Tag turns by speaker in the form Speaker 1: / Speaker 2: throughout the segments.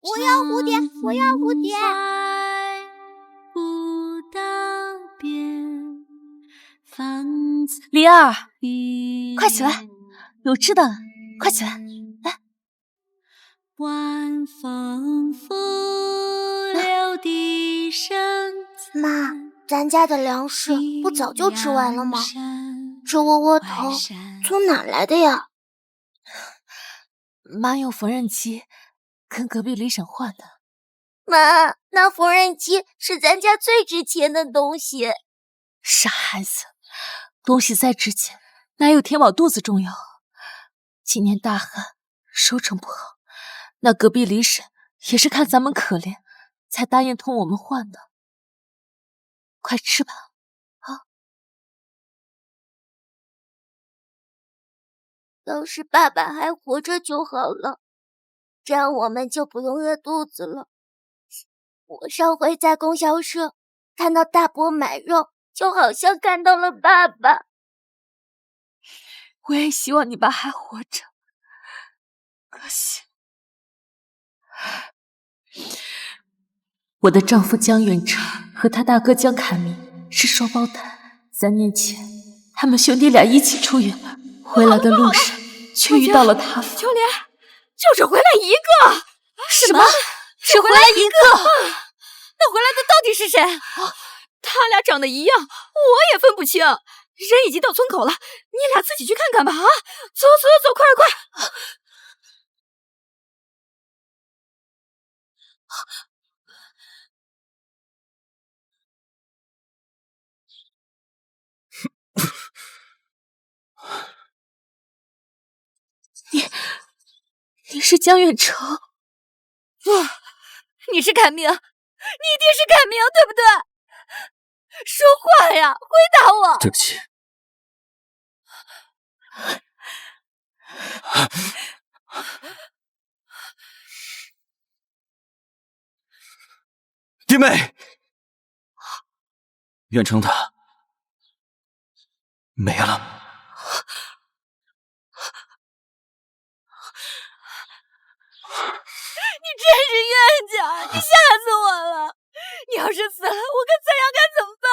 Speaker 1: 我要蝴蝶，我要蝴蝶。
Speaker 2: 灵儿，快起来，有吃的了，快起来，来。
Speaker 1: 晚风拂柳笛声。妈，咱家的粮食不早就吃完了吗？这窝窝头从哪来的呀？
Speaker 2: 妈用缝纫机跟隔壁李婶换的。
Speaker 1: 妈，那缝纫机是咱家最值钱的东西。
Speaker 2: 傻孩子，东西再值钱，哪有填饱肚子重要？今年大旱，收成不好，那隔壁李婶也是看咱们可怜，才答应同我们换的。快吃吧，啊！
Speaker 1: 要是爸爸还活着就好了，这样我们就不用饿肚子了。我上回在供销社看到大伯买肉，就好像看到了爸爸。
Speaker 2: 我也希望你爸还活着，可惜我的丈夫江远成和他大哥江凯明是双胞胎，3年前他们兄弟俩一起出远门，回来的路上却遇到了塌方。
Speaker 3: 秋莲，就只回来一个？
Speaker 2: 什么？只回来一个？
Speaker 3: 那回来的到底是谁？他俩长得一样，我也分不清。人已经到村口了，你俩自己去看看吧！啊，走走走，快快！
Speaker 2: 你是江远成？
Speaker 3: 不，你是凯明，你一定是凯明，对不对？说话呀，回答我！
Speaker 4: 对不起。弟妹，远程他没了。
Speaker 3: 你真是冤家，你吓死我了！你要是死了，我跟三阳该怎么办？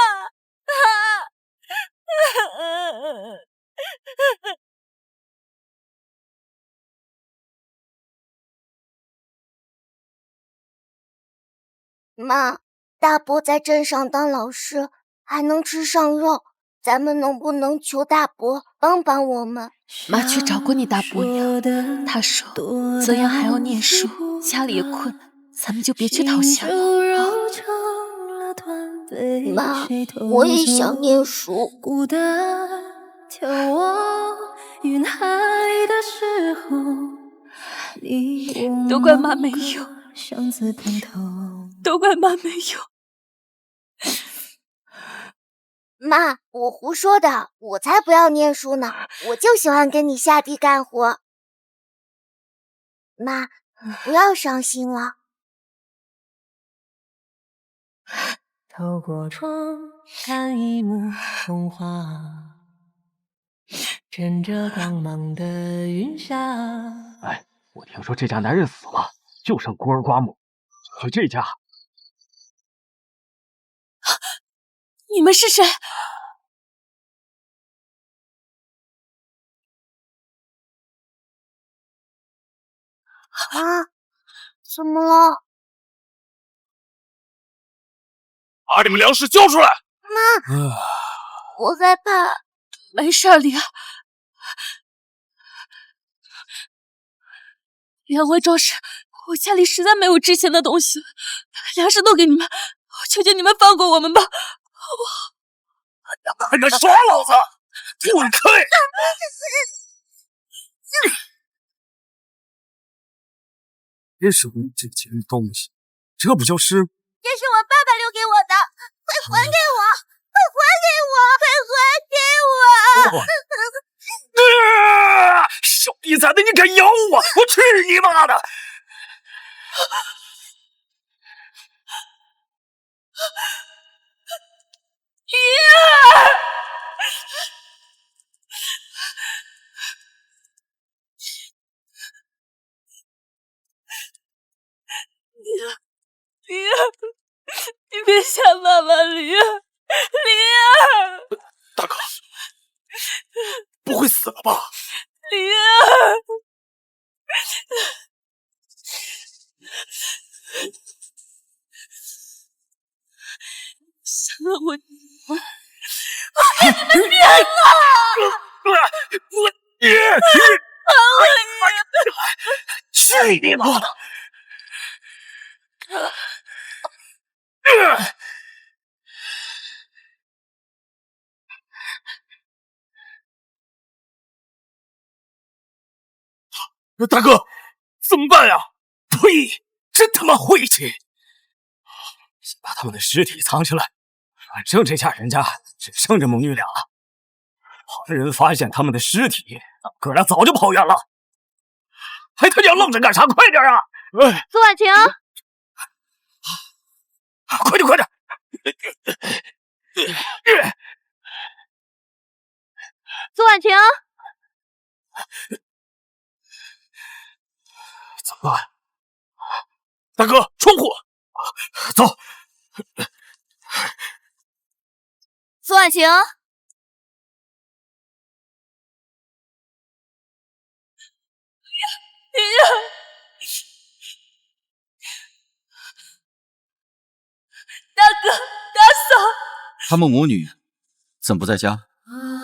Speaker 1: 妈，大伯在镇上当老师，还能吃上肉，咱们能不能求大伯帮帮我们？
Speaker 2: 妈去找过你大伯娘，他说泽阳还要念书，家里也困难，咱们就别去讨嫌了。
Speaker 1: 妈，我也想念书。
Speaker 2: 都怪妈没用，都怪妈没用。
Speaker 1: 妈，我胡说的，我才不要念书呢，我就喜欢跟你下地干活。妈，你不要伤心了。
Speaker 5: 透过窗看一幕童话，枕着光芒的云霞。
Speaker 6: 哎，我听说这家男人死了，就剩孤儿寡母，去这家。
Speaker 2: 你们是谁？
Speaker 1: 啊，怎么了？
Speaker 4: 把你们粮食交出来！
Speaker 1: 妈，我害怕。
Speaker 2: 没事，灵儿。两位壮士，我家里实在没有值钱的东西了，粮食都给你们，我求求你们放过我们吧，好不好？
Speaker 4: 还敢耍老子，滚开！别手里这件东西，这不就是？
Speaker 1: 这是我爸爸留给我的，快还给我！快还给我！快还给我！
Speaker 4: 小逼崽子，你敢咬我！我去你妈的！
Speaker 3: 鱼儿！
Speaker 2: 灵儿，你别吓妈妈，灵儿，灵儿，
Speaker 4: 大哥，不会死了吧？
Speaker 2: 灵儿，杀了我女儿，我给你们扁了！
Speaker 4: 去你妈的！大哥，怎么办呀？呸！真他妈晦气！先把他们的尸体藏起来，反正这家人家只剩这母女俩了。旁人发现他们的尸体，哥俩早就跑远了。还他娘愣着干啥？快点啊！
Speaker 3: 苏婉晴，
Speaker 4: 快点，快点！
Speaker 3: 苏婉晴，
Speaker 4: 怎么办？大哥，窗户，走。
Speaker 3: 苏婉晴，
Speaker 2: 灵儿，大哥，大嫂，
Speaker 7: 他们母女怎么不在家？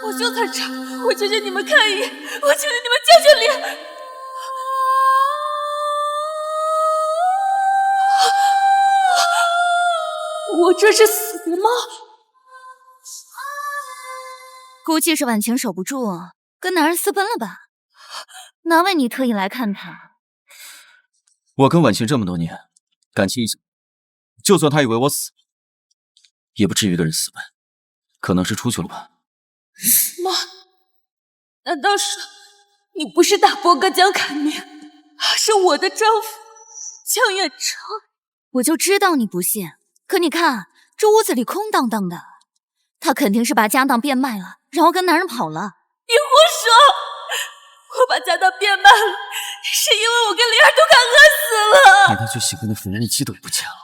Speaker 2: 我就在这儿，我求求你们看一眼，我求求你们救救灵儿！我这是死了吗？
Speaker 3: 估计是婉晴守不住，跟男人私奔了吧？难为你特意来看她。
Speaker 7: 我跟婉晴这么多年，感情一直，就算她以为我死了，也不至于跟人私奔，可能是出去了吧？
Speaker 2: 什么？难道说你不是大伯哥江凯明，是我的丈夫江远成？
Speaker 3: 我就知道你不信，可你看这屋子里空荡荡的，他肯定是把家当变卖了，然后跟男人跑了。
Speaker 2: 你胡说！我把家当变卖了，是因为我跟灵儿都快饿死了。
Speaker 7: 连他最喜欢的缝纫机都不见了。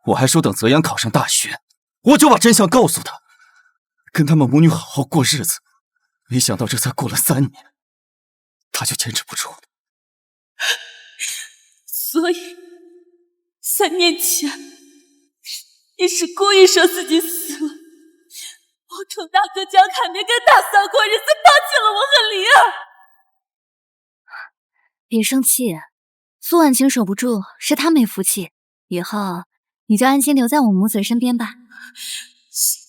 Speaker 7: 我还说等泽阳考上大学，我就把真相告诉他，跟他们母女好好过日子。没想到这才过了3年，他就坚持不住了。
Speaker 2: 所以3年前，你是故意说自己死了，保证大哥江凯明跟大嫂过日子，放弃了我和灵儿。
Speaker 3: 别生气，苏婉晴守不住，是她没福气。以后你就安心留在我母子身边吧。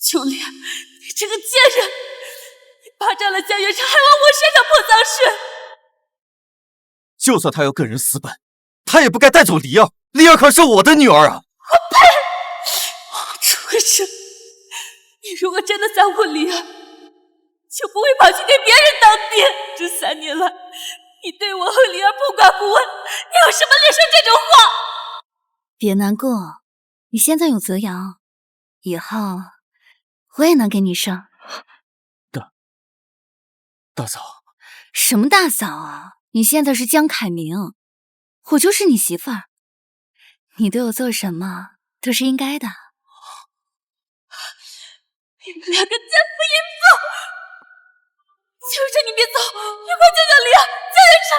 Speaker 2: 秋莲，你这个贱人！你霸占了江月成，还往我身上泼脏水！
Speaker 7: 就算他要跟人私奔，他也不该带走梨儿。梨儿可是我的女儿啊！
Speaker 2: 我呸！畜生！你如果真的在乎梨儿，就不会跑去给别人当爹。这3年来，你对我和梨儿不管不问，你有什么脸说这种话？
Speaker 3: 别难过，你现在有泽阳，以后我也能给你生。
Speaker 7: 大嫂，
Speaker 3: 什么大嫂啊？你现在是江凯明，我就是你媳妇儿，你对我做什么都是应该的。
Speaker 2: 你们2个奸夫淫妇！求求你别走，你快救救梨儿，江月成！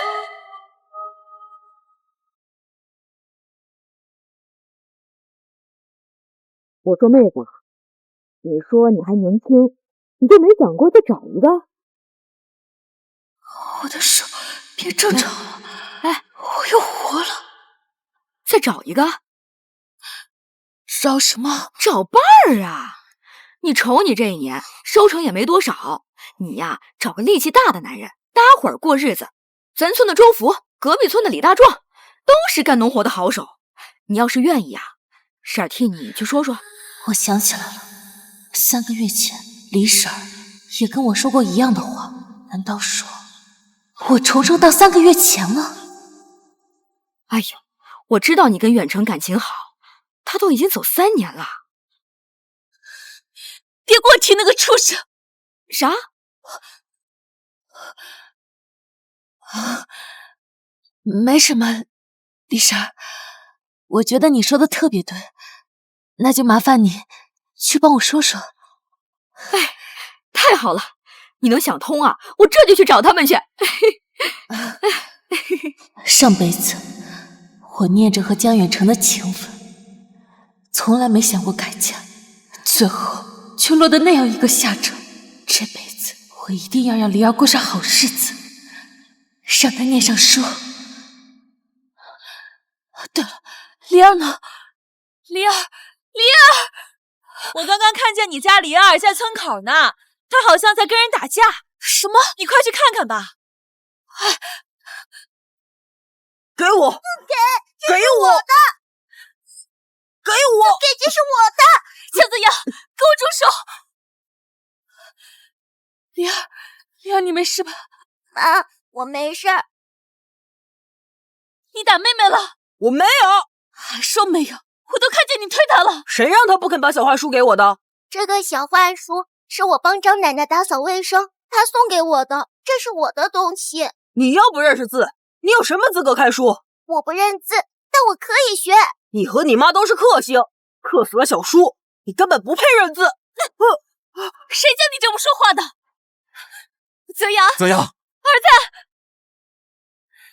Speaker 8: 我说妹子，你说你还年轻，你就没想过再找一个？
Speaker 2: 我的手别挣扎了，哎，我又活了。
Speaker 3: 再找一个？
Speaker 2: 找什么？
Speaker 3: 找伴儿啊！你瞅你这一年收成也没多少，你呀找个力气大的男人，搭伙儿过日子。咱村的周福，隔壁村的李大壮，都是干农活的好手。你要是愿意啊，婶儿替你去说说。
Speaker 2: 我想起来了，3个月前李婶儿也跟我说过一样的话。难道说我重生到3个月前了？
Speaker 3: 哎呦，我知道你跟远程感情好，他都已经走3年了。
Speaker 2: 别给我提那个畜生！
Speaker 3: 啥？
Speaker 2: 没什么，李婶儿，我觉得你说的特别对，那就麻烦你去帮我说说。
Speaker 3: 哎，太好了，你能想通啊，我这就去找他们去。
Speaker 2: 上辈子我念着和江远成的情分，从来没想过改嫁，最后却落得那样一个下场。这辈子我一定要让梨儿过上好日子，让她念上书。对了，梨儿呢？梨儿，
Speaker 9: 我刚刚看见你家梨儿在村口呢，她好像在跟人打架。
Speaker 2: 什么？
Speaker 9: 你快去看看吧。
Speaker 5: 给我！给我！给我！
Speaker 1: 这是我的！
Speaker 2: 姜子牙，给我住手！梨儿，你没事吧？
Speaker 1: 妈，我没事儿。
Speaker 2: 你打妹妹了？
Speaker 5: 我没有。
Speaker 2: 还说没有？我都看见你推她了。
Speaker 5: 谁让她不肯把小画书给我的？
Speaker 1: 这个小画书是我帮张奶奶打扫卫生，她送给我的，这是我的东西。
Speaker 5: 你又不认识字，你有什么资格看书？
Speaker 1: 我不认字，但我可以学。
Speaker 5: 你和你妈都是克星，克死了小叔，你根本不配认字。
Speaker 2: 谁叫你这么说话的？泽阳，
Speaker 7: 泽阳，
Speaker 2: 儿子！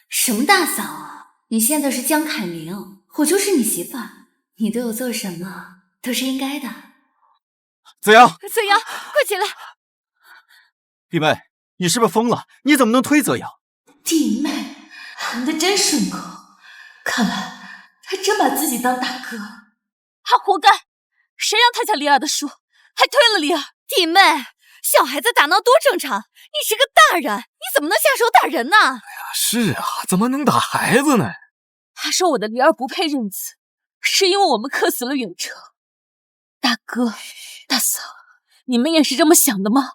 Speaker 10: 什么大嫂啊？你现在是江凯明，我就是你媳妇儿，你对我做什么都是应该的。
Speaker 7: 泽阳，
Speaker 2: 快起来！
Speaker 7: 弟妹，你是不是疯了？你怎么能推泽阳？
Speaker 2: 弟妹，喊得真顺口，看来他真把自己当大哥。他活该，谁让他抢梨儿的书，还推了梨儿？
Speaker 3: 弟妹，小孩子打闹多正常，你是个大人，你怎么能下手打人呢？
Speaker 4: 是啊，怎么能打孩子呢？
Speaker 2: 他说我的梨儿不配认字，是因为我们克死了远程。大哥，大嫂，你们也是这么想的吗？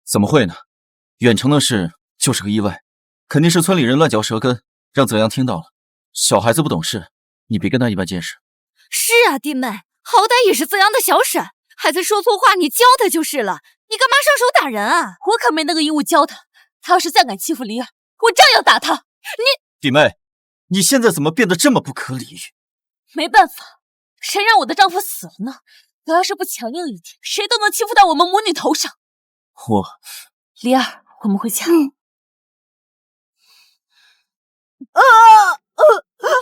Speaker 7: 怎么会呢？远程的事就是个意外，肯定是村里人乱嚼舌根，让泽阳听到了。小孩子不懂事，你别跟他一般见识。
Speaker 3: 是啊，弟妹，好歹也是泽阳的小婶，孩子说错话你教他就是了，你干嘛上手打人啊？
Speaker 2: 我可没那个义务教他，他要是再敢欺负梨儿，我照样打他。
Speaker 7: 弟妹，你现在怎么变得这么不可理喻？
Speaker 2: 没办法，谁让我的丈夫死了呢？我要是不强硬一点，谁都能欺负到我们母女头上。梨儿，我们回家。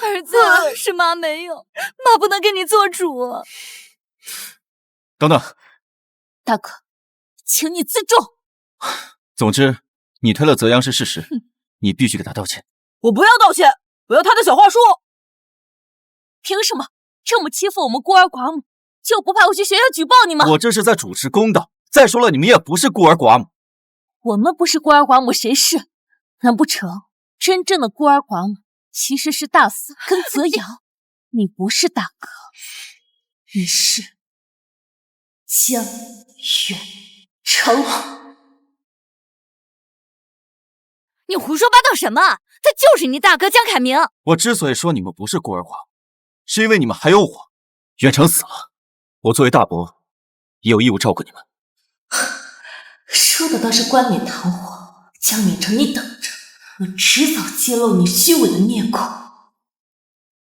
Speaker 3: 儿子，是妈没有，妈不能给你做主。
Speaker 7: 等等，
Speaker 2: 大哥，请你自重。
Speaker 7: 总之，你推了泽阳是事实，你必须给他道歉。
Speaker 5: 我不要道歉，我要他的小画书。
Speaker 2: 凭什么这么欺负我们孤儿寡母，就不怕我去学校举报你吗？
Speaker 7: 我这是在主持公道。再说了，你们也不是孤儿寡母。
Speaker 2: 我们不是孤儿寡母，谁是？难不成真正的孤儿寡母其实是大嫂跟泽阳？你不是大哥，你是江远成。
Speaker 3: 你胡说八道什么？他就是你大哥江凯明。
Speaker 7: 我之所以说你们不是孤儿寡母，是因为你们还有我。远成死了，我作为大伯也有义务照顾你们。
Speaker 2: 说的倒是冠冕堂皇，江远成，你等着，我迟早揭露你虚伪的面孔。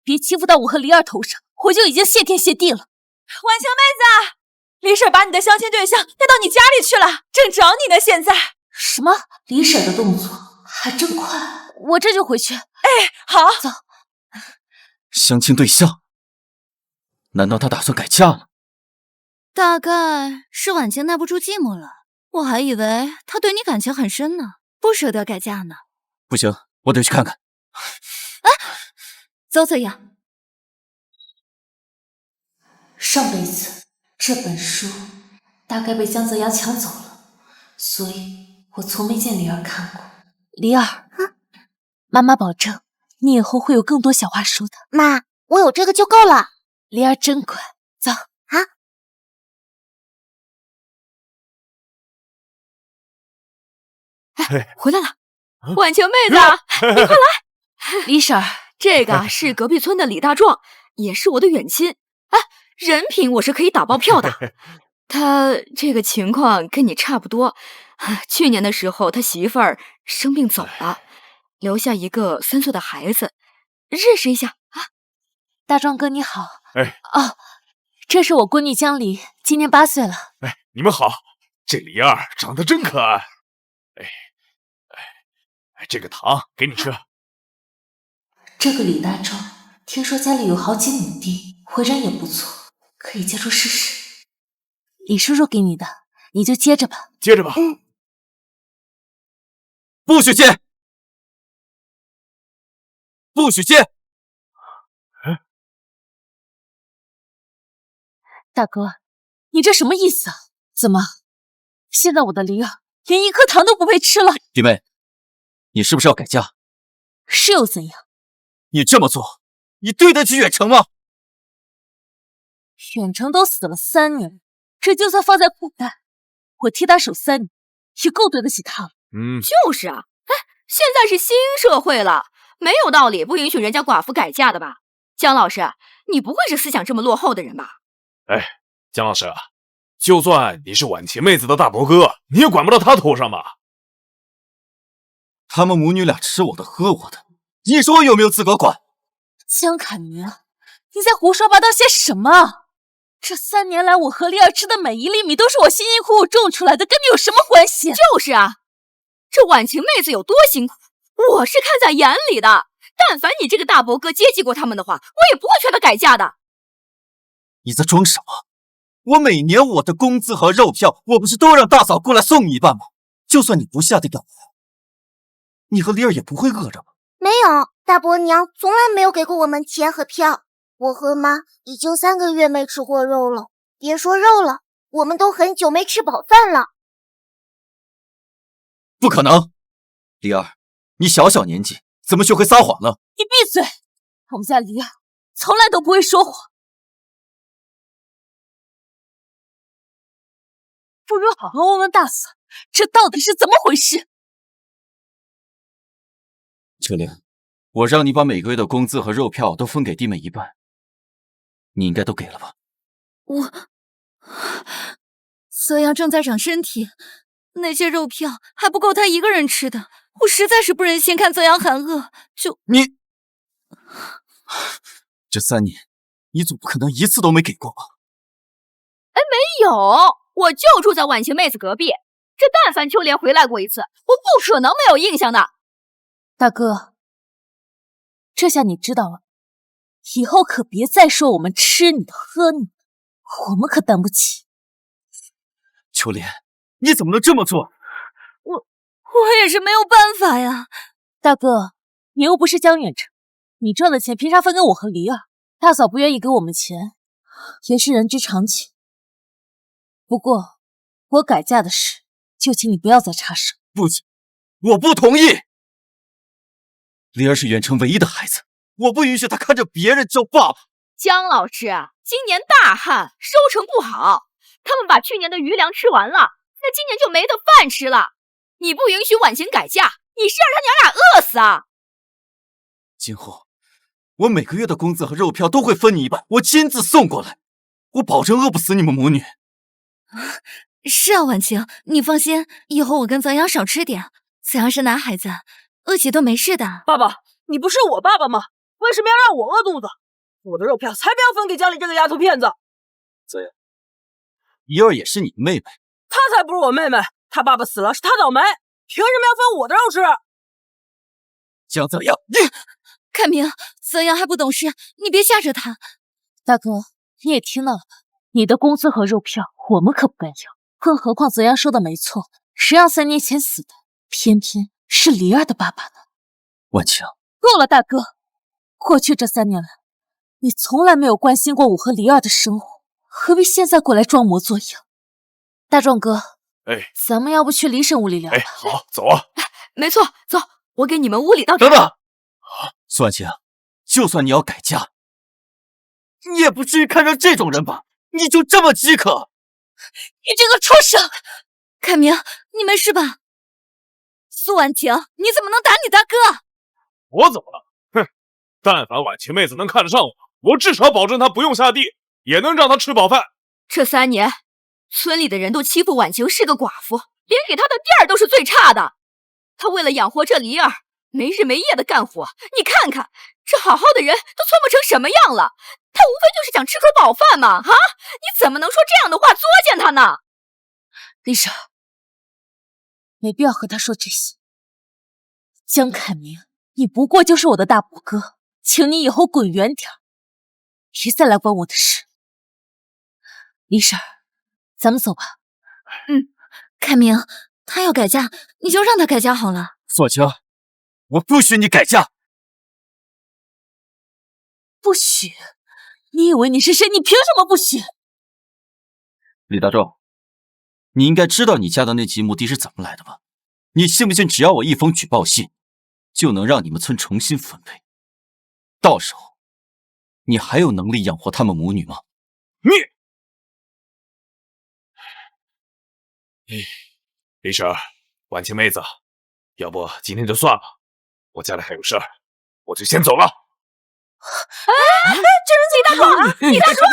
Speaker 2: 别欺负到我和梨儿头上，我就已经谢天谢地了。
Speaker 9: 婉晴妹子，李婶把你的相亲对象带到你家里去了，正找你呢。现在
Speaker 2: 什么？李婶的动作还真快，我这就回去。
Speaker 9: 哎，好，
Speaker 2: 走。
Speaker 7: 相亲对象？难道他打算改嫁了？
Speaker 3: 大概是婉晴耐不住寂寞了，我还以为他对你感情很深呢，不舍得改嫁呢。
Speaker 7: 不行，我得去看看。
Speaker 3: 啊，走泽阳。
Speaker 2: 上辈子这本书大概被江泽阳抢走了，所以我从没见梨儿看过。梨儿，妈妈保证你以后会有更多小画书的。
Speaker 1: 妈，我有这个就够了。
Speaker 2: 梨儿真乖，走啊。
Speaker 3: 哎，回来了，婉晴妹子，你快来。
Speaker 2: 李婶儿，
Speaker 3: 这个是隔壁村的李大壮，也是我的远亲。哎，人品我是可以打包票的。他这个情况跟你差不多，去年的时候他媳妇儿生病走了，留下一个3岁的孩子，认识一下啊。
Speaker 2: 大壮哥你好。
Speaker 11: 哎，
Speaker 2: 哦，这是我闺女江离，今年8岁了。
Speaker 11: 哎，你们好，这梨儿长得真可爱。这个糖给你吃。
Speaker 2: 这个李大壮，听说家里有好几亩地，为人也不错，可以接触试试。李叔叔给你的，你就接着吧。
Speaker 11: 接着吧。
Speaker 7: 不许接！不许接！
Speaker 2: 大哥，你这什么意思啊？怎么，现在我的梨儿连1颗糖都不配吃了？
Speaker 7: 弟妹，你是不是要改嫁？
Speaker 2: 是又怎样？
Speaker 7: 你这么做，你对得起远程吗？
Speaker 2: 远程都死了3年，这就算放在古代，我替他守3年，也够对得起他了。
Speaker 3: 就是啊，现在是新社会了，没有道理不允许人家寡妇改嫁的吧？江老师，你不会是思想这么落后的人吧？
Speaker 11: 江老师，就算你是婉晴妹子的大伯哥，你也管不到她头上吧？
Speaker 7: 他们母女俩吃我的喝我的，你说我有没有资格管？
Speaker 2: 江凯明，你在胡说八道些什么？这3年来，我和丽儿吃的每1粒米都是我辛辛苦苦种出来的，跟你有什么关系？
Speaker 3: 就是啊，这婉晴妹子有多辛苦，我是看在眼里的。但凡你这个大伯哥接济过他们的话，我也不会劝她改嫁的。
Speaker 7: 你在装什么？我每年我的工资和肉票，我不是都让大嫂过来送你一半吗？就算你不下地干活，你和丽儿也不会饿着吧？
Speaker 1: 没有，大伯娘从来没有给过我们钱和票。我和妈已经3个月没吃过肉了，别说肉了，我们都很久没吃饱饭了。
Speaker 7: 不可能，丽儿，你小小年纪怎么学会撒谎了？
Speaker 2: 你闭嘴！我们家丽儿从来都不会说谎。不如好好问问大嫂，这到底是怎么回事？
Speaker 7: 秋玲，我让你把每个月的工资和肉票都分给弟妹一半，你应该都给了吧？
Speaker 10: 泽阳正在长身体，那些肉票还不够他一个人吃的，我实在是不忍心看泽阳喊饿，
Speaker 7: 你这3年，你总不可能一次都没给过吧？
Speaker 3: 没有，我就住在婉晴妹子隔壁，这但凡秋莲回来过一次，我不可能没有印象的。
Speaker 2: 大哥，这下你知道了，以后可别再说我们吃你的喝你的，我们可担不起。
Speaker 7: 秋莲，你怎么能这么做？
Speaker 10: 我也是没有办法呀。
Speaker 2: 大哥，你又不是江远程，你赚的钱凭啥分给我和梨儿？大嫂不愿意给我们钱，也是人之常情。不过，我改嫁的事，就请你不要再插手。
Speaker 7: 不行，我不同意。梨儿是远程唯一的孩子，我不允许她看着别人叫爸爸。
Speaker 3: 江老师，今年大旱，收成不好，他们把去年的余粮吃完了，那今年就没得饭吃了。你不允许婉晴改嫁，你是让他娘俩饿死啊？
Speaker 7: 今后，我每个月的工资和肉票都会分你一半，我亲自送过来，我保证饿不死你们母女。
Speaker 10: 是啊，婉晴，你放心，以后我跟泽阳少吃点。泽阳是男孩子，饿起都没事的。
Speaker 5: 爸爸，你不是我爸爸吗？为什么要让我饿肚子？我的肉票才不要分给家里这个丫头片子。
Speaker 7: 泽阳，怡儿也是你的妹妹，
Speaker 5: 她才不是我妹妹，她爸爸死了是她倒霉，凭什么要分我的肉吃？
Speaker 7: 江泽阳，你
Speaker 10: 凯明，泽阳还不懂事，你别吓着他。
Speaker 2: 大哥，你也听到了吧？你的工资和肉票，我们可不敢要。更何况泽阳说的没错，谁让3年前死的，偏偏是梨儿的爸爸呢？
Speaker 7: 婉晴，
Speaker 2: 够了，大哥！过去这3年来，你从来没有关心过我和梨儿的生活，何必现在过来装模作样？大壮哥，咱们要不去李婶屋里聊吧？
Speaker 11: 好，走啊！
Speaker 3: 没错，走，我给你们屋里倒茶。
Speaker 7: 等等，苏婉晴，就算你要改嫁，你也不至于看上这种人吧？你就这么饥渴？
Speaker 2: 你这个畜生！
Speaker 10: 凯明，你没事吧？苏婉晴，你怎么能打你大哥？
Speaker 11: 我怎么了？哼！但凡婉晴妹子能看得上我，我至少保证她不用下地，也能让她吃饱饭。
Speaker 3: 这3年，村里的人都欺负婉晴是个寡妇，连给她的地儿都是最差的。她为了养活这梨儿，没日没夜的干活，你看看这好好的人都聪明成什么样了？他无非就是想吃口饱饭嘛！啊，你怎么能说这样的话作践他呢？
Speaker 2: 丽莎，没必要和他说这些。江凯明，你不过就是我的大伯哥，请你以后滚远点，别再来管我的事。丽莎，咱们走吧。
Speaker 10: 凯明，他要改嫁，你就让他改嫁好了。
Speaker 7: 苏婉清，我不许你改嫁！
Speaker 2: 不许？你以为你是谁？你凭什么不许？
Speaker 7: 李大壮，你应该知道你家的那几亩地是怎么来的吧？你信不信只要我一封举报信，就能让你们村重新分配？到时候，你还有能力养活他们母女吗？
Speaker 11: 李婶，婉清妹子，要不今天就算了，我家里还有事儿，我就先走了。
Speaker 3: 这人李大壮，李大壮，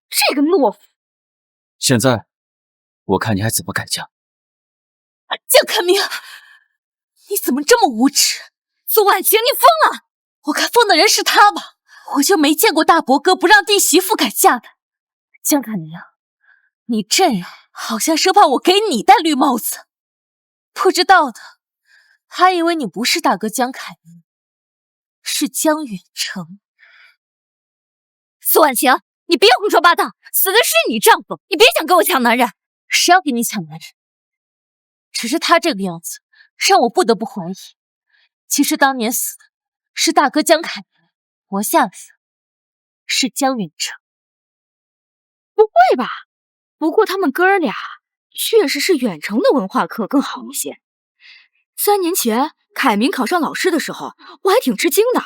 Speaker 3: 这个懦夫！
Speaker 7: 现在，我看你还怎么改嫁？
Speaker 2: 江凯明，你怎么这么无耻？
Speaker 10: 苏婉清，你疯了！
Speaker 2: 我看疯的人是他吧，我就没见过大伯哥不让弟媳妇改嫁的。江凯明，你这人好像生怕我给你戴绿帽子。不知道的，还以为你不是大哥江凯明，是江远成。
Speaker 10: 苏婉清，你别胡说八道，死的是你丈夫，你别想跟我抢男人。
Speaker 2: 谁要跟你抢男人？只是他这个样子，让我不得不怀疑，其实当年死的是大哥江凯明，活下来的是江远成。
Speaker 3: 不会吧？不过他们哥俩确实是远程的文化课更好一些。3年前凯明考上老师的时候，我还挺吃惊的。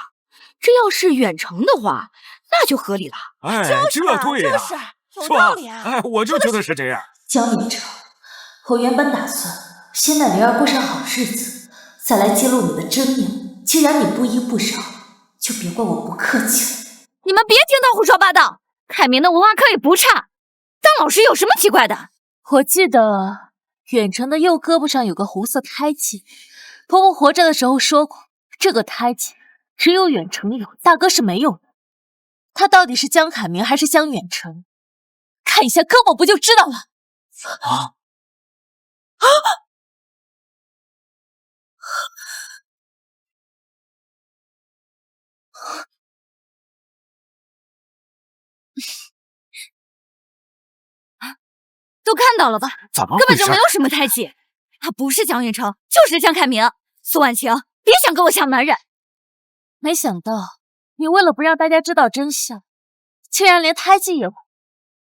Speaker 3: 这要是远程的话，那就合理了。
Speaker 11: 哎，这对呀，
Speaker 9: 有道理啊！
Speaker 11: 哎，我就觉得是这样。
Speaker 2: 江远成，我原本打算先带灵儿过上好日子，再来揭露你的真面。既然你不依不饶，就别怪我不客气了。
Speaker 10: 你们别听他胡说八道，凯明的文化课也不差，当老师有什么奇怪的？
Speaker 2: 我记得远程的右胳膊上有个红色胎记，婆婆活着的时候说过，这个胎记只有远程有，大哥是没有的。他到底是江凯明还是江远成？看一下胳膊不就知道了。
Speaker 10: 都看到了吧？
Speaker 11: 怎么
Speaker 10: 根本就没有什么胎记，他不是江远成，就是江凯明。苏婉清，别想跟我抢男人。
Speaker 2: 没想到你为了不让大家知道真相，竟然连胎记也不……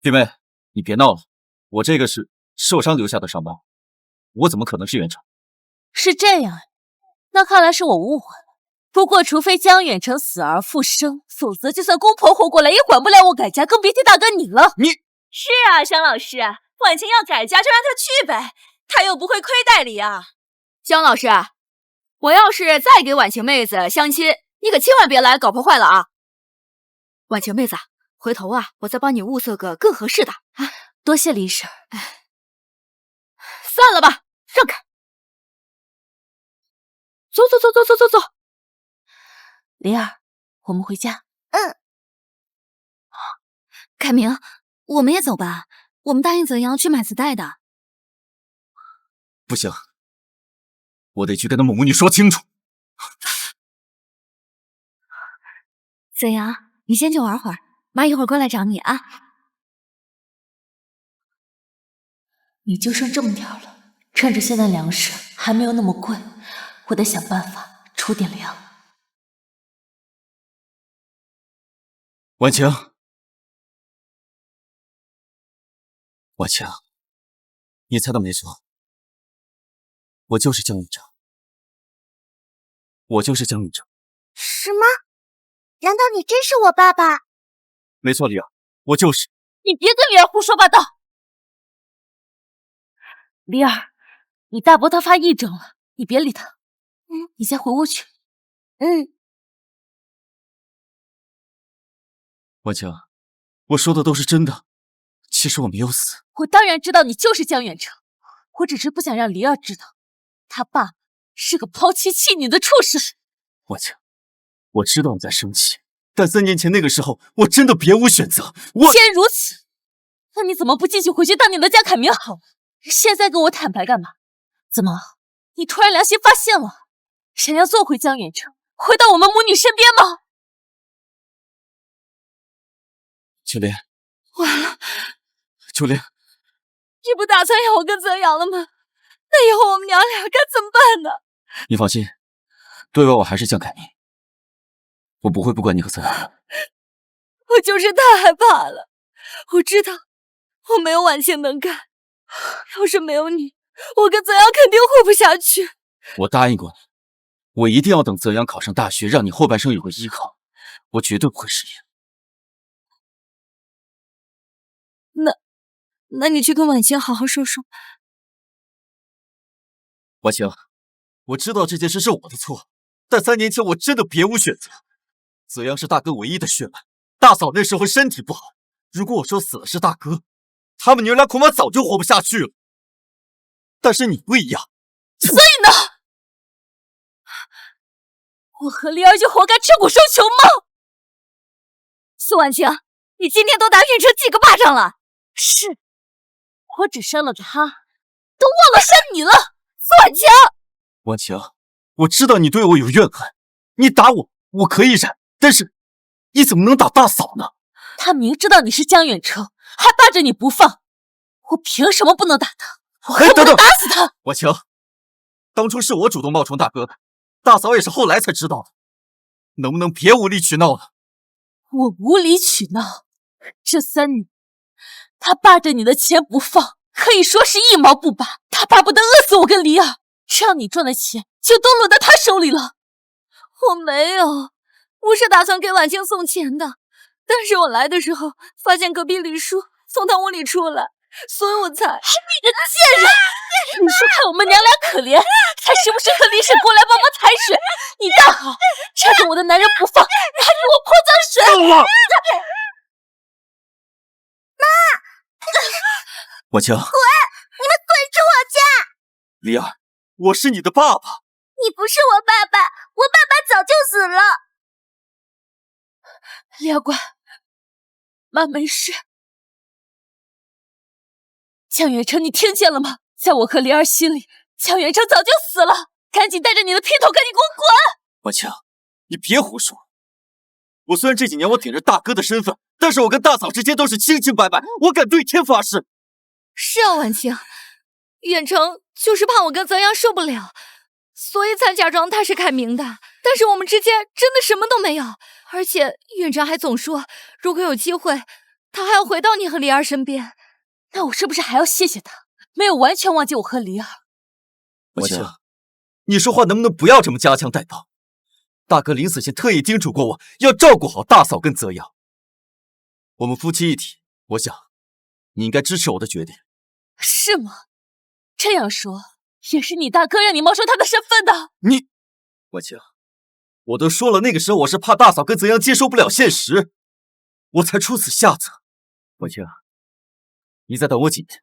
Speaker 7: 弟妹，你别闹了，我这个是受伤留下的伤疤，我怎么可能是远程？
Speaker 2: 是这样，那看来是我误会了。不过，除非江远成死而复生，否则就算公婆活过来，也管不了我改嫁，更别提大哥你了。
Speaker 9: 是啊，江老师，婉清要改嫁就让她去呗，她又不会亏待你啊。
Speaker 3: 江老师，我要是再给婉晴妹子相亲，你可千万别来搞破坏了啊！婉晴妹子，回头啊，我再帮你物色个更合适的啊。
Speaker 2: 多谢李婶。
Speaker 3: 散了吧，让开。走。
Speaker 2: 灵儿，我们回家。
Speaker 10: 凯明，我们也走吧。我们答应泽阳去买磁带的。
Speaker 7: 不行，我得去跟他们母女说清楚。
Speaker 10: 泽阳，你先去玩会儿，妈一会儿过来找你啊。
Speaker 2: 你就剩这么点了，趁着现在粮食还没有那么贵，我得想办法出点粮。
Speaker 7: 婉晴，婉晴，你猜的没错，我就是江宇成，我就是江宇成。
Speaker 1: 什么？难道你真是我爸爸？
Speaker 7: 没错，李儿，我就是。
Speaker 2: 你别跟李儿胡说八道。李儿，你大伯他发癔症了，你别理他。你先回屋去。
Speaker 7: 婉晴，我说的都是真的，其实我没有死。
Speaker 2: 我当然知道你就是江远成，我只是不想让李儿知道，他爸是个抛妻弃女的畜生。
Speaker 7: 婉清，我知道你在生气，但3年前那个时候，我真的别无选择。
Speaker 2: 既然如此，那你怎么不继续回去当你的江凯明好了？现在跟我坦白干嘛？怎么，你突然良心发现了，想要做回江远成，回到我们母女身边吗？
Speaker 7: 秋莲，
Speaker 9: 完了，
Speaker 7: 秋莲，
Speaker 9: 你不打算要我跟泽阳了吗？那以后我们娘俩该怎么办呢？
Speaker 7: 你放心，对外我还是江凯明，我不会不管你和泽阳。
Speaker 9: 我就是太害怕了，我知道我没有婉清能干，要是没有你，我跟泽阳肯定活不下去。
Speaker 7: 我答应过你，我一定要等泽阳考上大学，让你后半生有个依靠，我绝对不会食言。
Speaker 9: 那你去跟婉清好好说说。
Speaker 7: 婉清，我知道这件事是我的错，但3年前我真的别无选择。泽阳是大哥唯一的血脉，大嫂那时候身体不好，如果我说死了是大哥，他们娘俩恐怕早就活不下去了。但是你不一样，
Speaker 2: 所以呢，我和灵儿就活该吃苦受穷吗？
Speaker 9: 苏婉清，你今天都打远程几个巴掌了？
Speaker 2: 是，我只扇了他，都忘了扇你了。
Speaker 9: 苏婉清，
Speaker 7: 婉清，我知道你对我有怨恨，你打我，我可以忍，但是你怎么能打大嫂呢？
Speaker 2: 他明知道你是江远成，还霸着你不放，我凭什么不能打他？我恨不得打死他！
Speaker 7: 婉清，当初是我主动冒充大哥的，大嫂也是后来才知道的，能不能别无理取闹了？
Speaker 2: 我无理取闹？这3年，他霸着你的钱不放，可以说是一毛不拔。他巴不得饿死我跟黎儿，这样你赚的钱就都落到他手里了。
Speaker 9: 我没有，我是打算给婉清送钱的，但是我来的时候发现隔壁李叔从他屋里出来，所以我才……
Speaker 2: 你个贱人！李叔看我们娘俩可怜，才时不时和李婶过来帮忙抬水。你倒好，缠着我的男人不放，你还给我泼脏水！
Speaker 7: 够了！
Speaker 1: 妈，
Speaker 7: 婉清，
Speaker 1: 滚！你们滚出我家！
Speaker 7: 黎儿，我是你的爸爸。
Speaker 1: 你不是我爸爸，我爸爸早就死了。
Speaker 2: 李儿乖，妈没事。江远成，你听见了吗？在我和灵儿心里，江远成早就死了。赶紧带着你的姘头，赶紧给我滚！
Speaker 7: 婉清，你别胡说。我虽然这几年我顶着大哥的身份，但是我跟大嫂之间都是清清白白，我敢对天发誓。
Speaker 9: 是啊，婉清，远成就是怕我跟泽阳受不了，所以才假装他是凯明的。但是我们之间真的什么都没有，而且远成还总说，如果有机会，他还要回到你和黎儿身边。
Speaker 2: 那我是不是还要谢谢他，没有完全忘记我和黎儿？
Speaker 7: 婉清，你说话能不能不要这么夹枪带棒？大哥临死前特意叮嘱过我，要照顾好大嫂跟泽阳。我们夫妻一体，我想你应该支持我的决定。
Speaker 2: 是吗？这样说，也是你大哥让你冒充他的身份的。
Speaker 7: 你，婉清，我都说了，那个时候我是怕大嫂跟泽阳接受不了现实，我才出此下策。婉清，你再等我几年，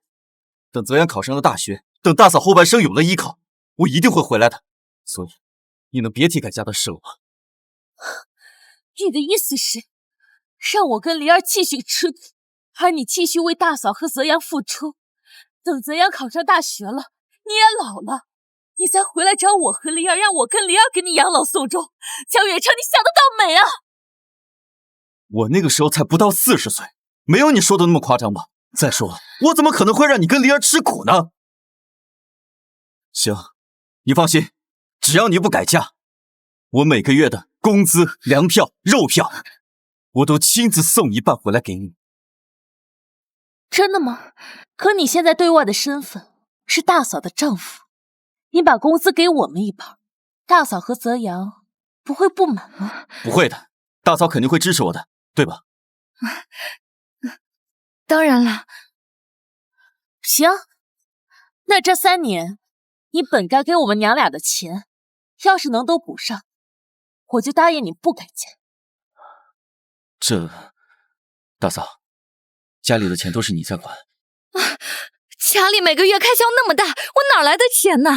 Speaker 7: 等泽阳考上了大学，等大嫂后半生有了依靠，我一定会回来的。所以，你能别提改嫁的事了吗？
Speaker 2: 你的意思是，让我跟灵儿继续吃苦，而你继续为大嫂和泽阳付出。等泽阳考上大学了，你也老了，你再回来找我和灵儿，让我跟灵儿给你养老送终。江远成，你想得到美啊！
Speaker 7: 我那个时候才不到40岁，没有你说的那么夸张吧？再说了，我怎么可能会让你跟灵儿吃苦呢？行，你放心，只要你不改嫁，我每个月的工资、粮票、肉票，我都亲自送一半回来给你。
Speaker 2: 真的吗？可你现在对外的身份是大嫂的丈夫，你把工资给我们一半，大嫂和泽阳不会不满吗？
Speaker 7: 不会的，大嫂肯定会支持我的，对吧？
Speaker 9: 当然了。
Speaker 2: 行，那这3年，你本该给我们娘俩的钱，要是能都补上，我就答应你不改嫁。
Speaker 7: 这，大嫂，家里的钱都是你在管。
Speaker 9: 家里每个月开销那么大，我哪来的钱呢？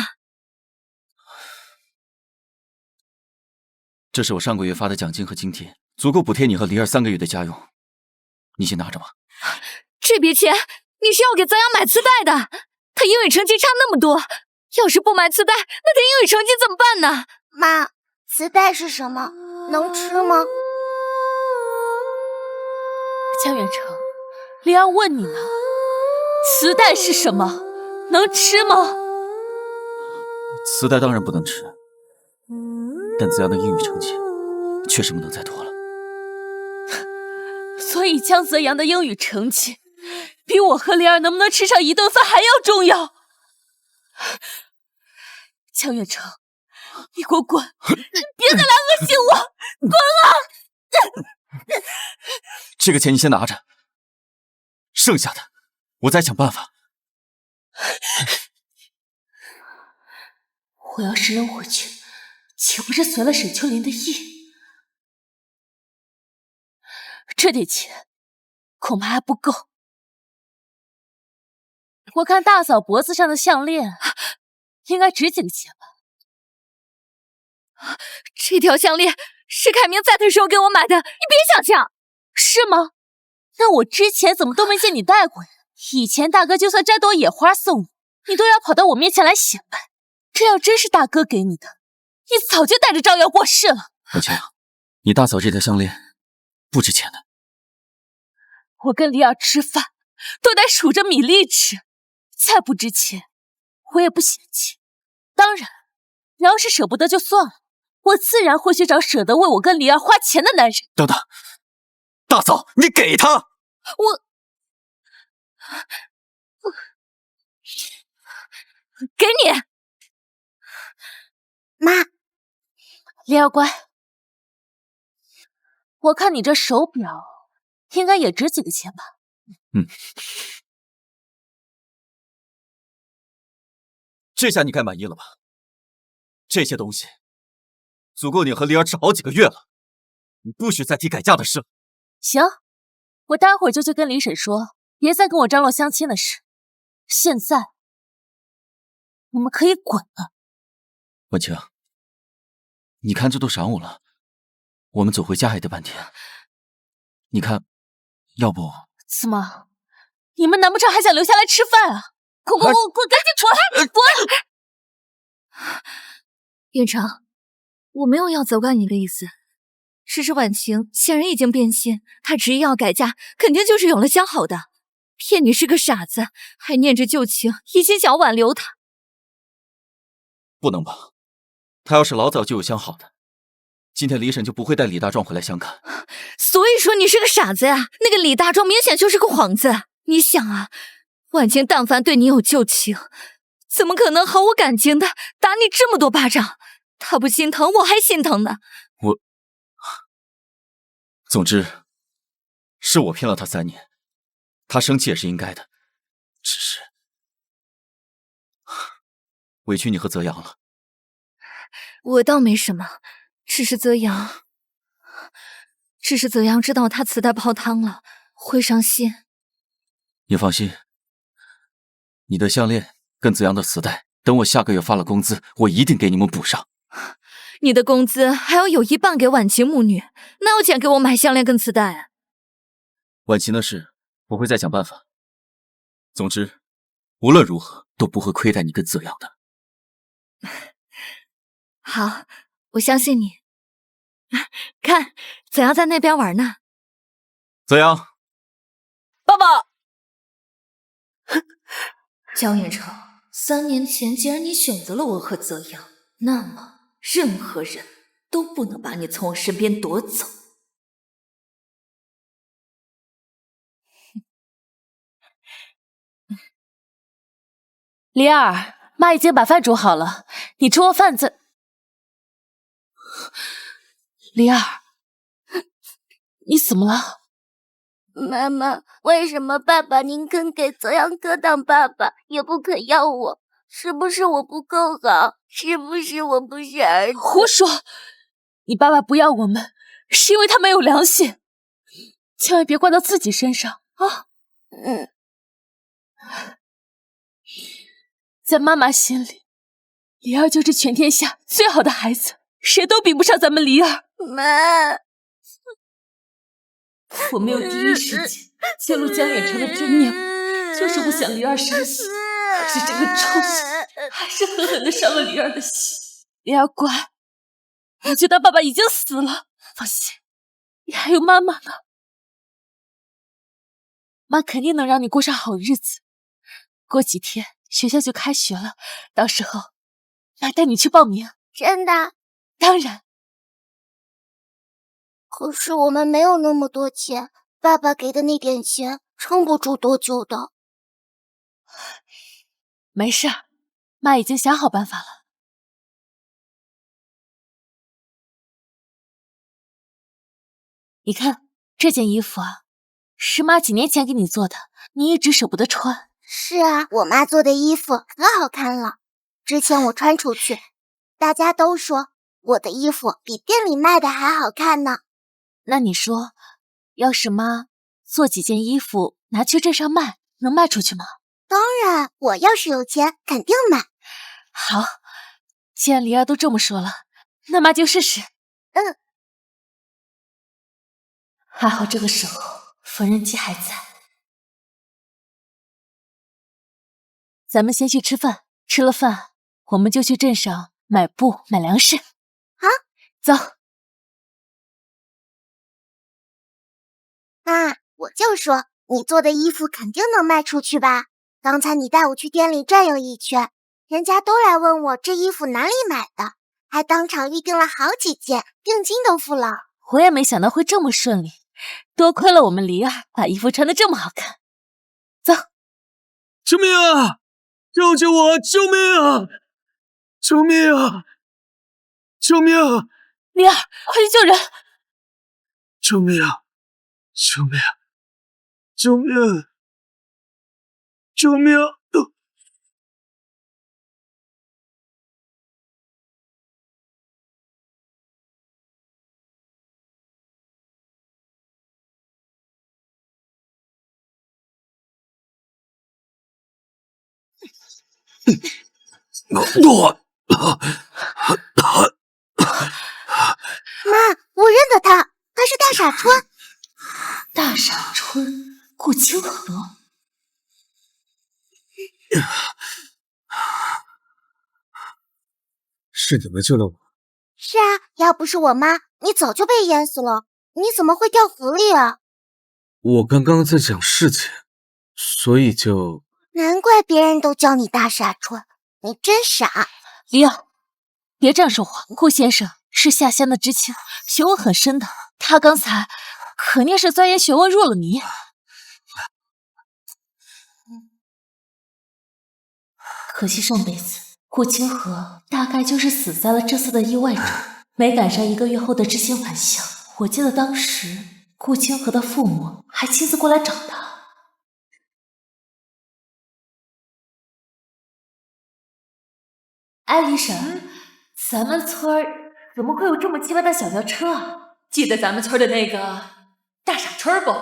Speaker 7: 这是我上个月发的奖金和津贴，足够补贴你和梨儿3个月的家用，你先拿着吧。
Speaker 9: 这笔钱你是要给泽阳买磁带的，他英语成绩差那么多，要是不买磁带，那他英语成绩怎么办呢？
Speaker 1: 妈，磁带是什么？能吃吗？
Speaker 2: 江远成，梨儿问你呢，磁带是什么？能吃吗？
Speaker 7: 磁带当然不能吃，但泽阳的英语成绩确实不能再拖了。
Speaker 2: 所以江泽阳的英语成绩比我和梨儿能不能吃上一顿饭还要重要。江远成，你给我滚！别再来恶心我！滚啊！
Speaker 7: 这个钱你先拿着，剩下的我再想办法。
Speaker 2: 我要是扔回去，岂不是随了沈秋林的意？这点钱恐怕还不够。我看大嫂脖子上的项链应该值几个钱吧？
Speaker 9: 这条项链是凯明在的时候给我买的，你别想象。
Speaker 2: 是吗？那我之前怎么都没见你带过呀？以前大哥就算摘朵野花送你，你都要跑到我面前来显摆。这要真是大哥给你的，你早就带着照耀过世了。
Speaker 7: 文清，你大嫂这条项链不值钱的。
Speaker 2: 我跟梨儿吃饭都得数着米粒吃，再不值钱我也不嫌弃。当然，你要是舍不得就算了，我自然会去找舍得为我跟梨儿花钱的男人。
Speaker 7: 等等，大嫂，你给他！
Speaker 9: 给你。
Speaker 1: 妈，
Speaker 2: 梨儿乖，我看你这手表应该也值几个钱吧？
Speaker 7: 这下你该满意了吧？这些东西足够你和梨儿吃好几个月了，你不许再提改嫁的事了。
Speaker 2: 行，我待会儿就去跟李婶说，别再跟我张罗相亲的事。现在你们可以滚了。
Speaker 7: 文清，你看这都晌午了，我们走回家也得半天。你看，要不……
Speaker 2: 怎么？你们难不成还想留下来吃饭啊？滚，赶紧滚！滚！
Speaker 9: 云成，我没有要责怪你的意思，只是婉晴显然已经变心，她执意要改嫁，肯定就是有了相好的，骗你是个傻子，还念着旧情，一心想要挽留她。
Speaker 7: 不能吧？他要是老早就有相好的，今天李婶就不会带李大壮回来相看。
Speaker 9: 所以说你是个傻子呀！那个李大壮明显就是个幌子。你想啊，婉晴但凡对你有旧情，怎么可能毫无感情的打你这么多巴掌？他不心疼，我还心疼呢。
Speaker 7: 总之，是我骗了他3年，他生气也是应该的，只是委屈你和泽阳了。
Speaker 9: 我倒没什么，只是泽阳知道他磁带泡汤了，会伤心。
Speaker 7: 你放心，你的项链跟泽阳的磁带，等我下个月发了工资，我一定给你们补上。
Speaker 9: 你的工资还要有一半给婉晴母女，哪有钱给我买项链跟磁带啊？
Speaker 7: 婉晴的事，我会再想办法。总之，无论如何都不会亏待你跟泽阳的。
Speaker 9: 好，我相信你。看，泽阳在那边玩呢。
Speaker 7: 泽阳，
Speaker 5: 爸爸。
Speaker 10: 江远成，3年前既然你选择了我和泽阳，那么任何人都不能把你从我身边夺走。
Speaker 2: 梨儿，妈已经把饭煮好了，你吃过饭再……梨儿，你怎么了？
Speaker 1: 妈妈，为什么爸爸宁肯给泽阳哥当爸爸，也不肯要我？是不是我不够好？是不是我不是儿子？
Speaker 2: 胡说！你爸爸不要我们，是因为他没有良心，千万别怪到自己身上啊！在妈妈心里，梨儿就是全天下最好的孩子。谁都比不上咱们离儿。
Speaker 1: 妈，
Speaker 2: 我没有第一时间揭露江远成的真面目，就是不想离儿伤心。可是这个臭小还是狠狠地伤了离儿的心。离儿乖，我觉得爸爸已经死了，放心，你还有妈妈呢。妈肯定能让你过上好日子。过几天学校就开学了，到时候妈带你去报名。
Speaker 1: 真的？
Speaker 2: 当然。
Speaker 1: 可是我们没有那么多钱，爸爸给的那点钱撑不住多久的。
Speaker 2: 没事，妈已经想好办法了。你看这件衣服啊，是妈几年前给你做的，你一直舍不得穿。
Speaker 1: 是啊，我妈做的衣服可好看了，之前我穿出去，大家都说我的衣服比店里卖的还好看呢。
Speaker 2: 那你说，要是妈做几件衣服拿去镇上卖，能卖出去吗？
Speaker 1: 当然，我要是有钱，肯定买。
Speaker 2: 好，既然梨儿都这么说了，那妈就试试。
Speaker 1: 嗯。
Speaker 2: 还好这个时候缝纫机还在。咱们先去吃饭，吃了饭我们就去镇上买布买粮食。
Speaker 1: 好，
Speaker 2: 走。
Speaker 1: 妈，我就说你做的衣服肯定能卖出去吧？刚才你带我去店里转悠一圈，人家都来问我这衣服哪里买的，还当场预定了好几件，定金都付了。
Speaker 2: 我也没想到会这么顺利，多亏了我们梨儿把衣服穿得这么好看。走！
Speaker 4: 救命啊！救救我！救命啊！救命啊！救命啊！
Speaker 2: 梨儿，快去救人！
Speaker 4: 救命啊！救命！救命！救命！
Speaker 1: 妈，我认得他，他是大傻春。
Speaker 2: 大傻春，顾清河。
Speaker 4: 是你们救了我。
Speaker 1: 是啊，要不是我妈，你早就被淹死了。你怎么会掉河里啊？
Speaker 4: 我刚刚在讲事情，所以就……
Speaker 1: 难怪别人都叫你大傻春，你真傻。
Speaker 2: 梨儿，别这样说话。顾先生是下乡的知青，学问很深的，他刚才肯定是钻研学问入了迷。可惜上辈子顾清河大概就是死在了这次的意外中，没赶上1个月后的知青返乡。我记得当时顾清河的父母还亲自过来找他。哎，李婶，咱们村儿怎么会有这么奇葩的小轿车啊？记得咱们村的那个大傻春不？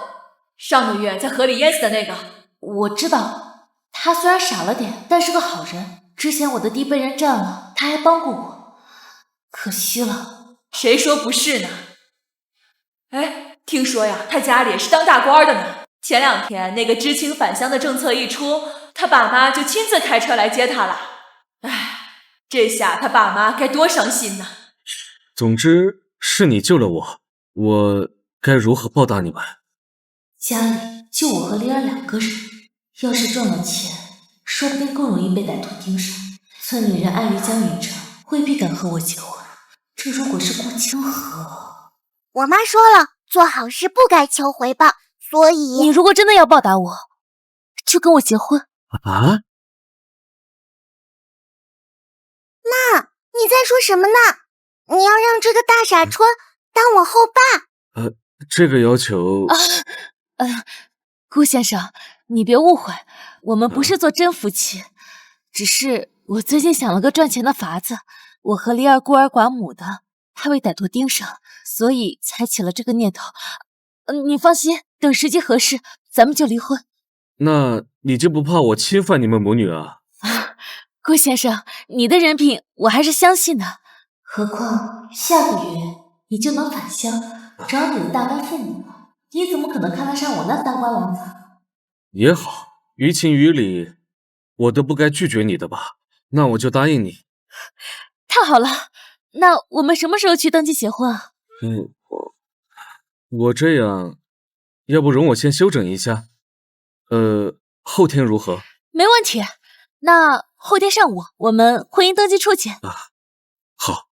Speaker 2: 上个月在河里淹死的那个。我知道，他虽然傻了点，但是个好人。之前我的地被人占了，他还帮过我，可惜了。谁说不是呢？哎，听说呀，他家里是当大官的呢。前2天那个知青返乡的政策一出，他爸妈就亲自开车来接他了。哎，这下他爸妈该多伤心呢。
Speaker 4: 总之是你救了我，我该如何报答你们？
Speaker 2: 家里就我和梨儿2个人，要是赚了钱，说不定更容易被歹徒盯上。村里人碍于江云城，未必敢和我结婚。这如果是顾清河，
Speaker 1: 我妈说了，做好事不该求回报，所以
Speaker 2: 你如果真的要报答我，就跟我结婚。
Speaker 4: 啊？
Speaker 1: 妈，你在说什么呢？你要让这个大傻春当我后爸？
Speaker 4: 这个要求……
Speaker 2: 顾先生，你别误会，我们不是做真夫妻，只是我最近想了个赚钱的法子。我和梨儿孤儿寡母的，怕被歹徒盯上，所以才起了这个念头。你放心，等时机合适，咱们就离婚。
Speaker 4: 那你就不怕我侵犯你们母女啊？
Speaker 2: 顾先生，你的人品我还是相信的。何况下个月你就能返乡找你的大伯父母了，你怎么可能看得上我那大瓜郎子？
Speaker 12: 也好，于情于理，我都不该拒绝你的吧？那我就答应你。
Speaker 2: 太好了，那我们什么时候去登记结婚啊？
Speaker 12: 我这样，要不容我先休整一下？后天如何？
Speaker 2: 没问题。那后天上午我们婚姻登记处见。
Speaker 12: 好。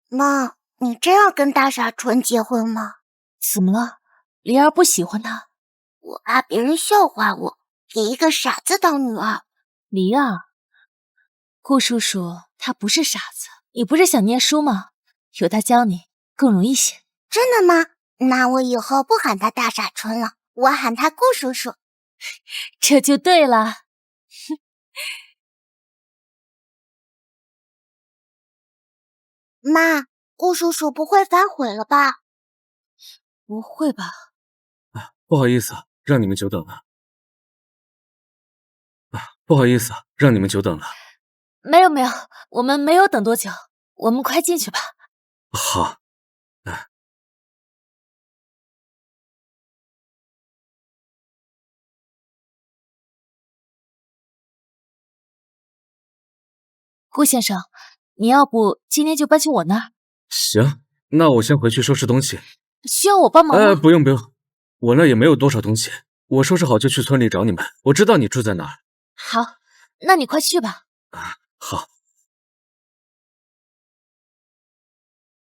Speaker 1: 妈，你真要跟大傻纯结婚吗？
Speaker 2: 怎么了？梨儿不喜欢他？
Speaker 1: 我怕别人笑话我，给一个傻子当女儿。
Speaker 2: 梨儿，顾叔叔他不是傻子，你不是想念书吗？有他教你更容易些。
Speaker 1: 真的吗？那我以后不喊他大傻纯了，我喊他顾叔叔。
Speaker 2: 这就对了。
Speaker 1: 妈，顾叔叔不会反悔了吧？
Speaker 2: 不会吧？
Speaker 12: 不好意思，让你们久等了。不好意思，让你们久等了。
Speaker 2: 没有，我们没有等多久，我们快进去吧。
Speaker 12: 好。
Speaker 2: 顾先生，你要不今天就搬去我那儿？
Speaker 12: 行，那我先回去收拾东西。
Speaker 2: 需要我帮忙吗？
Speaker 12: 不用，我那也没有多少东西，我收拾好就去村里找你们。我知道你住在哪儿。
Speaker 2: 好，那你快去吧。
Speaker 12: 好。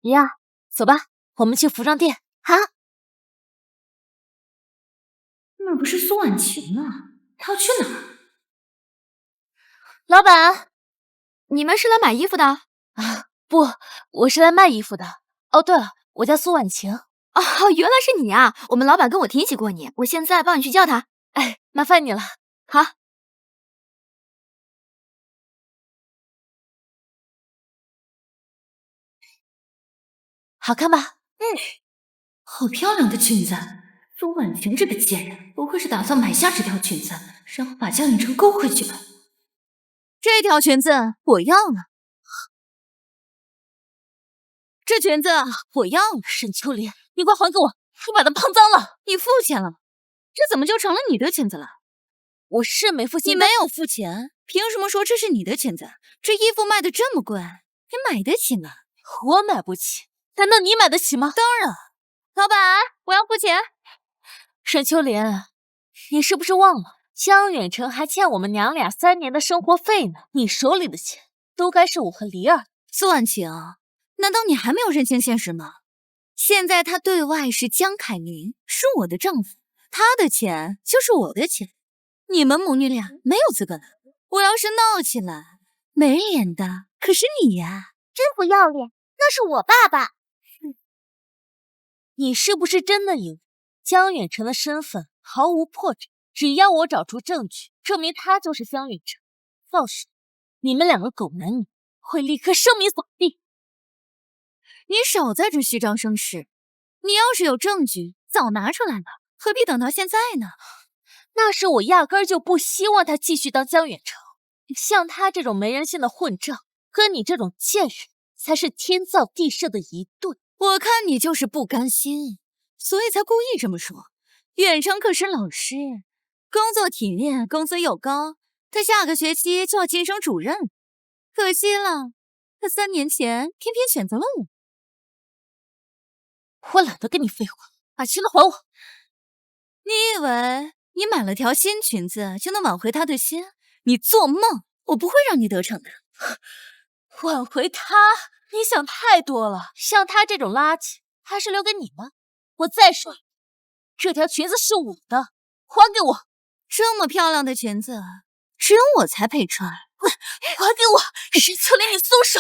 Speaker 2: 梨儿，走吧，我们去服装店。
Speaker 1: 好。
Speaker 10: 那不是苏婉晴吗？她要去哪儿？
Speaker 2: 老板，
Speaker 3: 你们是来买衣服的？
Speaker 2: 不，我是来卖衣服的。哦，对了，我叫苏婉晴。
Speaker 3: 哦，原来是你啊！我们老板跟我提起过你，我现在帮你去叫他。
Speaker 2: 哎，麻烦你了。
Speaker 3: 好。
Speaker 2: 好看吧？
Speaker 10: 好漂亮的裙子。苏婉晴这个贱人，不会是打算买下这条裙子，然后把江远成勾回去吧？
Speaker 9: 这条裙子我要了，这裙子我要了。
Speaker 2: 沈秋莲，你快还给我！你把它碰脏了。
Speaker 9: 你付钱了，这怎么就成了你的裙子了？
Speaker 2: 我是没付钱。
Speaker 9: 你没有付钱，凭什么说这是你的裙子？这衣服卖的这么贵，你买得起吗？
Speaker 2: 我买不起，难道你买得起吗？
Speaker 9: 当然。老板，我要付钱。
Speaker 2: 沈秋莲，你是不是忘了江远成还欠我们娘俩3年的生活费呢？你手里的钱都该是我和梨儿。
Speaker 9: 苏婉晴，难道你还没有认清现实吗？现在他对外是江凯明，是我的丈夫，他的钱就是我的钱，你们母女俩没有资格拿。我要是闹起来，没脸的可是你呀！
Speaker 1: 真不要脸，那是我爸爸。
Speaker 2: 你是不是真的以为江远成的身份毫无破绽？只要我找出证据，证明他就是江远成，到时你们2个狗男女会立刻声名扫地。
Speaker 9: 你少在这虚张声势，你要是有证据，早拿出来了，何必等到现在呢？
Speaker 2: 那是我压根儿就不希望他继续当江远成。像他这种没人性的混账，和你这种贱人，才是天造地设的一对。
Speaker 9: 我看你就是不甘心，所以才故意这么说。远成可是老师，工作体面，工资又高，他下个学期就要晋升主任。可惜了，他3年前偏偏选择了我。
Speaker 2: 我懒得跟你废话，把裙子还我。
Speaker 9: 你以为你买了条新裙子就能挽回他的心？你做梦！我不会让你得逞的。
Speaker 2: 挽回他？你想太多了。像他这种垃圾，还是留给你吗？我再说，这条裙子是我的，还给我。
Speaker 9: 这么漂亮的裙子，只有我才配穿。
Speaker 2: 还给我！沈秋莲，你松手！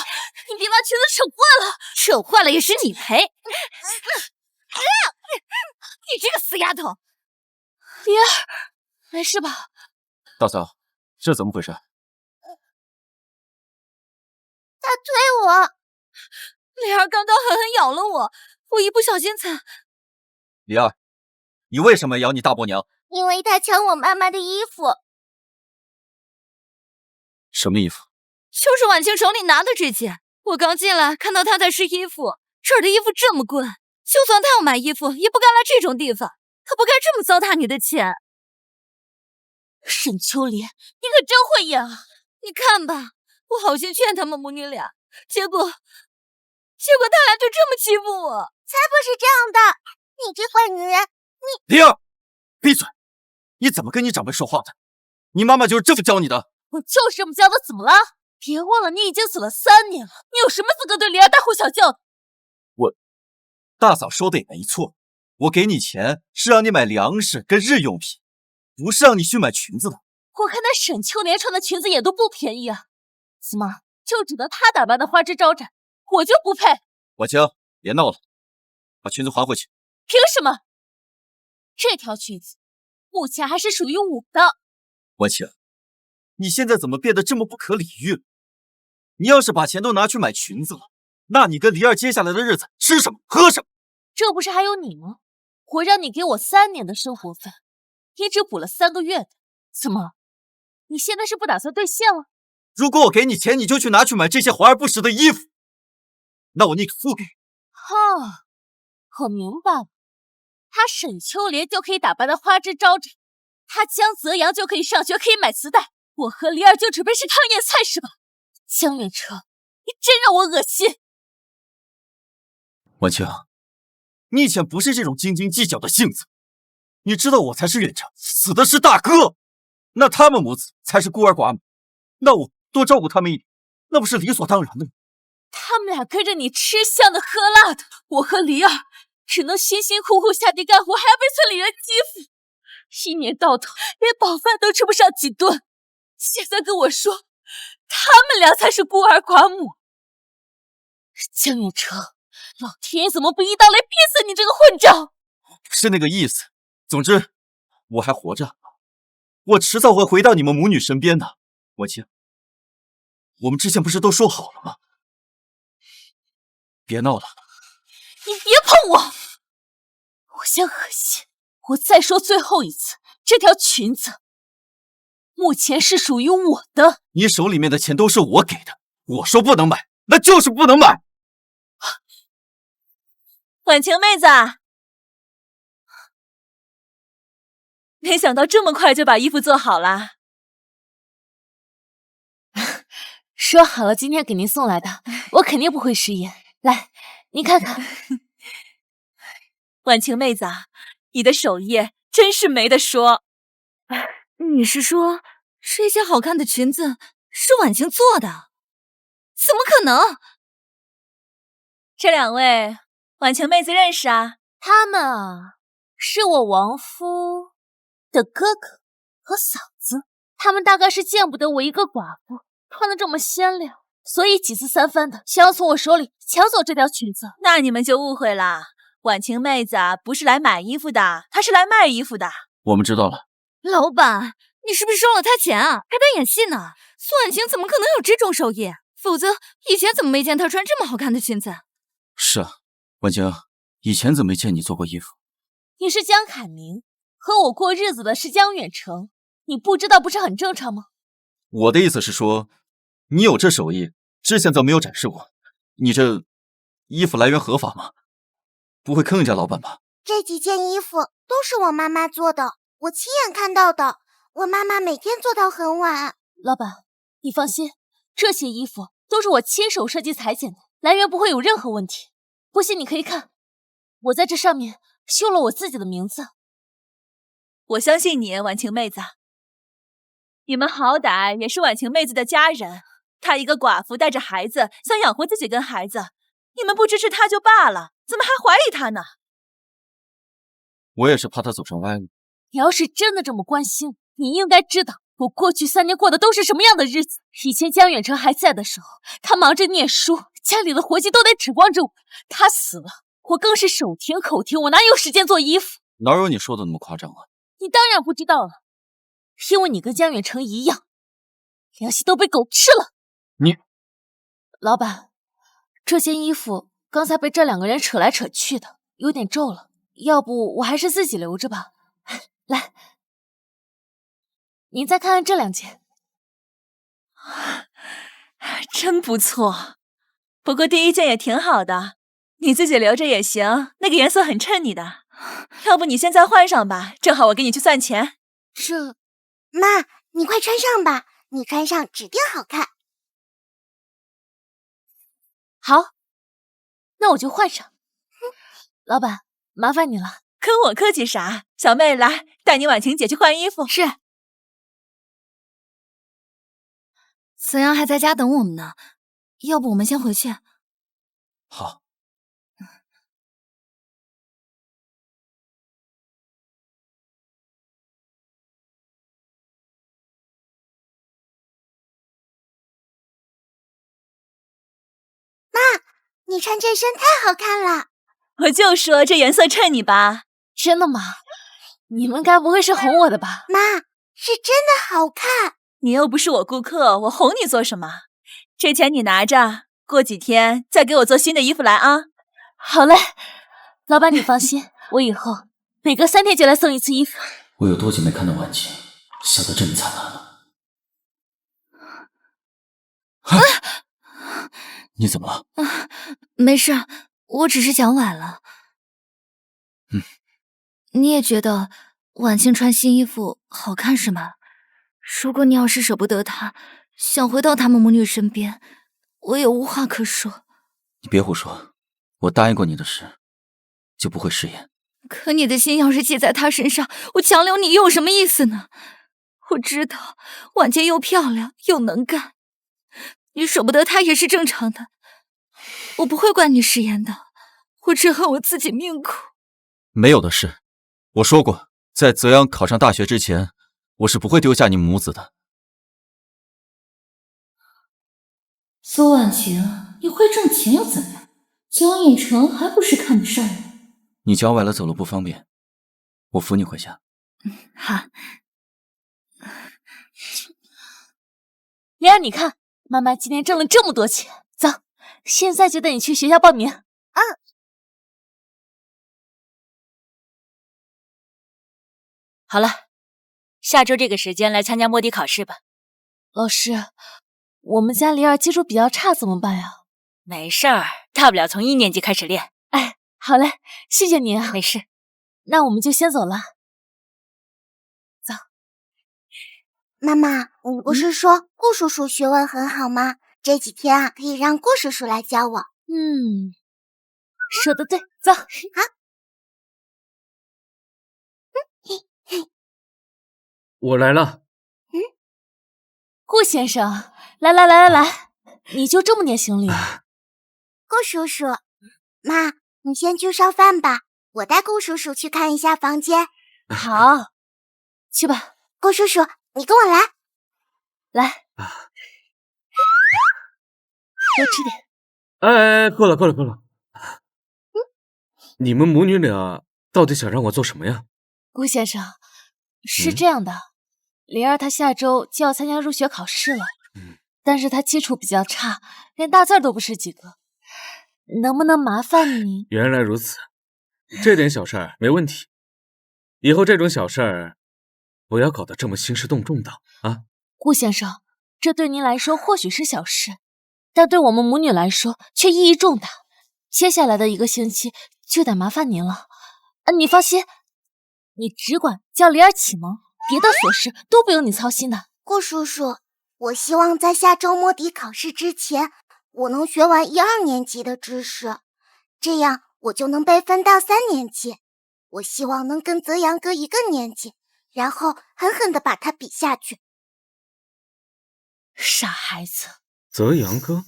Speaker 2: 你别把裙子扯坏了。
Speaker 9: 扯坏了也是你赔。你这个死丫头！
Speaker 2: 梨儿，没事吧？
Speaker 7: 大嫂，这怎么回事？
Speaker 1: 他推我。
Speaker 9: 梨儿刚刚狠狠咬了我，我一不小心才……
Speaker 7: 梨儿，你为什么咬你大伯娘？
Speaker 1: 因为他抢我妈妈的衣服。
Speaker 7: 什么衣服？
Speaker 9: 就是婉清手里拿的这件。我刚进来看到他在试衣服，这儿的衣服这么贵，就算他要买衣服，也不该来这种地方。他不该这么糟蹋你的钱。
Speaker 2: 沈秋莲，你可真会演啊！
Speaker 9: 你看吧，我好心劝他们母女俩，结果他俩就这么欺负我。
Speaker 1: 才不是这样的！你这坏女人，你……
Speaker 7: 灵儿，闭嘴！你怎么跟你长辈说话的？你妈妈就是这么教你的？
Speaker 2: 我就是这么教的，怎么了？别忘了，你已经死了3年了，你有什么资格对灵儿大呼小叫的？
Speaker 7: 大嫂说的也没错，我给你钱是让你买粮食跟日用品，不是让你去买裙子的。
Speaker 2: 我看那沈秋莲穿的裙子也都不便宜啊，怎么就只能她打扮的花枝招展，我就不配？
Speaker 7: 婉清，别闹了，把裙子还回去。
Speaker 2: 凭什么？这条裙子目前还是属于我的。
Speaker 7: 婉清，你现在怎么变得这么不可理喻了？你要是把钱都拿去买裙子了，那你跟黎儿接下来的日子吃什么喝什么？
Speaker 2: 这不是还有你吗？我让你给我3年的生活费，你只补了3个月的，怎么？你现在是不打算兑现了？
Speaker 7: 如果我给你钱，你就去拿去买这些华而不实的衣服，那我宁可不给。
Speaker 2: 哈，我明白了，她沈秋莲就可以打扮的花枝招展，她江泽阳就可以上学，可以买磁带，我和黎儿就只配是糠咽菜是吧？江远成，你真让我恶心。
Speaker 7: 婉清，你以前不是这种斤斤计较的性子，你知道我才是远程，死的是大哥，那他们母子才是孤儿寡母，那我多照顾他们一点，那不是理所当然的吗？
Speaker 2: 他们俩跟着你吃香的喝辣的，我和黎儿只能辛辛苦苦下地干活，还要被村里人欺负，一年到头连饱饭都吃不上几顿。现在跟我说，他们俩才是孤儿寡母。江远成，老天爷怎么不一刀来劈死你这个混账！
Speaker 7: 不是那个意思。总之，我还活着，我迟早会回到你们母女身边的。婉清，我们之前不是都说好了吗？别闹了！
Speaker 2: 你别碰我！我先恶心！我再说最后一次，这条裙子目前是属于我的。
Speaker 7: 你手里面的钱都是我给的，我说不能买，那就是不能买。
Speaker 2: 婉晴妹子，没想到这么快就把衣服做好了。说好了今天给您送来的，我肯定不会食言。来，您看看。婉晴妹子，你的手艺真是没得说。
Speaker 9: 你是说这些好看的裙子是婉晴做的？怎么可能？
Speaker 2: 这2位婉晴妹子认识啊？他们啊，是我亡夫的哥哥和嫂子。他们大概是见不得我一个寡妇穿得这么鲜亮，所以几次3番的想要从我手里抢走这条裙子。那你们就误会啦，婉晴妹子不是来买衣服的，她是来卖衣服的。
Speaker 7: 我们知道了。
Speaker 9: 老板，你是不是收了他钱啊？还在演戏呢？苏婉晴怎么可能有这种手艺？否则以前怎么没见她穿这么好看的裙子？
Speaker 7: 是啊，婉晴，以前怎么没见你做过衣服？
Speaker 2: 你是江凯明，和我过日子的是江远成，你不知道不是很正常吗？
Speaker 7: 我的意思是说，你有这手艺，之前怎么没有展示过？你这衣服来源合法吗？不会坑人家老板吧？
Speaker 1: 这几件衣服都是我妈妈做的，我亲眼看到的。我妈妈每天做到很晚。
Speaker 2: 老板，你放心，这些衣服都是我亲手设计裁剪的，来源不会有任何问题。不信你可以看，我在这上面绣了我自己的名字。我相信你，婉晴妹子。你们好歹也是婉晴妹子的家人，她一个寡妇带着孩子，想养活自己跟孩子，你们不支持她就罢了，怎么还怀疑她呢？
Speaker 7: 我也是怕她走上歪路。
Speaker 2: 你要是真的这么关心，你应该知道我过去3年过的都是什么样的日子。以前江远成还在的时候，他忙着念书，家里的活计都得指望着我。他死了，我更是手停口停，我哪有时间做衣服？
Speaker 7: 哪有你说的那么夸张啊？
Speaker 2: 你当然不知道了，因为你跟江远成一样，良心都被狗吃了。
Speaker 7: 你，
Speaker 2: 老板，这件衣服刚才被这2个人扯来扯去的，有点皱了，要不我还是自己留着吧。来，您再看看这2件，
Speaker 13: 真不错。不过第1件也挺好的，你自己留着也行，那个颜色很衬你的。要不你现在换上吧，正好我给你去算钱。
Speaker 1: 妈，你快穿上吧，你穿上指定好看。
Speaker 2: 好，那我就换上。老板，麻烦你了。
Speaker 13: 跟我客气啥？小妹，来，带你婉晴姐去换衣服。
Speaker 10: 是。泽阳还在家等我们呢，要不我们先回去？
Speaker 7: 好。
Speaker 1: 妈，你穿这身太好看了。
Speaker 13: 我就说这颜色衬你吧。
Speaker 2: 真的吗？你们该不会是哄我的吧？
Speaker 1: 妈，是真的好看。
Speaker 13: 你又不是我顾客，我哄你做什么？这钱你拿着，过几天再给我做新的衣服来啊。
Speaker 2: 好嘞，老板你放心，我以后每隔3天就来送一次衣服。
Speaker 7: 我有多久没看到婉晴笑得这么灿烂了？你怎么了？
Speaker 10: 没事，我只是脚崴了。你也觉得婉晴穿新衣服好看是吗？如果你要是舍不得她，想回到她们母女身边，我也无话可说。
Speaker 7: 你别胡说，我答应过你的事，就不会食言。
Speaker 10: 可你的心要是系在她身上，我强留你又有什么意思呢？我知道婉洁又漂亮又能干，你舍不得她也是正常的。我不会怪你食言的，我只恨我自己命苦。
Speaker 7: 没有的事，我说过，在泽阳考上大学之前，我是不会丢下你们母子的。
Speaker 10: 苏婉晴，你会挣钱又怎样？江远成还不是看不上你。
Speaker 7: 你脚崴了，走路不方便，我扶你回家。
Speaker 10: 好。
Speaker 2: 莲儿，你看，妈妈今天挣了这么多钱，走，现在就带你去学校报名。
Speaker 14: 好了，下周这个时间来参加摸底考试吧。
Speaker 2: 老师，我们家梨儿基础比较差，怎么办呀？
Speaker 14: 没事儿，大不了从1年级开始练。
Speaker 2: 哎，好嘞，谢谢你啊。
Speaker 14: 没事，
Speaker 2: 那我们就先走了。走。
Speaker 1: 妈妈，你不是说顾叔叔学问很好吗？这几天啊，可以让顾叔叔来教我。
Speaker 2: 说得对，走。好。
Speaker 12: 我来了。
Speaker 2: 顾先生，来，你就这么点行李？
Speaker 1: 顾叔叔，妈，你先去烧饭吧，我带顾叔叔去看一下房间。
Speaker 2: 好，去吧。
Speaker 1: 顾叔叔，你跟我来。
Speaker 2: 来，多吃点。
Speaker 12: 哎，够了。你们母女俩到底想让我做什么呀？
Speaker 2: 顾先生，是这样的，灵儿她下周就要参加入学考试了，但是她基础比较差，连大字都不识几个，能不能麻烦你？
Speaker 12: 原来如此，这点小事儿没问题。以后这种小事儿不要搞得这么兴师动众的啊！
Speaker 2: 顾先生，这对您来说或许是小事，但对我们母女来说却意义重大。接下来的1个星期就得麻烦您了。你放心，你只管叫灵儿启蒙，别的琐事都不用你操心的。
Speaker 1: 顾叔叔，我希望在下周摸底考试之前，我能学完1、2年级的知识，这样我就能被分到3年级。我希望能跟泽阳哥1个年级，然后狠狠地把他比下去。
Speaker 2: 傻孩子。
Speaker 12: 泽阳哥？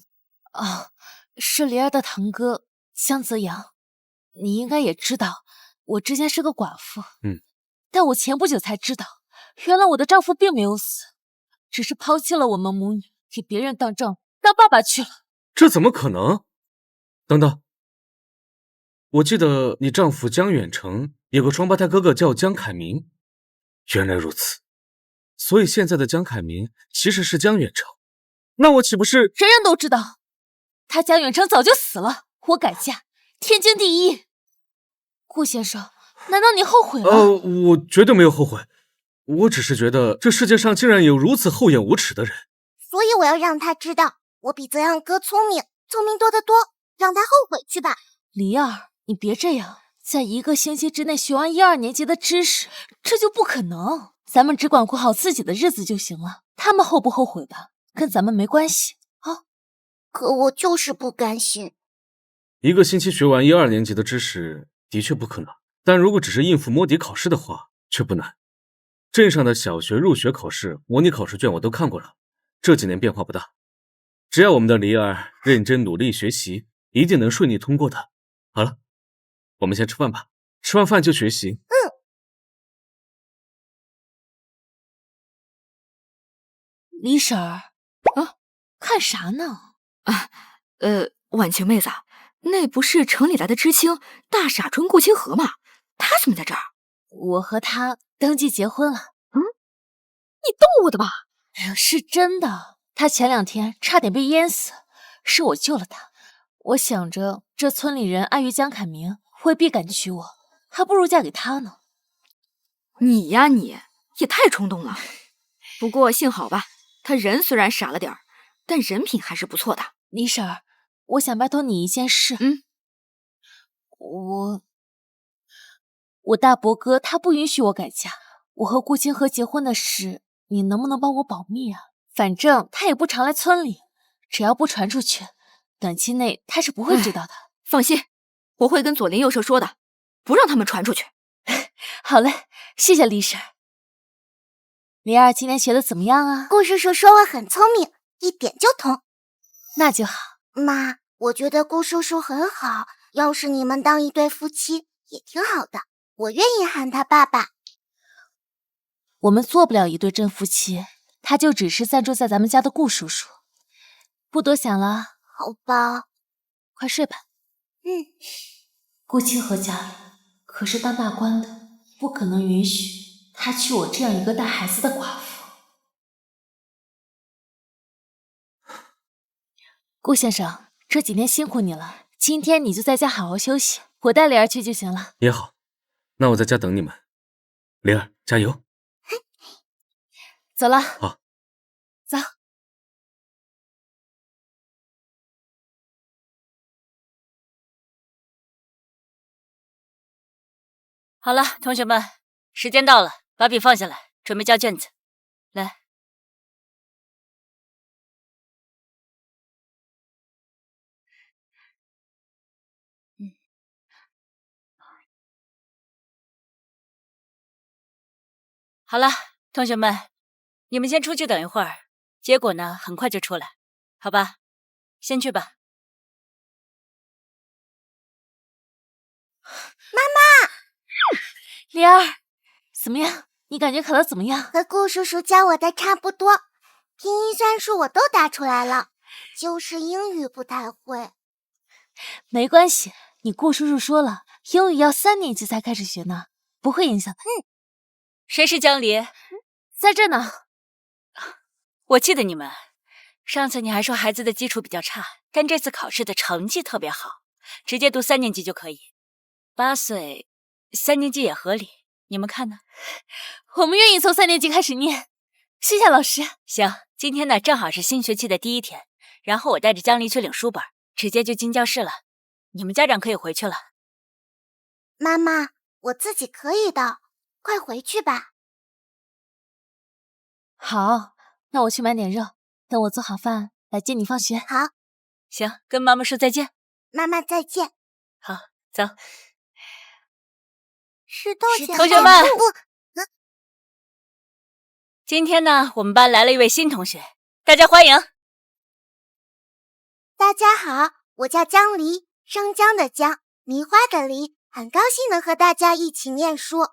Speaker 2: 是灵儿的堂哥江泽阳。你应该也知道，我之前是个寡妇。但我前不久才知道，原来我的丈夫并没有死，只是抛弃了我们母女，给别人当丈夫、当爸爸去了。
Speaker 12: 这怎么可能？等等，我记得你丈夫江远成有个双胞胎哥哥叫江凯明。原来如此，所以现在的江凯明其实是江远成。那我岂不是……
Speaker 2: 人人都知道，他江远成早就死了，我改嫁，天经地义。顾先生，难道你后悔了？
Speaker 12: 我绝对没有后悔。我只是觉得这世界上竟然有如此厚颜无耻的人，
Speaker 1: 所以我要让他知道，我比泽阳哥聪明多得多，让他后悔去吧。
Speaker 2: 梨儿，你别这样，在1个星期之内学完1、2年级的知识，这就不可能。咱们只管过好自己的日子就行了，他们后不后悔吧，跟咱们没关系啊。
Speaker 1: 可我就是不甘心。
Speaker 12: 1个星期学完1、2年级的知识的确不可能，但如果只是应付摸底考试的话，却不难。镇上的小学入学考试模拟考试卷我都看过了，这几年变化不大。只要我们的梨儿认真努力学习，一定能顺利通过的。好了，我们先吃饭吧，吃完饭就学习。
Speaker 2: 李婶儿，看啥呢？
Speaker 3: 婉晴妹子，那不是城里来的知青大傻春顾清河吗？他怎么在这儿？
Speaker 2: 我和他登记结婚了。
Speaker 3: 你逗我的吧？
Speaker 2: 哎呦，是真的。他前2天差点被淹死，是我救了他。我想着这村里人碍于江凯明，会必敢娶我，还不如嫁给他呢。
Speaker 3: 你呀，你也太冲动了。不过幸好吧，他人虽然傻了点儿，但人品还是不错的。
Speaker 2: 李婶儿，我想拜托你一件事。我大伯哥他不允许我改嫁，我和顾清河结婚的事，你能不能帮我保密啊？反正他也不常来村里，只要不传出去，短期内他是不会知道的。
Speaker 3: 放心，我会跟左邻右舍说的，不让他们传出去。
Speaker 2: 好嘞，谢谢李婶。梨儿今天学的怎么样啊？
Speaker 1: 顾叔叔说我很聪明，一点就通。
Speaker 2: 那就好。
Speaker 1: 妈，我觉得顾叔叔很好，要是你们当一对夫妻也挺好的，我愿意喊他爸爸。
Speaker 2: 我们做不了一对真夫妻，他就只是暂住在咱们家的顾叔叔。不多想了。
Speaker 1: 好吧，
Speaker 2: 快睡吧。顾清河家里可是当大官的，不可能允许他娶我这样一个带孩子的寡妇。顾先生，这几天辛苦你了，今天你就在家好好休息，我带梨儿去就行了。
Speaker 12: 也好，那我在家等你们。梨儿，加油！
Speaker 2: 走了。
Speaker 12: 好，
Speaker 2: 走。
Speaker 14: 好了，同学们，时间到了，把笔放下来，准备交卷子。来。好了，同学们，你们先出去等一会儿，结果呢很快就出来，好吧？先去吧。
Speaker 1: 妈妈，
Speaker 2: 梨儿，怎么样？你感觉考得怎么样？
Speaker 1: 和顾叔叔教我的差不多，拼音算术我都答出来了，就是英语不太会。
Speaker 2: 没关系，你顾叔叔说了，英语要3年级才开始学呢，不会影响的。
Speaker 14: 谁是江离？
Speaker 2: 在这呢。
Speaker 14: 我记得你们，上次你还说孩子的基础比较差，但这次考试的成绩特别好，直接读3年级就可以。8岁，3年级也合理。你们看呢？
Speaker 2: 我们愿意从3年级开始念。谢谢老师。
Speaker 14: 行，今天呢正好是新学期的第1天，然后我带着江离去领书本，直接就进教室了。你们家长可以回去了。
Speaker 1: 妈妈，我自己可以的，快回去吧。
Speaker 2: 好，那我去买点肉，等我做好饭来接你放学。
Speaker 1: 好。
Speaker 14: 行，跟妈妈说再见。
Speaker 1: 妈妈再见。
Speaker 14: 好，走。
Speaker 1: 石头姐，
Speaker 14: 同学们，今天呢，我们班来了一位新同学，大家欢迎。
Speaker 1: 大家好，我叫江离，生姜的姜，梨花的梨，很高兴能和大家一起念书。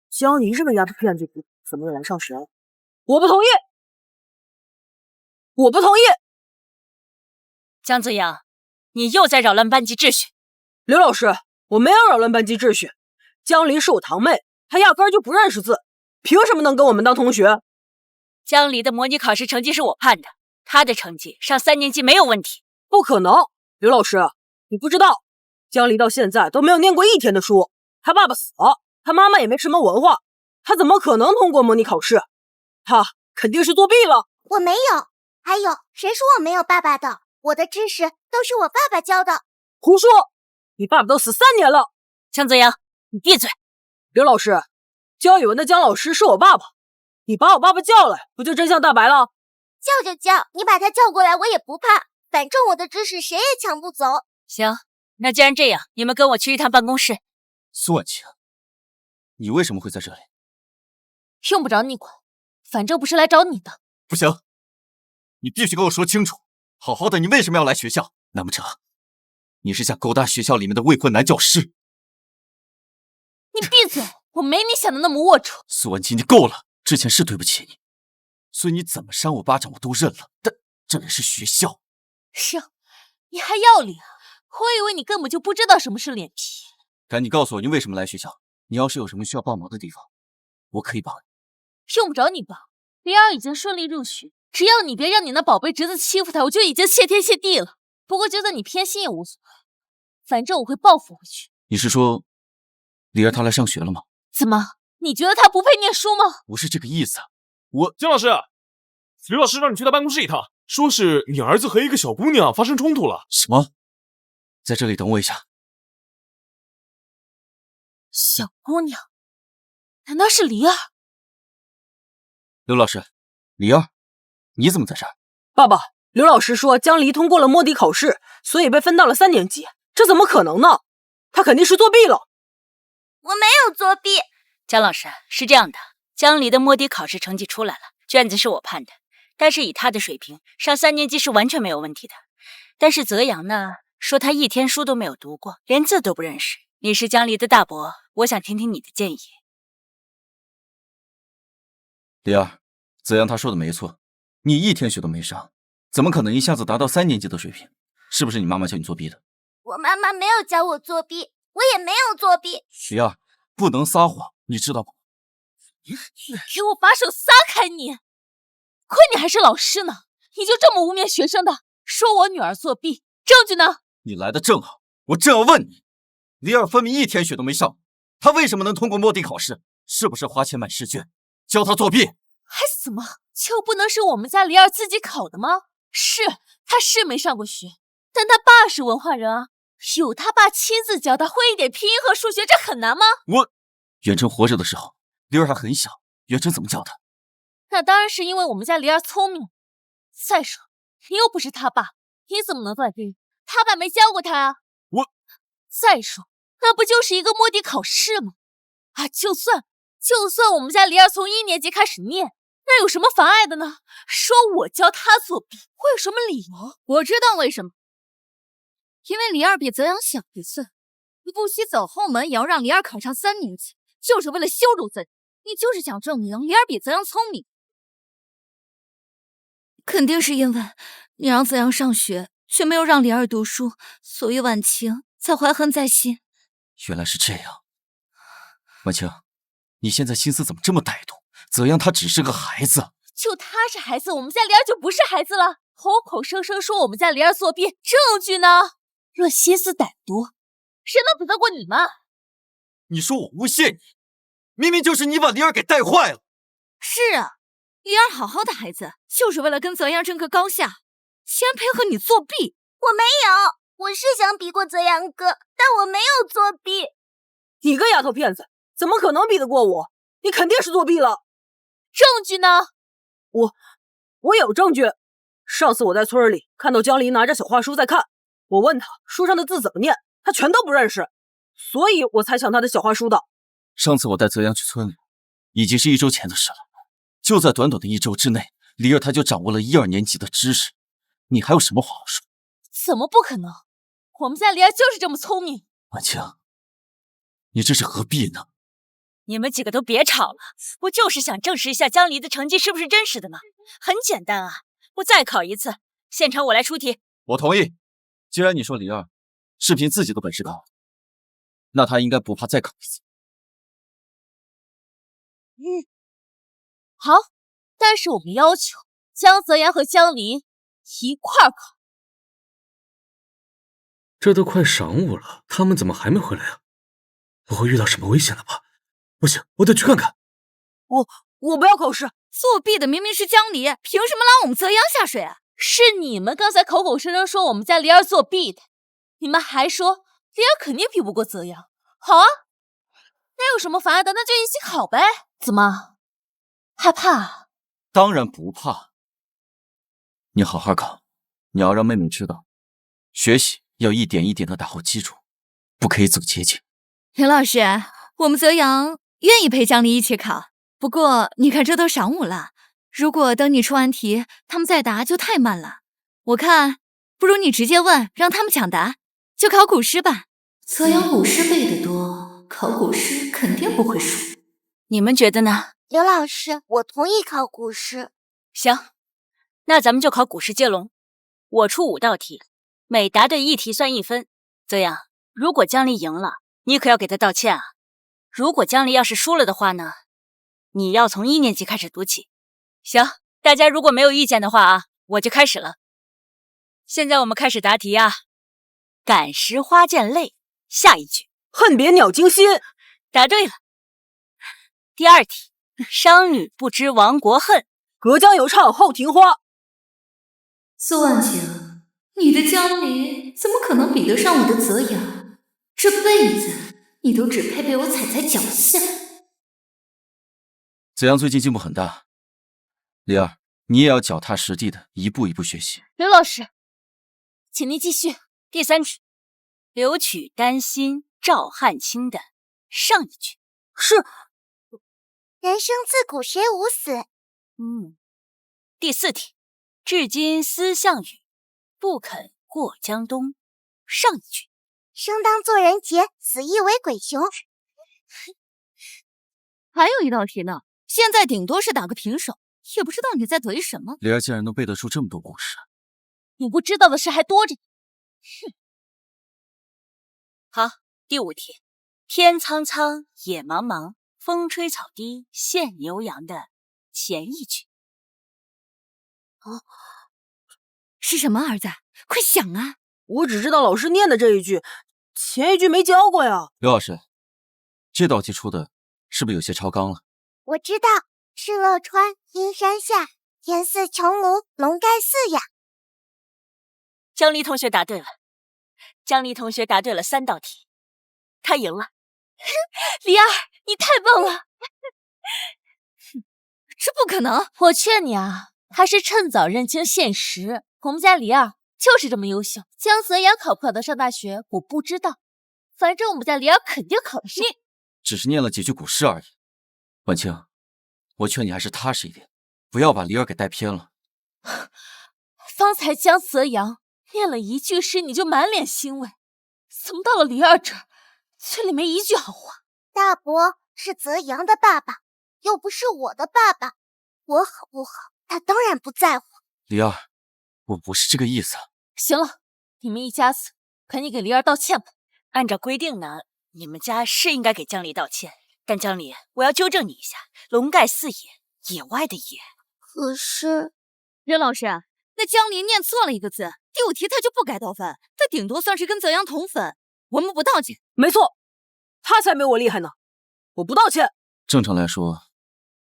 Speaker 5: 江离这个丫头片子怎么又来上学了？我不同意！我不同意！
Speaker 14: 江子阳，你又在扰乱班级秩序。
Speaker 5: 刘老师，我没有扰乱班级秩序。江离是我堂妹，她压根儿就不认识字，凭什么能跟我们当同学？
Speaker 14: 江离的模拟考试成绩是我判的，她的成绩上3年级没有问题。
Speaker 5: 不可能！刘老师，你不知道，江离到现在都没有念过1天的书，她爸爸死了，她妈妈也没什么文化，他怎么可能通过模拟考试？他肯定是作弊了。
Speaker 1: 我没有，还有谁说我没有爸爸的？我的知识都是我爸爸教的。
Speaker 5: 胡说！你爸爸都死3年了。
Speaker 14: 江泽阳，你闭嘴！
Speaker 5: 刘老师，教语文的姜老师是我爸爸，你把我爸爸叫来，不就真相大白了？
Speaker 1: 叫就叫，你把他叫过来，我也不怕。反正我的知识谁也抢不走。
Speaker 14: 行，那既然这样，你们跟我去一趟办公室。
Speaker 7: 苏婉晴，你为什么会在这里？
Speaker 2: 用不着你管，反正不是来找你的。
Speaker 7: 不行，你必须跟我说清楚，好好的你为什么要来学校？难不成你是想勾搭学校里面的未婚男教师？
Speaker 2: 你闭嘴！我没你想的那么龌龊。
Speaker 7: 苏婉晴，你够了！之前是对不起你，所以你怎么扇我巴掌我都认了。但这里是学校。
Speaker 2: 是啊，你还要脸？我以为你根本就不知道什么是脸皮。
Speaker 7: 赶紧告诉我你为什么来学校？你要是有什么需要帮忙的地方，我可以帮你。
Speaker 2: 用不着你帮，李儿已经顺利入学，只要你别让你那宝贝侄子欺负他，我就已经谢天谢地了。不过就算你偏心也无所谓，反正我会报复回去。
Speaker 7: 你是说李儿她来上学了吗？
Speaker 2: 怎么？你觉得她不配念书吗？
Speaker 7: 不是这个意思，
Speaker 11: 姜老师，刘老师让你去他办公室一趟，说是你儿子和一个小姑娘发生冲突了。
Speaker 7: 什么？在这里等我一下。
Speaker 2: 小姑娘？难道是黎儿？
Speaker 7: 刘老师，李儿，你怎么在这儿？
Speaker 5: 爸爸，刘老师说江离通过了摸底考试，所以被分到了3年级，这怎么可能呢？他肯定是作弊了。
Speaker 1: 我没有作弊。
Speaker 14: 江老师，是这样的，江离的摸底考试成绩出来了，卷子是我判的，但是以他的水平，上3年级是完全没有问题的。但是泽阳呢，说他一天书都没有读过，连字都不认识。你是江离的大伯，我想听听你的建议。
Speaker 7: 李儿，泽阳他说的没错，你一天学都没上，怎么可能一下子达到3年级的水平？是不是你妈妈叫你作弊的？
Speaker 1: 我妈妈没有教我作弊，我也没有作弊。
Speaker 7: 李儿，不能撒谎，你知道吗？
Speaker 2: 你给我把手撒开你！亏你还是老师呢，你就这么污蔑学生的，说我女儿作弊，证据呢？
Speaker 7: 你来的正好，我正要问你，李儿分明一天学都没上，她为什么能通过摸底考试？是不是花钱买试卷？教他作弊，
Speaker 2: 还怎么就不能是我们家黎儿自己考的吗？是，他是没上过学，但他爸是文化人啊，有他爸亲自教他会一点拼音和数学，这很难吗？
Speaker 7: 远程活着的时候，黎儿还很小，远程怎么教他？
Speaker 2: 那当然是因为我们家黎儿聪明。再说，你又不是他爸，你怎么能断定他爸没教过他啊？再说，那不就是一个摸底考试吗？啊，就算我们家黎儿从1年级开始念，那有什么妨碍的呢？说我教他作弊，会有什么理由？
Speaker 9: 我知道为什么，因为黎儿比泽阳小1岁，你不惜走后门也要让黎儿考上3年级，就是为了羞辱自己。你就是想证明黎儿比泽阳聪明。肯定是因为你让泽阳上学，却没有让黎儿读书，所以婉晴才怀恨在心。
Speaker 7: 原来是这样，婉晴，你现在心思怎么这么歹毒？泽阳他只是个孩子，
Speaker 2: 就他是孩子，我们家黎儿就不是孩子了？口口声声说我们家黎儿作弊，证据呢？若心思歹毒，谁能比得过你们？
Speaker 7: 你说我诬陷你，明明就是你把黎儿给带坏了。
Speaker 9: 是啊，黎儿好好的孩子，就是为了跟泽阳争个高下，竟然配合你作弊。
Speaker 1: 我没有，我是想比过泽阳哥，但我没有作弊。
Speaker 5: 你个丫头片子，怎么可能比得过我？你肯定是作弊了。
Speaker 2: 证据呢？
Speaker 5: 我有证据。上次我在村里看到江离拿着小画书在看，我问他书上的字怎么念，他全都不认识，所以我才抢他的小画书的。
Speaker 7: 上次我带泽阳去村里，已经是1周前的事了。就在短短的1周之内，黎儿他就掌握了1、2年级的知识，你还有什么话好说？
Speaker 2: 怎么不可能？我们家黎儿就是这么聪明。
Speaker 7: 婉晴，你这是何必呢？
Speaker 14: 你们几个都别吵了，我就是想证实一下江离的成绩是不是真实的嘛。很简单啊，我再考一次，现场我来出题。
Speaker 7: 我同意。既然你说黎儿是凭自己的本事考，那他应该不怕再考一次。
Speaker 2: 好，但是我们要求江泽阳和江离一块儿考。
Speaker 12: 这都快晌午了，他们怎么还没回来啊？不会遇到什么危险了吧？不行，我得去看看。
Speaker 5: 我不要口试。
Speaker 9: 作弊的明明是江离，凭什么拉我们泽阳下水啊？
Speaker 2: 是你们刚才口口声声说我们家离儿作弊的，你们还说离儿肯定比不过泽阳。好啊，那有什么妨碍的？那就一起考呗。怎么，害怕？
Speaker 7: 当然不怕。你好好考，你要让妹妹知道，学习要一点一点的打好基础，不可以走捷径。
Speaker 9: 林老师，我们泽阳愿意陪江离一起考，不过你看这都晌午了，如果等你出完题，他们再答就太慢了。我看不如你直接问，让他们抢答，就考古诗吧。
Speaker 10: 泽阳古诗背得多，考古诗肯定不会输。
Speaker 14: 你们觉得呢？
Speaker 1: 刘老师，我同意考古诗。
Speaker 14: 行，那咱们就考古诗接龙。我出5道题，每答对1题算1分。泽阳，如果江离赢了，你可要给他道歉啊。如果江离要是输了的话呢，你要从1年级开始读起。行，大家如果没有意见的话啊，我就开始了。现在我们开始答题啊。感时花溅泪，下一句。
Speaker 5: 恨别鸟惊心。
Speaker 14: 答对了。第2题，商女不知亡国恨，
Speaker 5: 隔江犹唱后庭花。
Speaker 10: 苏婉晴，你的江离怎么可能比得上我的泽阳？这辈子你都只配被我踩在脚下。
Speaker 7: 子阳最近进步很大，李儿，你也要脚踏实地的一步一步学习。
Speaker 2: 刘老师，请您继续。
Speaker 14: 第3句，留取丹心照汗青的上一句。
Speaker 5: 是。
Speaker 1: 人生自古谁无死。
Speaker 14: 第4题，至今思项羽，不肯过江东。上一句。
Speaker 1: 生当作人杰，死亦为鬼雄。
Speaker 9: 还有一道题呢，现在顶多是打个平手，也不知道你在怼什么。
Speaker 7: 李儿竟然能背得出这么多古诗，
Speaker 2: 你不知道的事还多着呢。
Speaker 14: 好，第5题，天苍苍，野茫茫，风吹草低见牛羊的前一句。
Speaker 9: 是什么儿子？快想啊！
Speaker 5: 我只知道老师念的这一句，前一句没教过呀。
Speaker 7: 刘老师，这道题出的是不是有些超纲了？
Speaker 1: 我知道，敕勒川，阴山下，天似穹庐，笼盖四野。
Speaker 14: 江离同学答对了，江离同学答对了3道题，他赢了。
Speaker 2: 李儿，你太棒了！
Speaker 9: 这不可能！
Speaker 2: 我劝你啊，还是趁早认清现实。我们家李儿就是这么优秀，江泽阳考不考得上大学，我不知道，反正我们家李儿肯定考得上。你
Speaker 7: 只是念了几句古诗而已。婉清，我劝你还是踏实一点，不要把李儿给带偏了。
Speaker 2: 方才江泽阳念了一句诗，你就满脸欣慰，怎么到了李儿这儿，嘴里没一句好话？
Speaker 1: 大伯是泽阳的爸爸，又不是我的爸爸，我好不好，他当然不在乎。
Speaker 7: 李儿，我不是这个意思。
Speaker 2: 行了，你们一家子，赶紧给李儿道歉吧。
Speaker 14: 按照规定呢，你们家是应该给江离道歉，但江离，我要纠正你一下，笼盖四野，野外的野。
Speaker 1: 可是，
Speaker 9: 任老师，那江离念错了一个字，第5题他就不该得分，他顶多算是跟泽阳同分，我们不道歉。
Speaker 5: 没错，他才没我厉害呢，我不道歉。
Speaker 7: 正常来说，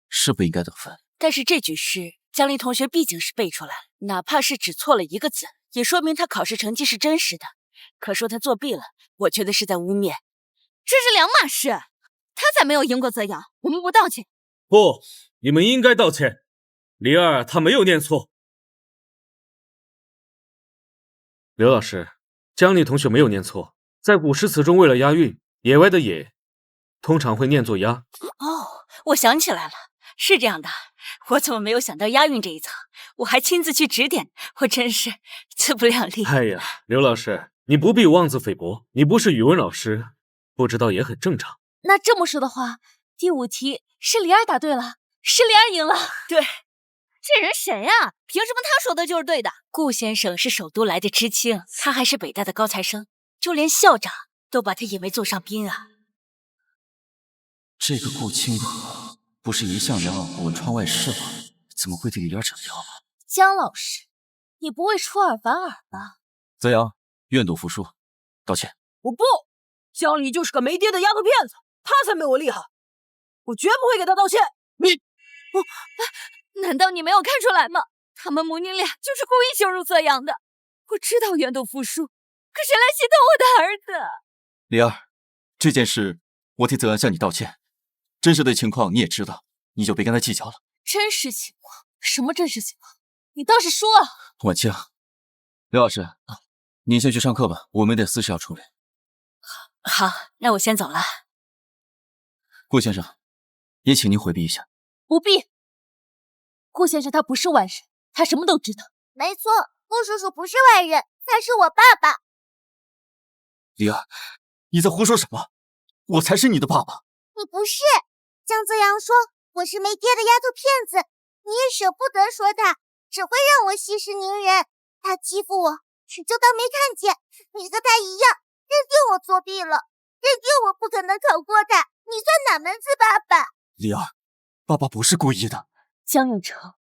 Speaker 7: 是不应该得分。
Speaker 14: 但是这句诗，江离同学毕竟是背出来了，哪怕是只错了一个字，也说明他考试成绩是真实的。可说他作弊了，我觉得是在污蔑。
Speaker 9: 这是两码事，他才没有赢过泽阳，我们不道歉。
Speaker 12: 不，你们应该道歉。李儿他没有念错。刘老师，江离同学没有念错，在古诗词中为了押韵，野外的野通常会念作押。
Speaker 14: 哦，我想起来了，是这样的，我怎么没有想到押韵这一层？我还亲自去指点，我真是自不量力。
Speaker 12: 哎呀，刘老师，你不必妄自菲薄，你不是语文老师，不知道也很正常。
Speaker 2: 那这么说的话，第5题是李儿答对了，是李儿赢了。
Speaker 14: 对，
Speaker 9: 这人谁呀？凭什么他说的就是对的？
Speaker 14: 顾先生是首都来的知青，他还是北大的高材生，就连校长都把他引为座上宾啊。
Speaker 7: 这个顾清河不是一向两耳不闻窗外事吗？怎么会对李儿这样？
Speaker 2: 江老师，你不会出尔反尔吧？
Speaker 7: 泽阳，愿赌服输，道歉。
Speaker 5: 我不，江离就是个没爹的丫头片子，他才没我厉害，我绝不会给他道歉。
Speaker 9: 难道你没有看出来吗？他们母女俩就是故意羞辱泽阳的。我知道愿赌服输，可谁来心疼我的儿子？
Speaker 7: 李儿，这件事我替泽阳向你道歉。真实的情况你也知道，你就别跟他计较了。
Speaker 2: 真实情况？什么真实情况？你倒是说啊！
Speaker 7: 婉清，刘老师，您先去上课吧，我们有点私事要处理。
Speaker 14: 好，那我先走了。
Speaker 7: 顾先生，也请您回避一下。
Speaker 2: 不必。顾先生他不是外人，他什么都知道。
Speaker 1: 没错，顾叔叔不是外人，他是我爸爸。
Speaker 7: 李儿，你在胡说什么？我才是你的爸爸。
Speaker 1: 你不是。江泽阳说我是没爹的丫头片子，你也舍不得说他，只会让我息事宁人。他欺负我，你就当没看见。你和他一样，认定我作弊了，认定我不可能考过他，你算哪门子爸爸？
Speaker 7: 李儿，爸爸不是故意的。
Speaker 2: 江永成，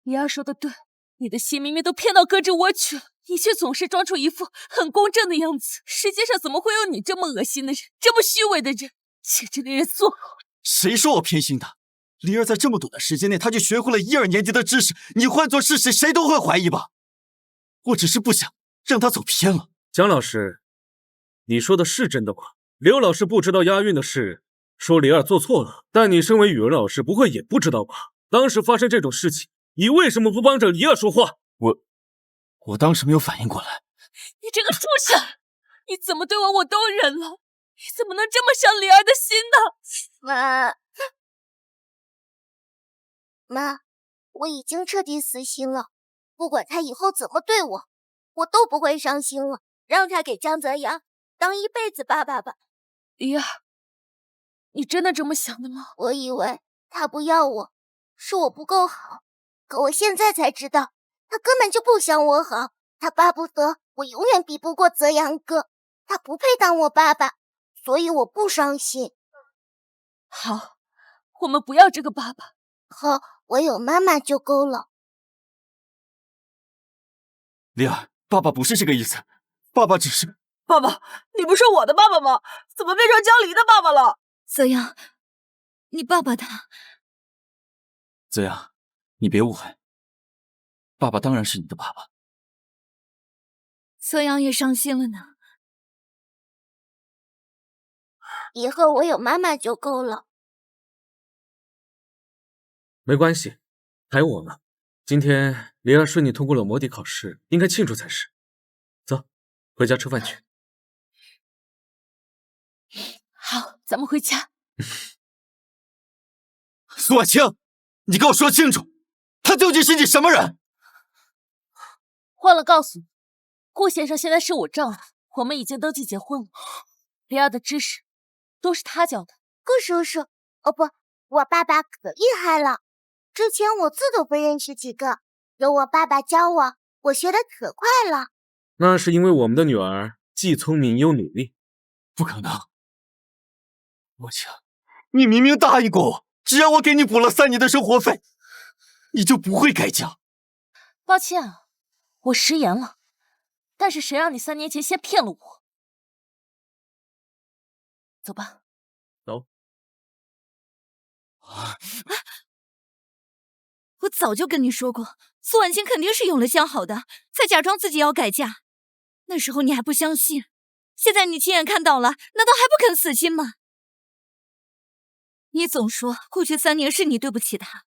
Speaker 2: 李儿说的对，你的心明明都骗到胳肢窝去了，你却总是装出一副很公正的样子。世界上怎么会有你这么恶心的人，这么虚伪的人，简直令人作呕。
Speaker 7: 谁说我偏心的？李儿在这么短的时间内，他就学会了1、2年级的知识，你换做是谁，谁都会怀疑吧。我只是不想让他走偏了。
Speaker 12: 江老师，你说的是真的吗？刘老师不知道押韵的事，说李儿做错了，但你身为语文老师，不会也不知道吧？当时发生这种事情，你为什么不帮着李儿说话？
Speaker 7: 我当时没有反应过来。
Speaker 2: 你这个畜生，你怎么对我都忍了，你怎么能这么伤李儿的心呢？
Speaker 1: 妈，我已经彻底死心了，不管他以后怎么对我，我都不会伤心了。让他给江泽阳当一辈子爸爸吧。
Speaker 2: 李儿，你真的这么想的吗？
Speaker 1: 我以为他不要我，是我不够好，可我现在才知道，他根本就不想我好，他巴不得我永远比不过泽阳哥，他不配当我爸爸，所以我不伤心。
Speaker 2: 好，我们不要这个爸爸。
Speaker 1: 好，我有妈妈就够了。
Speaker 7: 李儿，爸爸不是这个意思，爸爸只是……
Speaker 5: 爸爸，你不是我的爸爸吗？怎么变成江离的爸爸了？
Speaker 9: 泽阳，你爸爸他……
Speaker 7: 泽阳，你别误会，爸爸当然是你的爸爸。
Speaker 9: 泽阳也伤心了呢。
Speaker 1: 以后我有妈妈就够了。
Speaker 12: 没关系，还有我呢。今天李儿顺利通过了模拟考试，应该庆祝才是。走，回家吃饭去。
Speaker 2: 好，咱们回家。
Speaker 7: 苏婉清，你给我说清楚，他究竟是你什么人？
Speaker 2: 忘了告诉你，顾先生现在是我丈夫，我们已经登记结婚了。李儿的知识都是他教的。
Speaker 1: 顾叔叔，哦不，我爸爸可厉害了。之前我字都不认识几个，有我爸爸教我，我学得可快了。
Speaker 12: 那是因为我们的女儿既聪明又努力。
Speaker 7: 不可能，婉清，你明明答应过我，只要我给你补了3年的生活费，你就不会改嫁。
Speaker 2: 抱歉啊，我食言了。但是谁让你3年前先骗了我？走吧。
Speaker 12: 走。
Speaker 9: 我早就跟你说过，苏婉清肯定是有了相好的，才假装自己要改嫁。那时候你还不相信，现在你亲眼看到了，难道还不肯死心吗？你总说过去3年是你对不起他，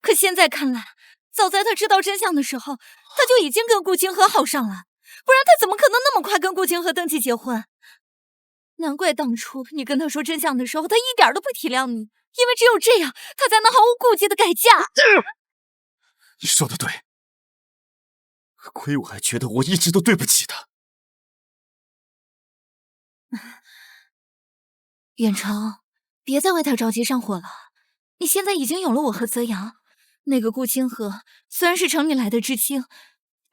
Speaker 9: 可现在看来，早在他知道真相的时候，他就已经跟顾清河好上了，不然他怎么可能那么快跟顾清河登记结婚？难怪当初你跟他说真相的时候，他一点都不体谅你，因为只有这样，他才能毫无顾忌的改嫁。
Speaker 7: 你说的对，亏我还觉得我一直都对不起他。
Speaker 9: 远程，别再为他着急上火了。你现在已经有了我和泽阳，那个顾清河虽然是城里来的知青，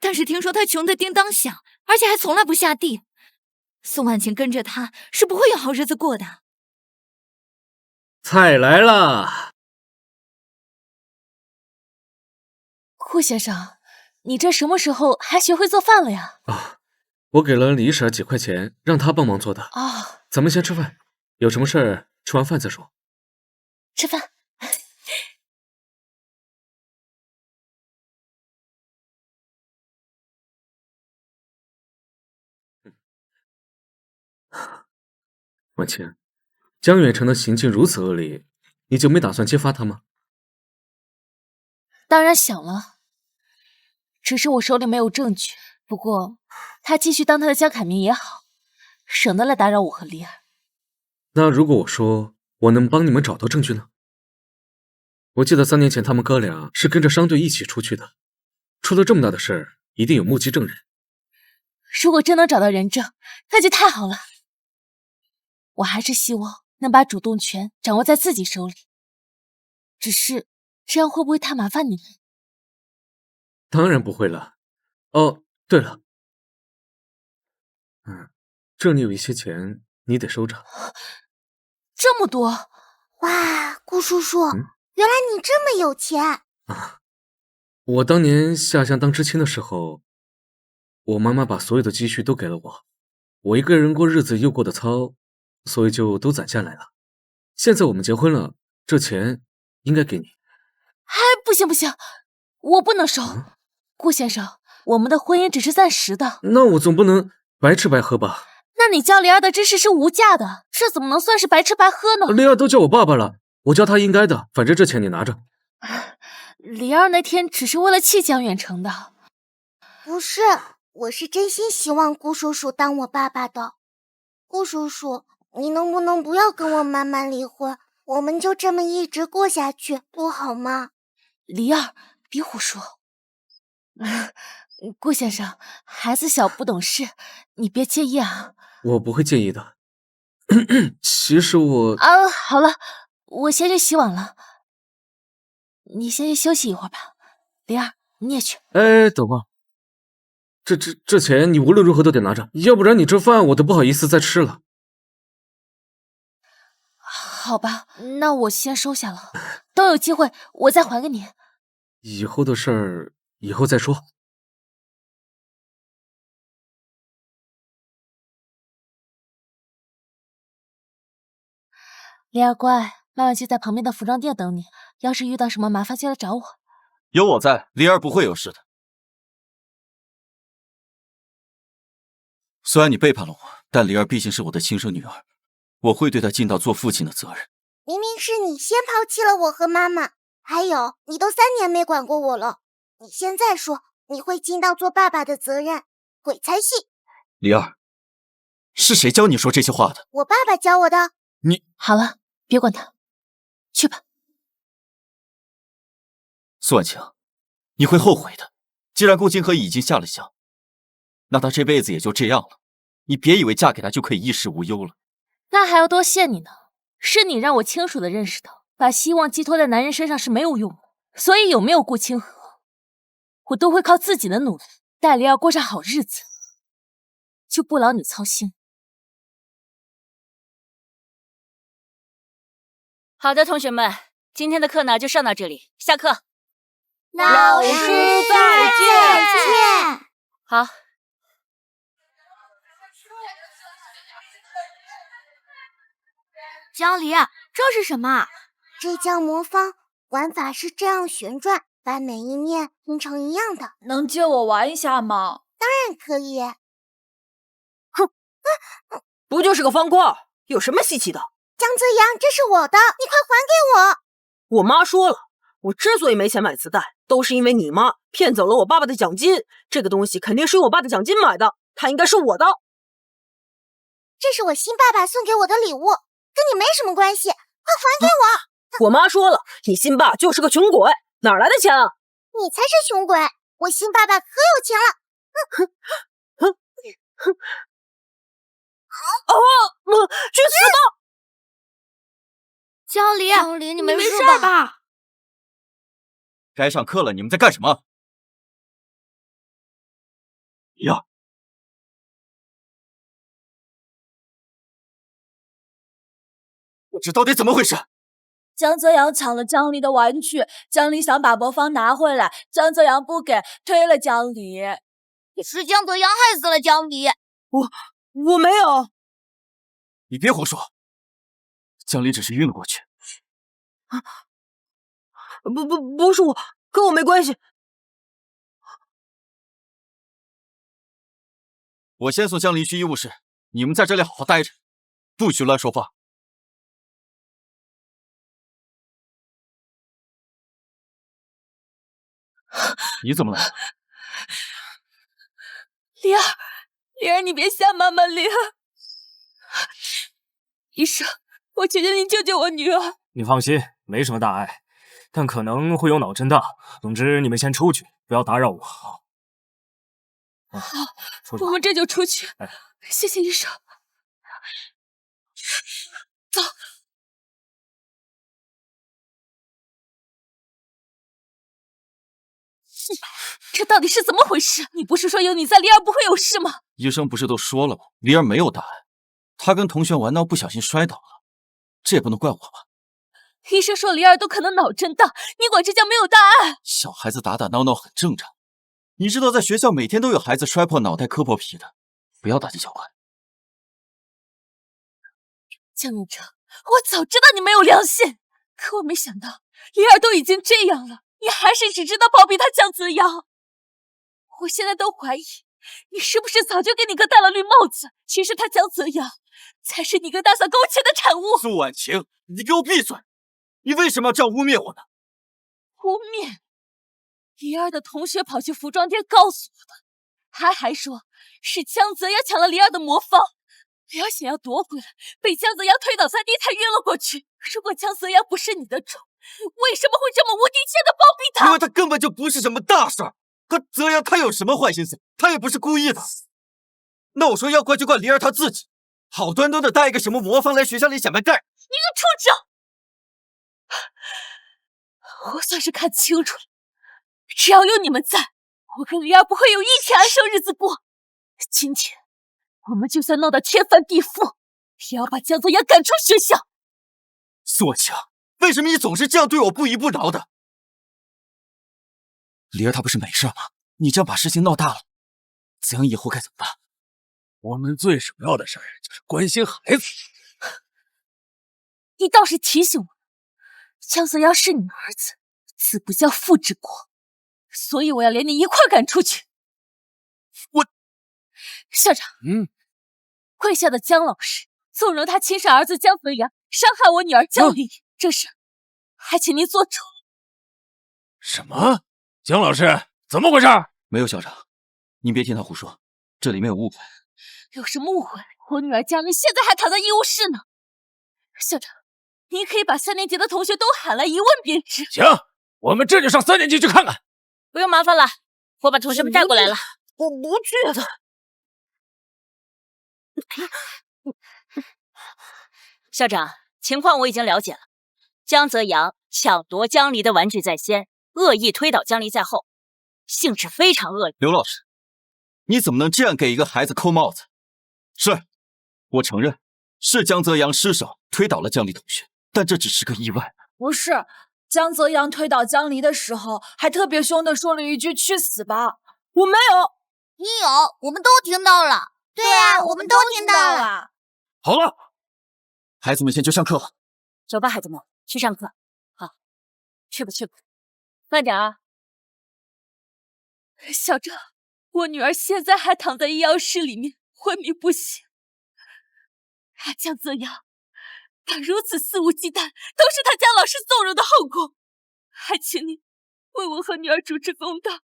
Speaker 9: 但是听说他穷得叮当响，而且还从来不下地。宋婉晴跟着他是不会有好日子过的。
Speaker 12: 菜来了。
Speaker 2: 顾先生，你这什么时候还学会做饭了呀？
Speaker 12: 我给了李婶几块钱，让她帮忙做的。
Speaker 2: 哦，
Speaker 12: 咱们先吃饭，有什么事儿吃完饭再说。
Speaker 2: 吃饭。
Speaker 12: 婉清，江远成的行径如此恶劣，你就没打算揭发他吗？
Speaker 2: 当然想了，只是我手里没有证据。不过他继续当他的江凯明也好，省得来打扰我和李儿。
Speaker 12: 那如果我说我能帮你们找到证据呢？我记得3年前他们哥俩是跟着商队一起出去的，出了这么大的事儿，一定有目击证人。
Speaker 2: 如果真能找到人证，那就太好了。我还是希望能把主动权掌握在自己手里，只是这样会不会太麻烦你们？
Speaker 12: 当然不会了。哦，对了，这里有一些钱，你得收着。
Speaker 2: 这么多！
Speaker 1: 哇，顾叔叔，原来你这么有钱！
Speaker 12: 我当年下乡当知青的时候，我妈妈把所有的积蓄都给了我，我一个人过日子又过得糙，所以就都攒下来了。现在我们结婚了，这钱应该给你。
Speaker 2: 不行不行，我不能收。顾先生，我们的婚姻只是暂时的。
Speaker 12: 那我总不能白吃白喝吧？
Speaker 2: 那你教李儿的知识是无价的，这怎么能算是白吃白喝呢？
Speaker 12: 李儿都叫我爸爸了，我教他应该的，反正这钱你拿着。
Speaker 2: 李儿那天只是为了气江远成的。
Speaker 1: 不是，我是真心希望顾叔叔当我爸爸的。顾叔叔，你能不能不要跟我妈妈离婚？我们就这么一直过下去，不好吗？
Speaker 2: 李儿，别胡说。顾先生，孩子小不懂事，你别介意啊。
Speaker 12: 我不会介意的。其实我……
Speaker 2: 好了，我先去洗碗了，你先去休息一会儿吧。李儿，你也去。
Speaker 12: 哎，等会，这钱你无论如何都得拿着，要不然你这饭我都不好意思再吃了。
Speaker 2: 好吧，那我先收下了，等有机会我再还给你。
Speaker 12: 以后的事儿以后再说。
Speaker 2: 李儿乖，妈妈就在旁边的服装店等你，要是遇到什么麻烦就来找我。
Speaker 7: 有我在，李儿不会有事的。虽然你背叛了我，但李儿毕竟是我的亲生女儿，我会对她尽到做父亲的责任。
Speaker 1: 明明是你先抛弃了我和妈妈，还有你都3年没管过我了，你现在说你会尽到做爸爸的责任，鬼才信！
Speaker 7: 李儿，是谁教你说这些话的？
Speaker 1: 我爸爸教我的。
Speaker 7: 你
Speaker 2: 好了，别管他，去吧。
Speaker 7: 苏婉晴，你会后悔的。既然顾清河已经下了乡，那他这辈子也就这样了。你别以为嫁给他就可以衣食无忧了。
Speaker 2: 那还要多谢你呢，是你让我清楚的认识到，把希望寄托在男人身上是没有用的。所以有没有顾清河，我都会靠自己的努力带李儿过上好日子，就不劳你操心。
Speaker 14: 好的，同学们，今天的课呢就上到这里，下课。
Speaker 1: 老师再见。
Speaker 14: 好。
Speaker 3: 江离，这是什么？
Speaker 1: 这叫魔方，玩法是这样旋转，把每一面拼成一样的。
Speaker 10: 能借我玩一下吗？
Speaker 1: 当然可以。
Speaker 5: 哼，不就是个方块，有什么稀奇的？
Speaker 1: 江泽阳，这是我的，你快还给我！
Speaker 5: 我妈说了，我之所以没钱买磁带，都是因为你妈骗走了我爸爸的奖金。这个东西肯定是用我爸的奖金买的，它应该是我的。
Speaker 1: 这是我新爸爸送给我的礼物，跟你没什么关系，快还给我！
Speaker 5: 我妈说了，你新爸就是个穷鬼，哪来的钱啊？
Speaker 1: 你才是穷鬼，我新爸爸可有钱了。
Speaker 5: 去死吧！
Speaker 3: 江离，你没事吧？
Speaker 7: 该上课了，你们在干什么？呀！这到底怎么回事？
Speaker 10: 江泽阳抢了江离的玩具，江离想把魔方拿回来，江泽阳不给，推了江离。
Speaker 1: 是江泽阳害死了江离。
Speaker 5: 我没有。
Speaker 7: 你别胡说，江离只是晕了过去。
Speaker 5: 不是我，跟我没关系。
Speaker 7: 我先送江离去医务室，你们在这里好好待着。不许乱说话。你怎么了？
Speaker 10: 灵儿，灵儿，你别吓妈妈，灵儿。医生，我求求您救救我女儿。
Speaker 6: 你放心，没什么大碍，但可能会有脑震荡。总之，你们先出去，不要打扰我。好，
Speaker 10: 我们这就出去。
Speaker 6: 哎，
Speaker 10: 谢谢医生。走。这到底是怎么回事？你不是说有你在，灵儿不会有事吗？
Speaker 7: 医生不是都说了吗？灵儿没有大碍，她跟同学玩闹不小心摔倒了，这也不能怪我吧？
Speaker 10: 医生说灵儿都可能脑震荡，你管这叫没有大碍？
Speaker 7: 小孩子打打闹闹很正常。你知道在学校每天都有孩子摔破脑袋磕破皮的，不要大惊小怪。
Speaker 10: 江永成，我早知道你没有良心，可我没想到灵儿都已经这样了，你还是只知道包庇他江泽阳。我现在都怀疑你是不是早就给你哥戴了绿帽子，其实他江泽阳才是你哥打算勾结的产物。
Speaker 7: 苏婉晴，你给我闭嘴！你为什么要这样污蔑我呢？
Speaker 10: 污蔑？灵儿的同学跑去服装店告诉我的，他还说是江泽阳抢了灵儿的魔方，灵儿想要夺回来，被江泽阳推倒在地才晕了过去。如果江泽阳不是你的主，为什么会这么无底线的包庇他？
Speaker 7: 因为他根本就不是什么大事儿。和泽阳他有什么坏心思？他也不是故意的。那我说要怪就怪灵儿她自己，好端端的带一个什么魔方来学校里想卖盖。你
Speaker 10: 个畜生！我算是看清楚了，只要有你们在，我跟灵儿不会有一天安生日子过。今天我们就算闹得天翻地覆，也要把江泽阳赶出学校。
Speaker 7: 苏婉晴，为什么你总是这样对我不依不饶的？灵儿她不是没事吗？你这样把事情闹大了，子阳以后该怎么办？
Speaker 11: 我们最首要的事儿就是关心孩子。
Speaker 10: 你倒是提醒我，江泽阳是你儿子，子不教父之过，所以我要连你一块赶出去。校长，跪下的江老师纵容他亲生儿子江泽阳伤害我女儿江离，这事还请您做主。
Speaker 11: 什么？江老师，怎么回事？
Speaker 7: 没有，校长，您别听他胡说，这里面有误会。
Speaker 10: 有什么误会？我女儿江离现在还躺在医务室呢。校长，您可以把3年级的同学都喊来，一问便知。
Speaker 11: 行，我们这就上3年级去看看。
Speaker 14: 不用麻烦了，我把同学们带过来了。
Speaker 5: 我不去的。
Speaker 14: 校长，情况我已经了解了。江泽阳抢夺江离的玩具在先，恶意推倒江离在后，性质非常恶劣。
Speaker 7: 刘老师，你怎么能这样给一个孩子扣帽子？是，我承认是江泽阳失手推倒了江离同学，但这只是个意外。
Speaker 15: 不是，江泽阳推倒江离的时候，还特别凶的说了一句“去死吧”。我没有，
Speaker 1: 你有，我们都听到了。对啊，我们都听到了。
Speaker 11: 好了，
Speaker 7: 孩子们先去上课吧。
Speaker 14: 走吧，孩子们，去上课。好，去吧去吧，慢点啊。
Speaker 10: 校长，我女儿现在还躺在医药室里面，昏迷不醒。江泽阳，他如此肆无忌惮，都是他江老师纵容的后果。还请你为我和女儿主持公道。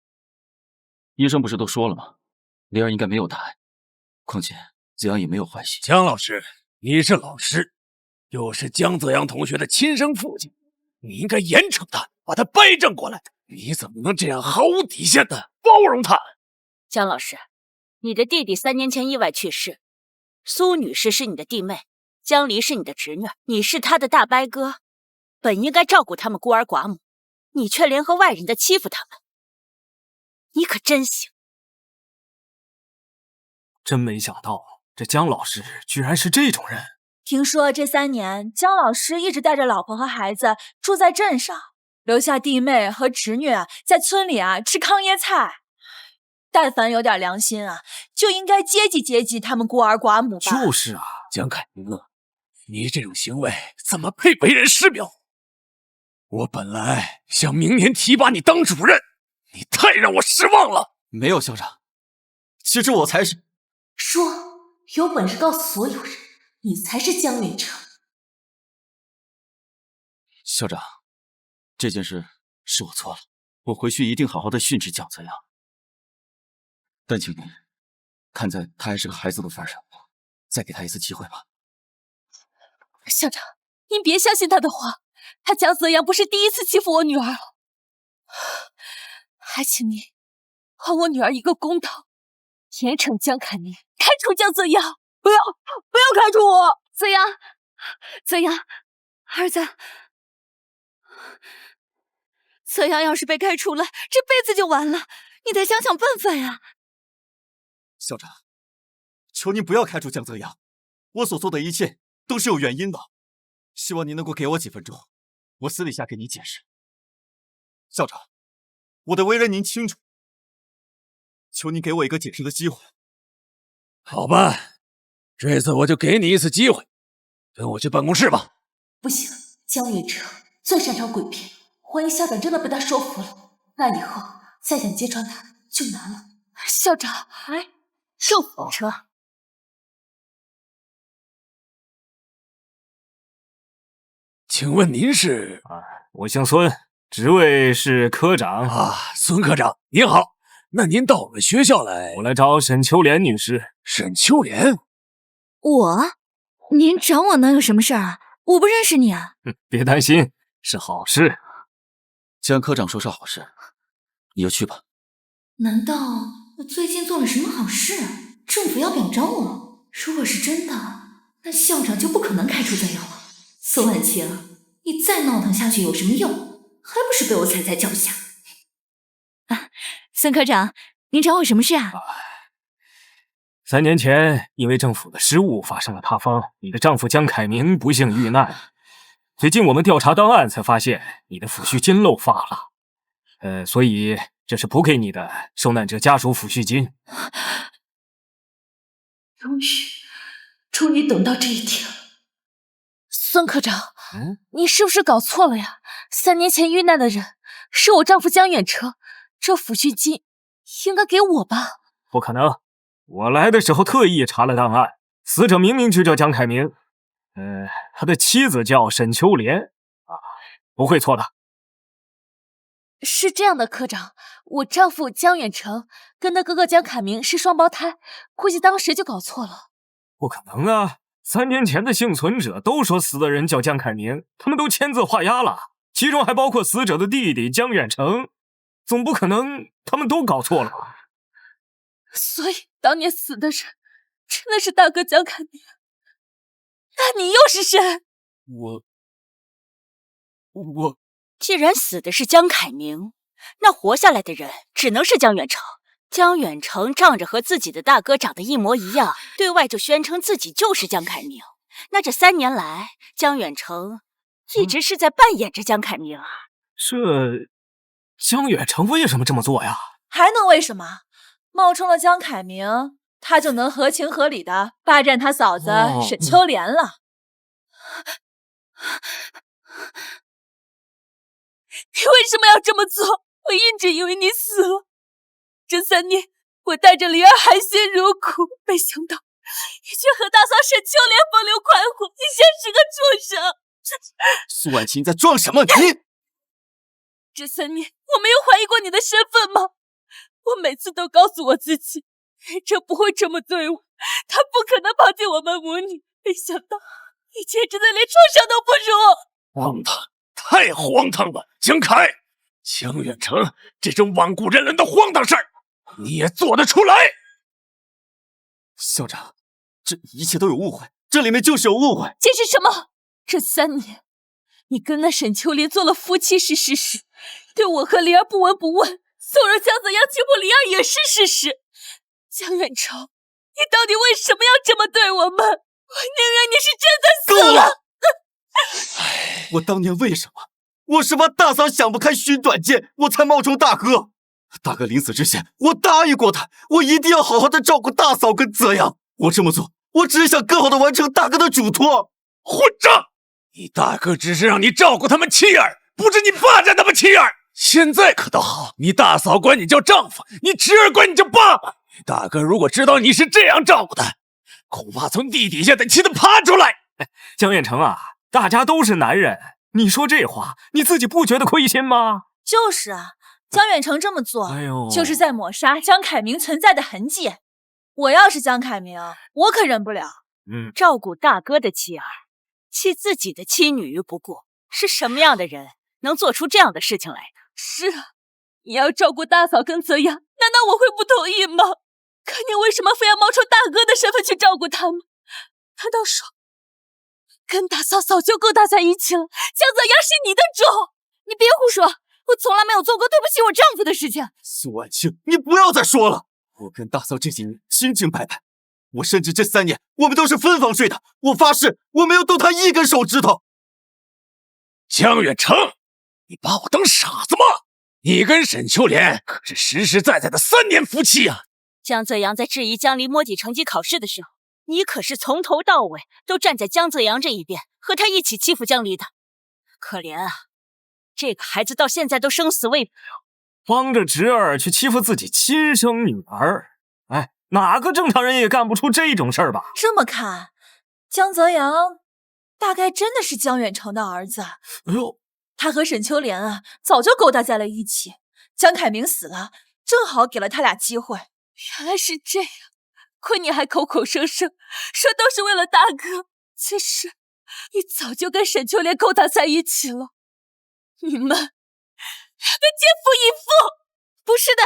Speaker 7: 医生不是都说了吗？灵儿应该没有大碍，况且子阳也没有坏心。
Speaker 11: 江老师，你是老师，又是江泽阳同学的亲生父亲，你应该严惩他，把他掰正过来。你怎么能这样毫无底线的包容他？
Speaker 14: 江老师，你的弟弟3年前意外去世，苏女士是你的弟妹，江离是你的侄女，你是他的大伯哥，本应该照顾他们孤儿寡母，你却联合外人在欺负他们，你可真行！
Speaker 6: 真没想到，这江老师居然是这种人。
Speaker 15: 听说这3年，江老师一直带着老婆和孩子住在镇上，留下弟妹和侄女在村里吃糠咽菜。但凡有点良心就应该接济接济他们孤儿寡母吧。
Speaker 6: 就是啊，
Speaker 11: 江凯明，你这种行为怎么配为人师表？我本来想明年提拔你当主任，你太让我失望了。
Speaker 7: 没有，校长，其实我才是。
Speaker 10: 说，有本事告诉所有人，
Speaker 2: 你才是江远成。
Speaker 7: 校长，这件事是我错了，我回去一定好好的训斥蒋泽阳。但请您看在他还是个孩子的份上，再给他一次机会吧。
Speaker 2: 校长，您别相信他的话，他江泽阳不是第一次欺负我女儿了。还请您还我女儿一个公道，严惩江凯明，开除江泽阳。
Speaker 5: 不要开除我！
Speaker 9: 泽阳，儿子，泽阳要是被开除了，这辈子就完了，你得想想办法呀。
Speaker 7: 校长，求您不要开除江泽阳，我所做的一切都是有原因的，希望您能够给我几分钟，我私底下给您解释。校长，我的为人您清楚，求您给我一个解释的机会。
Speaker 11: 好吧，这次我就给你一次机会，跟我去办公室吧。
Speaker 2: 不行，江远成最擅长诡辩，万一校长真的被他说服了，那以后再想揭穿他就难了。校长，
Speaker 14: 哎，政府车。
Speaker 11: 请问您是？
Speaker 6: 我姓孙，职位是科长。
Speaker 11: 孙科长，您好。那您到我们学校来？
Speaker 6: 我来找沈秋莲女士。
Speaker 11: 沈秋莲？
Speaker 9: 您找我能有什么事儿啊？我不认识你啊。
Speaker 6: 别担心，是好事。
Speaker 7: 江科长说是好事，你就去吧。
Speaker 9: 难道我最近做了什么好事？政府要表彰我？如果是真的，那校长就不可能开除泽阳了。孙婉晴，你再闹腾下去有什么用？还不是被我踩在脚下。孙科长，您找我什么事啊
Speaker 6: ？3年前，因为政府的失误发生了塌方，你的丈夫江凯明不幸遇难。最近我们调查档案才发现你的抚恤金漏发了，所以这是补给你的受难者家属抚恤金。
Speaker 2: 终于等到这一天了。孙科长，你是不是搞错了呀？3年前遇难的人是我丈夫江远成，这抚恤金应该给我吧？
Speaker 6: 不可能，我来的时候特意查了档案，死者明明就叫江凯明，他的妻子叫沈秋莲，不会错的。
Speaker 2: 是这样的，科长，我丈夫江远成跟他哥哥江凯明是双胞胎，估计当时就搞错了。
Speaker 6: 不可能啊！3年前的幸存者都说死的人叫江凯明，他们都签字画押了，其中还包括死者的弟弟江远成，总不可能他们都搞错了吧？
Speaker 2: 所以当年死的人真的是大哥江凯明，那你又是谁？
Speaker 7: 我
Speaker 14: 既然死的是江凯明，那活下来的人只能是江远成。江远成仗着和自己的大哥长得一模一样，对外就宣称自己就是江凯明。那这3年来，江远成一直是在扮演着江凯明啊。
Speaker 6: 江远成为什么这么做呀？
Speaker 15: 还能为什么？冒充了江凯明，他就能合情合理的霸占他嫂子沈秋莲了。
Speaker 2: 你为什么要这么做？我一直以为你死了。这3年，我带着灵儿含辛茹苦，没想到你却和大嫂沈秋莲风流快活，你先是个畜生！
Speaker 7: 苏婉晴在装什么？你
Speaker 2: 这3年，我没有怀疑过你的身份吗？我每次都告诉我自己，这不会这么对我，他不可能抛弃我们母女。没想到，你简直的连畜生都不如！
Speaker 11: 荒唐，太荒唐了！江凯，江远成这种罔顾人伦的荒唐事儿，你也做得出来？
Speaker 7: 校长，这一切都有误会，这里面就是有误会。
Speaker 2: 解释什么？这3年，你跟那沈秋莲做了夫妻是事实，对我和灵儿不闻不问，纵容江泽阳欺负灵儿也是事实。江远成，你到底为什么要这么对我们？我宁愿你是真的死了。
Speaker 7: 够了！我当年为什么？我是怕大嫂想不开寻短见，我才冒充大哥。大哥临死之前，我答应过他，我一定要好好的照顾大嫂跟泽阳。我这么做，我只是想更好的完成大哥的嘱托。
Speaker 11: 混账！你大哥只是让你照顾他们妻儿，不是你霸占他们妻儿。现在可倒好，你大嫂管你叫丈夫，你侄儿管你叫爸爸。大哥如果知道你是这样照顾他，恐怕从地底下得气得爬出来。
Speaker 6: 江远成啊，大家都是男人，你说这话，你自己不觉得亏心吗？
Speaker 15: 就是啊，江远成这么做，就是在抹杀江凯明存在的痕迹。我要是江凯明，我可忍不了。
Speaker 14: 照顾大哥的妻儿，弃自己的妻女于不顾，是什么样的人能做出这样的事情来的？
Speaker 13: 是啊，你要照顾大嫂跟泽阳，难道我会不同意吗？可你为什么非要冒充大哥的身份去照顾他们？难道说跟大嫂早就勾搭在一起了？江泽阳是你的种？
Speaker 9: 你别胡说，我从来没有做过对不起我丈夫的事情。
Speaker 7: 苏婉清，你不要再说了。我跟大嫂这几年清清白白，我甚至这3年我们都是分房睡的。我发誓，我没有动她一根手指头。
Speaker 11: 江远成，你把我当傻子吗？你跟沈秋莲可是实实在在的3年夫妻啊！
Speaker 14: 江泽阳在质疑江离摸底成绩考试的时候，你可是从头到尾都站在江泽阳这一边，和他一起欺负江离的。可怜啊，这个孩子到现在都生死未卜，
Speaker 6: 帮着侄儿去欺负自己亲生女儿，哎，哪个正常人也干不出这种事儿吧？
Speaker 15: 这么看，江泽阳大概真的是江远成的儿子。
Speaker 6: 哎呦，
Speaker 15: 他和沈秋莲啊，早就勾搭在了一起。江凯明死了，正好给了他俩机会。
Speaker 13: 原来是这样，亏你还口口声声说都是为了大哥，其实你早就跟沈秋莲勾搭在一起了。你们2个奸夫淫妇！
Speaker 9: 不是的，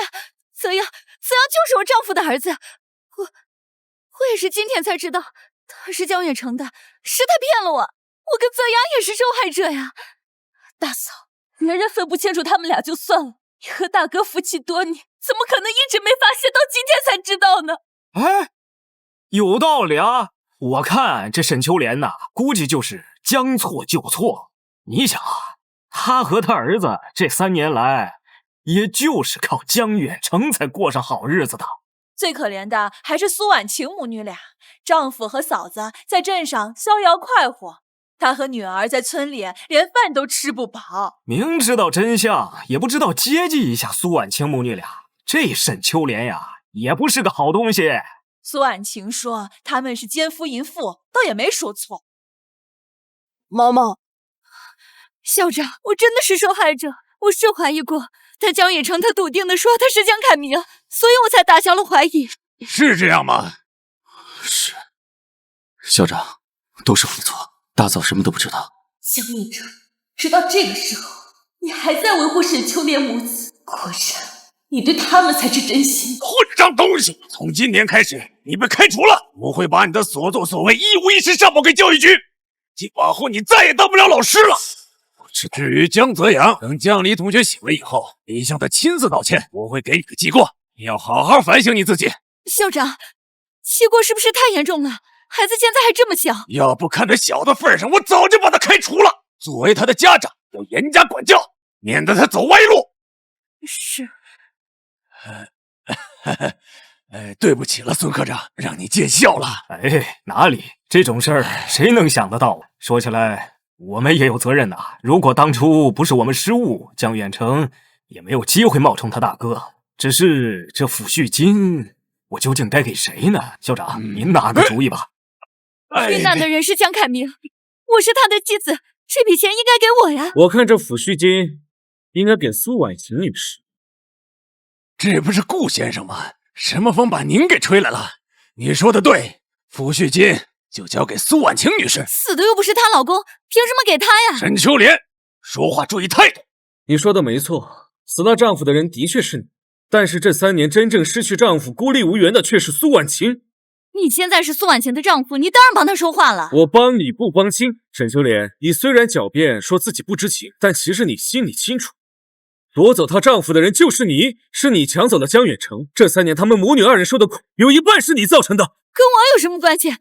Speaker 9: 泽阳就是我丈夫的儿子，我也是今天才知道他是江远成的，是他骗了我，我跟泽阳也是受害者呀。
Speaker 13: 大嫂，别人分不清楚他们俩就算了，你和大哥夫妻多年，怎么可能一直没发现，到今天才知道呢？
Speaker 6: 哎，有道理啊！我看这沈秋莲呐，估计就是将错就错。你想啊，他和他儿子这3年来，也就是靠江远成才过上好日子的。
Speaker 15: 最可怜的还是苏婉晴母女俩，丈夫和嫂子在镇上逍遥快活，她和女儿在村里连饭都吃不饱。
Speaker 6: 明知道真相，也不知道接济一下苏婉清母女俩。这沈秋莲呀，也不是个好东西。
Speaker 15: 苏婉晴说他们是奸夫淫妇，倒也没说错。
Speaker 5: 妈妈，
Speaker 9: 校长，我真的是受害者，我是怀疑过，但江远成他笃定地说他是江凯明，所以我才打消了怀疑。
Speaker 11: 是这样吗？
Speaker 7: 是，校长，都是我的错，大嫂什么都不知道。
Speaker 13: 江远成，直到这个时候，你还在维护沈秋莲母子，果然，你对他们才是真心。
Speaker 11: 混账东西！从今天开始，你被开除了，我会把你的所作所为一五一十上报给教育局。往后你再也当不了老师了。至于江泽阳，等江离同学醒了以后，你向他亲自道歉，我会给你个记过。你要好好反省你自己。
Speaker 9: 校长，记过是不是太严重了？孩子现在还这么小，
Speaker 11: 要不看他小的份上，我早就把他开除了。作为他的家长，要严加管教，免得他走歪路。
Speaker 9: 是。
Speaker 11: 对不起了，孙科长，让你见笑了。
Speaker 6: 哎，哪里，这种事儿谁能想得到？说起来，我们也有责任呐。如果当初不是我们失误，江远成也没有机会冒充他大哥。只是这抚恤金，我究竟该给谁呢？校长，您拿个主意吧。
Speaker 9: 遇难的人是江凯明，我是他的妻子，这笔钱应该给我呀。
Speaker 12: 我看这抚恤金应该给苏婉晴女士。
Speaker 11: 这不是顾先生吗？什么风把您给吹来了？你说的对，抚恤金就交给苏婉晴女士。
Speaker 9: 死的又不是她老公，凭什么给她呀？
Speaker 11: 沈秋莲，说话注意态度。
Speaker 12: 你说的没错，死了丈夫的人的确是你，但是这3年真正失去丈夫孤立无援的却是苏婉晴。
Speaker 9: 你现在是苏婉晴的丈夫，你当然帮她说话了。
Speaker 12: 我帮你不帮亲。沈秋莲，你虽然狡辩说自己不知情，但其实你心里清楚，夺走她丈夫的人就是你，是你抢走了江远成。这3年他们母女2人受的苦，有一半是你造成的。
Speaker 9: 跟我有什么关系？明明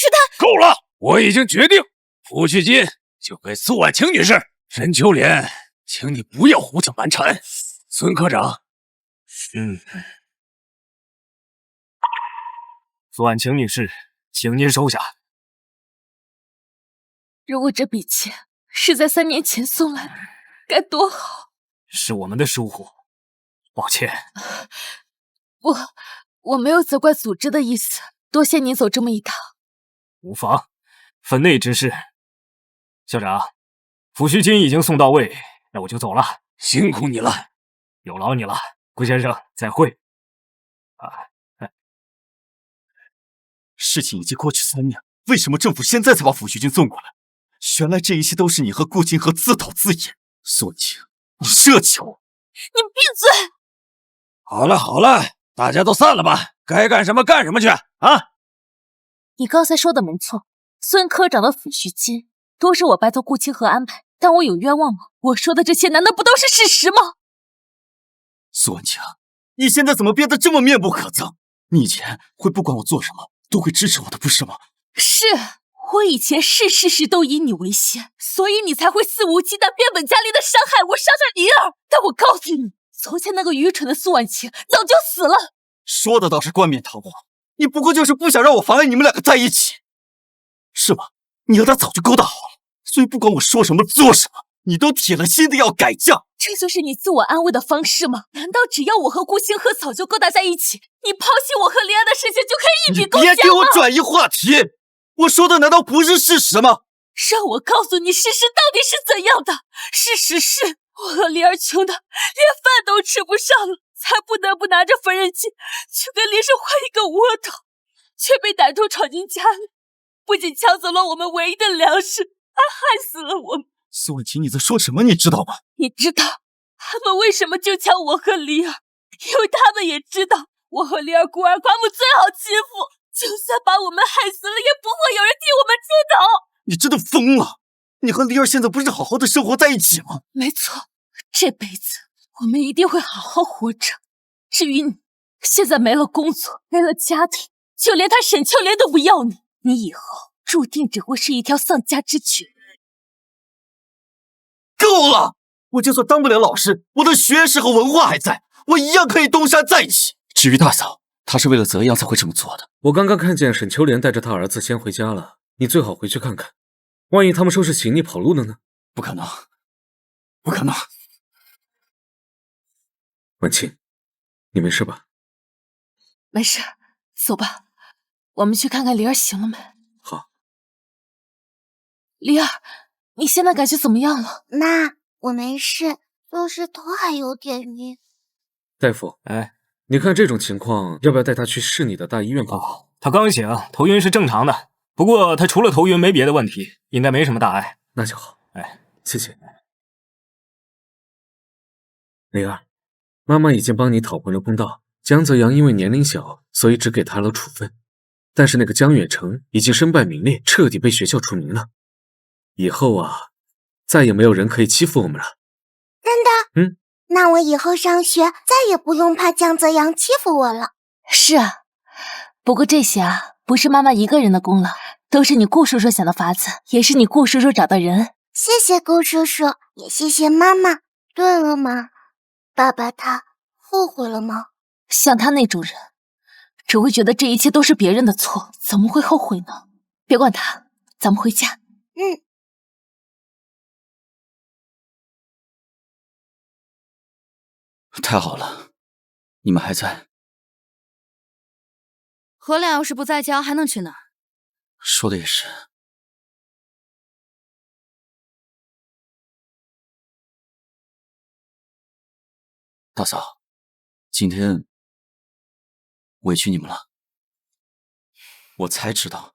Speaker 9: 是他。
Speaker 11: 够了，我已经决定，抚恤金就给苏婉晴女士。沈秋莲，请你不要胡搅蛮缠。孙科长，
Speaker 6: 苏婉晴女士，请您收下。
Speaker 2: 如果这笔钱是在3年前送来的，该多好！
Speaker 6: 是我们的疏忽，抱歉。
Speaker 2: 我没有责怪组织的意思，多谢您走这么一趟。
Speaker 6: 无妨，分内之事。校长，抚恤金已经送到位，那我就走了。
Speaker 11: 辛苦你了，
Speaker 6: 有劳你了，顾先生，再会。
Speaker 7: 事情已经过去3年，为什么政府现在才把抚恤金送过来？原来这一切都是你和顾清河自导自演。苏婉清，你设计我！
Speaker 13: 你闭嘴！
Speaker 11: 好了好了，大家都散了吧，该干什么干什么去啊！
Speaker 2: 你刚才说的没错，孙科长的抚恤金都是我拜托顾清河安排，但我有冤枉吗？我说的这些难道不都是事实吗？
Speaker 7: 苏婉清，你现在怎么变得这么面目可憎？你以前会不管我做什么都会支持我的，不是吗？
Speaker 2: 是，我以前事事都以你为先，所以你才会肆无忌惮、变本加厉的伤害我，伤害灵儿。但我告诉你，从前那个愚蠢的苏婉清早就死了。
Speaker 7: 说的倒是冠冕堂皇，你不过就是不想让我妨碍你们两个在一起，是吗？你和他早就勾搭好了，所以不管我说什么做什么，你都铁了心的要改嫁。
Speaker 2: 这就是你自我安慰的方式吗？难道只要我和顾清河早就勾搭在一起，你抛弃我和灵儿的事情就可以一笔勾销吗？
Speaker 7: 别给我转移话题！我说的难道不是事实吗？
Speaker 2: 让我告诉你事实到底是怎样的。事实是我和灵儿穷的连饭都吃不上了，才不得不拿着缝纫机去跟林氏换一个窝头，却被歹徒闯进家里，不仅抢走了我们唯一的粮食，还害死了我们。
Speaker 7: 苏婉清，你在说什么？你知道吗？
Speaker 2: 你知道他们为什么就抢我和灵儿？因为他们也知道我和灵儿孤儿寡母最好欺负，就算把我们害死了，也不会有人替我们出头。
Speaker 7: 你真的疯了！你和灵儿现在不是好好的生活在一起吗？
Speaker 2: 没错，这辈子我们一定会好好活着。至于你，现在没了工作，没了家庭，就连他沈秋莲都不要你，你以后注定只会是一条丧家之犬。
Speaker 7: 够了！我就算当不了老师，我的学识和文化还在，我一样可以东山再起。至于大嫂，她是为了泽阳才会这么做的。
Speaker 12: 我刚刚看见沈秋莲带着她儿子先回家了，你最好回去看看，万一他们收拾行李跑路了呢？
Speaker 7: 不可能，不可能！
Speaker 12: 婉清，你没事吧？
Speaker 2: 没事，走吧，我们去看看灵儿醒了没。
Speaker 12: 好。
Speaker 2: 灵儿，你现在感觉怎么样了？
Speaker 1: 妈，我没事，就是头还有点晕。
Speaker 12: 大夫，你看这种情况，要不要带他去市里的大医院看看？
Speaker 6: 他刚醒，头晕是正常的，不过他除了头晕没别的问题，应该没什么大碍。
Speaker 12: 那就好，谢谢。灵儿，妈妈已经帮你讨回了公道。江泽阳因为年龄小，所以只给他了处分，但是那个江远成已经身败名裂，彻底被学校除名了。以后啊，再也没有人可以欺负我们了。
Speaker 1: 真的？那我以后上学再也不用怕江泽阳欺负我了。
Speaker 2: 是啊，不过这些啊，不是妈妈一个人的功劳，都是你顾叔叔想的法子，也是你顾叔叔找的人。
Speaker 1: 谢谢顾叔叔，也谢谢妈妈。对了妈，爸爸他后悔了吗？
Speaker 2: 像他那种人，只会觉得这一切都是别人的错，怎么会后悔呢？别管他，咱们回家。
Speaker 7: 太好了，你们还在。
Speaker 10: 何俩要是不在家，还能去哪儿？
Speaker 7: 说的也是。大嫂，今天委屈你们了。我才知道，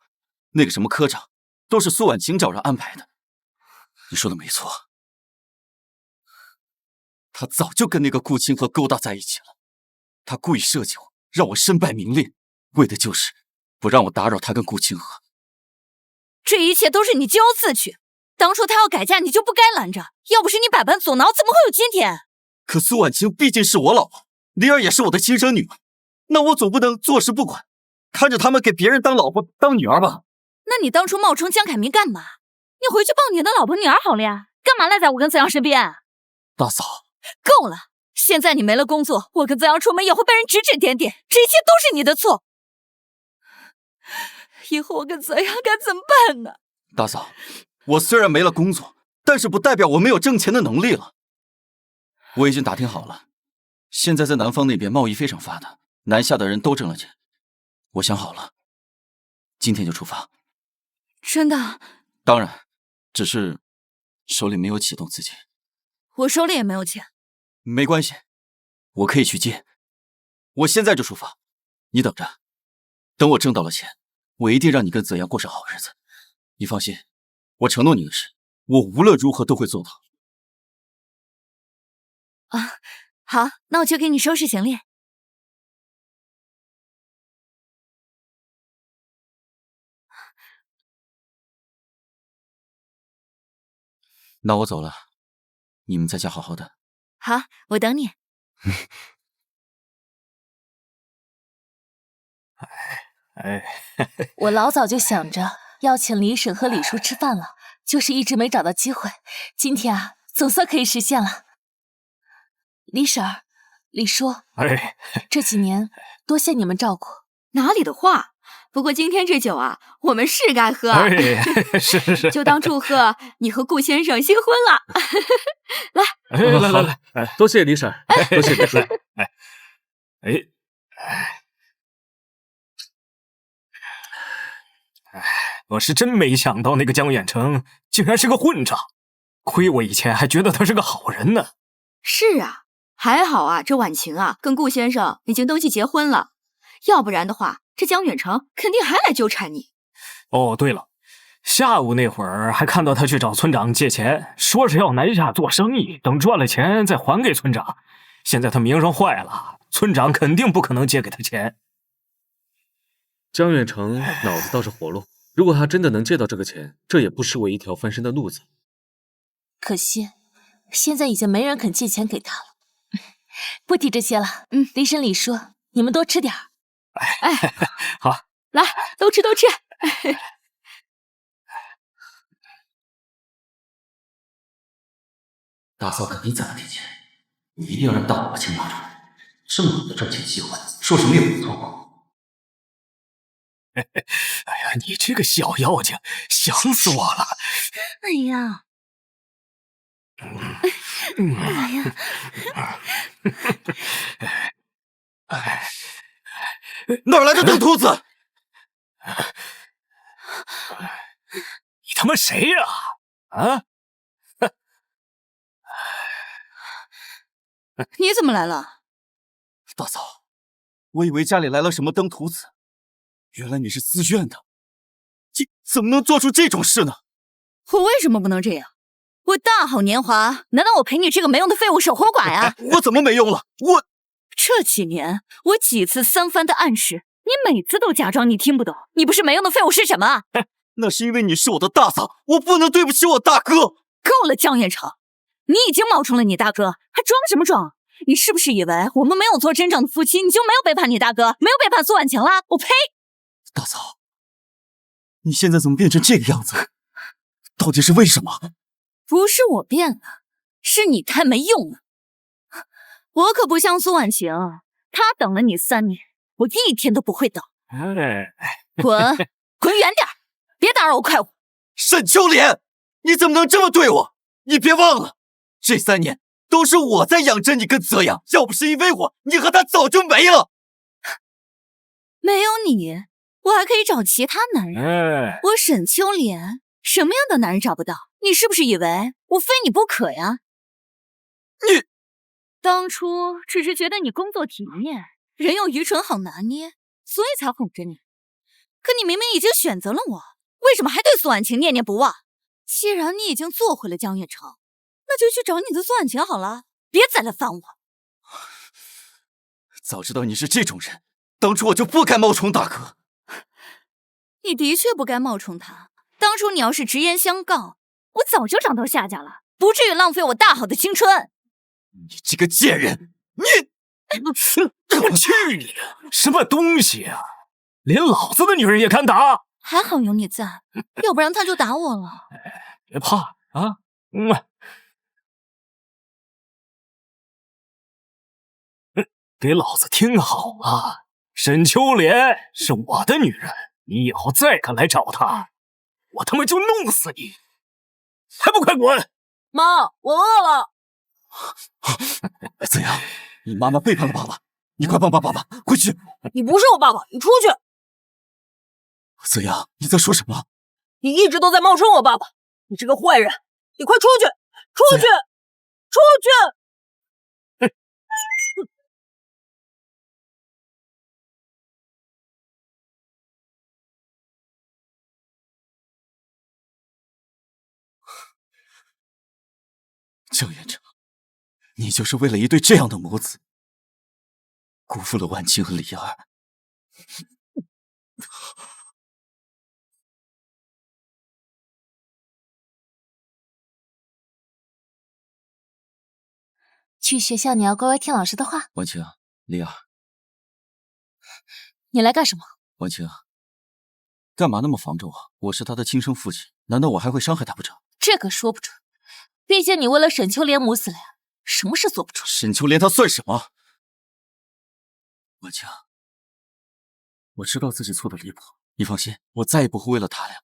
Speaker 7: 那个什么科长都是苏婉清找人安排的。你说的没错，他早就跟那个顾清河勾搭在一起了。他故意设计我，让我身败名裂，为的就是不让我打扰他跟顾清河。
Speaker 10: 这一切都是你咎由自取。当初他要改嫁，你就不该拦着。要不是你百般阻挠，怎么会有今天？
Speaker 7: 可苏婉清毕竟是我老婆，灵儿也是我的亲生女儿，那我总不能坐视不管，看着他们给别人当老婆当女儿吧？
Speaker 10: 那你当初冒充江凯明干嘛？你回去抱你的老婆女儿好了呀，干嘛赖在我跟泽阳身边？
Speaker 7: 大嫂，
Speaker 10: 够了！现在你没了工作，我跟泽阳出门也会被人指指点点，这一切都是你的错。以后我跟泽阳该怎么办呢？
Speaker 7: 大嫂，我虽然没了工作，但是不代表我没有挣钱的能力了。我已经打听好了，现在在南方那边贸易非常发达，南下的人都挣了钱。我想好了，今天就出发。
Speaker 10: 真的？
Speaker 7: 当然，只是手里没有启动资金。
Speaker 10: 我手里也没有钱。
Speaker 7: 没关系，我可以去借。我现在就出发，你等着。等我挣到了钱，我一定让你跟泽阳过上好日子。你放心，我承诺你的事，我无论如何都会做到。
Speaker 10: 啊，好，那我去给你收拾行李。
Speaker 7: 那我走了，你们在家好好的。
Speaker 10: 好，我等你。
Speaker 2: 我老早就想着要请李婶和李叔吃饭了，就是一直没找到机会。今天啊，总算可以实现了。李婶儿、李叔，这几年多谢你们照顾。
Speaker 3: 哪里的话，不过今天这酒啊，我们是该喝。
Speaker 6: 是，
Speaker 3: 就当祝贺你和顾先生新婚了。
Speaker 12: 来，多谢李婶，多谢李叔。
Speaker 6: 我是真没想到那个江远成竟然是个混账，亏我以前还觉得他是个好人呢。
Speaker 3: 是啊，还好啊，这婉晴啊跟顾先生已经登记结婚了，要不然的话，这江远成肯定还来纠缠你。
Speaker 6: 哦，对了，下午那会儿还看到他去找村长借钱，说是要南下做生意，等赚了钱再还给村长。现在他名声坏了，村长肯定不可能借给他钱。
Speaker 12: 江远成脑子倒是活络，如果他真的能借到这个钱，这也不失为一条翻身的路子。
Speaker 2: 可惜，现在已经没人肯借钱给他了。不提这些了。李婶、李叔，你们多吃点儿。
Speaker 6: 好，
Speaker 3: 来，都吃。
Speaker 7: 大嫂肯定攒了点钱，你一定要让大伙把钱拿出来。这么好的赚钱机会，说什么也不能错过。
Speaker 6: 哎呀，你这个小妖精，想死我了！
Speaker 10: 哎呀，
Speaker 7: 哪来的灯秃子？
Speaker 6: 你他妈谁呀？啊！
Speaker 10: 你怎么来了？
Speaker 7: 大嫂，我以为家里来了什么登徒子，原来你是自愿的。你怎么能做出这种事呢？
Speaker 10: 我为什么不能这样？我大好年华，难道我陪你这个没用的废物守活寡呀？
Speaker 7: 我怎么没用了？
Speaker 10: 这几年我几次三番的暗示，你每次都假装你听不懂。你不是没用的废物是什么？
Speaker 7: 那是因为你是我的大嫂，我不能对不起我大哥。
Speaker 10: 够了，江远成，你已经冒充了你大哥，还装什么装？你是不是以为我们没有做真正的夫妻，你就没有背叛你大哥，没有背叛苏婉晴了？我呸！
Speaker 7: 大嫂，你现在怎么变成这个样子？到底是为什么？
Speaker 10: 不是我变了，是你太没用了。我可不像苏婉晴，她等了你3年，我一天都不会等。滚远点，别打扰我快活。
Speaker 7: 沈秋莲，你怎么能这么对我？你别忘了，这3年都是我在养着你跟泽阳，要不是因为我，你和他早就没了。
Speaker 10: 没有你，我还可以找其他男人。我沈秋莲什么样的男人找不到？你是不是以为我非你不可呀？
Speaker 7: 你
Speaker 10: 当初只是觉得你工作体面，人又愚蠢好拿捏，所以才哄着你。可你明明已经选择了我，为什么还对苏婉晴念念不忘？既然你已经做回了江远成，那就去找你的苏婉晴好了，别再来烦我。
Speaker 7: 早知道你是这种人，当初我就不该冒充大哥。
Speaker 10: 你的确不该冒充他。当初你要是直言相告，我早就找到下家了，不至于浪费我大好的青春。
Speaker 7: 你这个贱人，你！
Speaker 6: 我去你的！什么东西啊！连老子的女人也敢打！
Speaker 10: 还好有你在，要不然他就打我了。
Speaker 6: 别怕啊！给老子听好了，沈秋莲是我的女人，你以后再敢来找她，我他妈就弄死你！还不快滚！
Speaker 5: 妈，我饿了。
Speaker 7: 泽阳，你妈妈背叛了爸爸，你快帮帮爸爸，快去！
Speaker 5: 你不是我爸爸，你出去！
Speaker 7: 泽阳，你在说什么？
Speaker 5: 你一直都在冒充我爸爸，你这个坏人！你快出去！出去！出去！
Speaker 7: 江元成，你就是为了一对这样的母子，辜负了婉清和李儿。
Speaker 2: 去学校你要乖乖听老师的话。
Speaker 7: 婉清，李儿，
Speaker 2: 你来干什么？
Speaker 7: 婉清，干嘛那么防着我？我是他的亲生父亲，难道我还会伤害他不成？
Speaker 2: 这个说不准，毕竟你为了沈秋莲母子俩，什么事做不出。
Speaker 7: 沈秋莲她算什么？婉清，我知道自己错的离谱，你放心，我再也不会为了他俩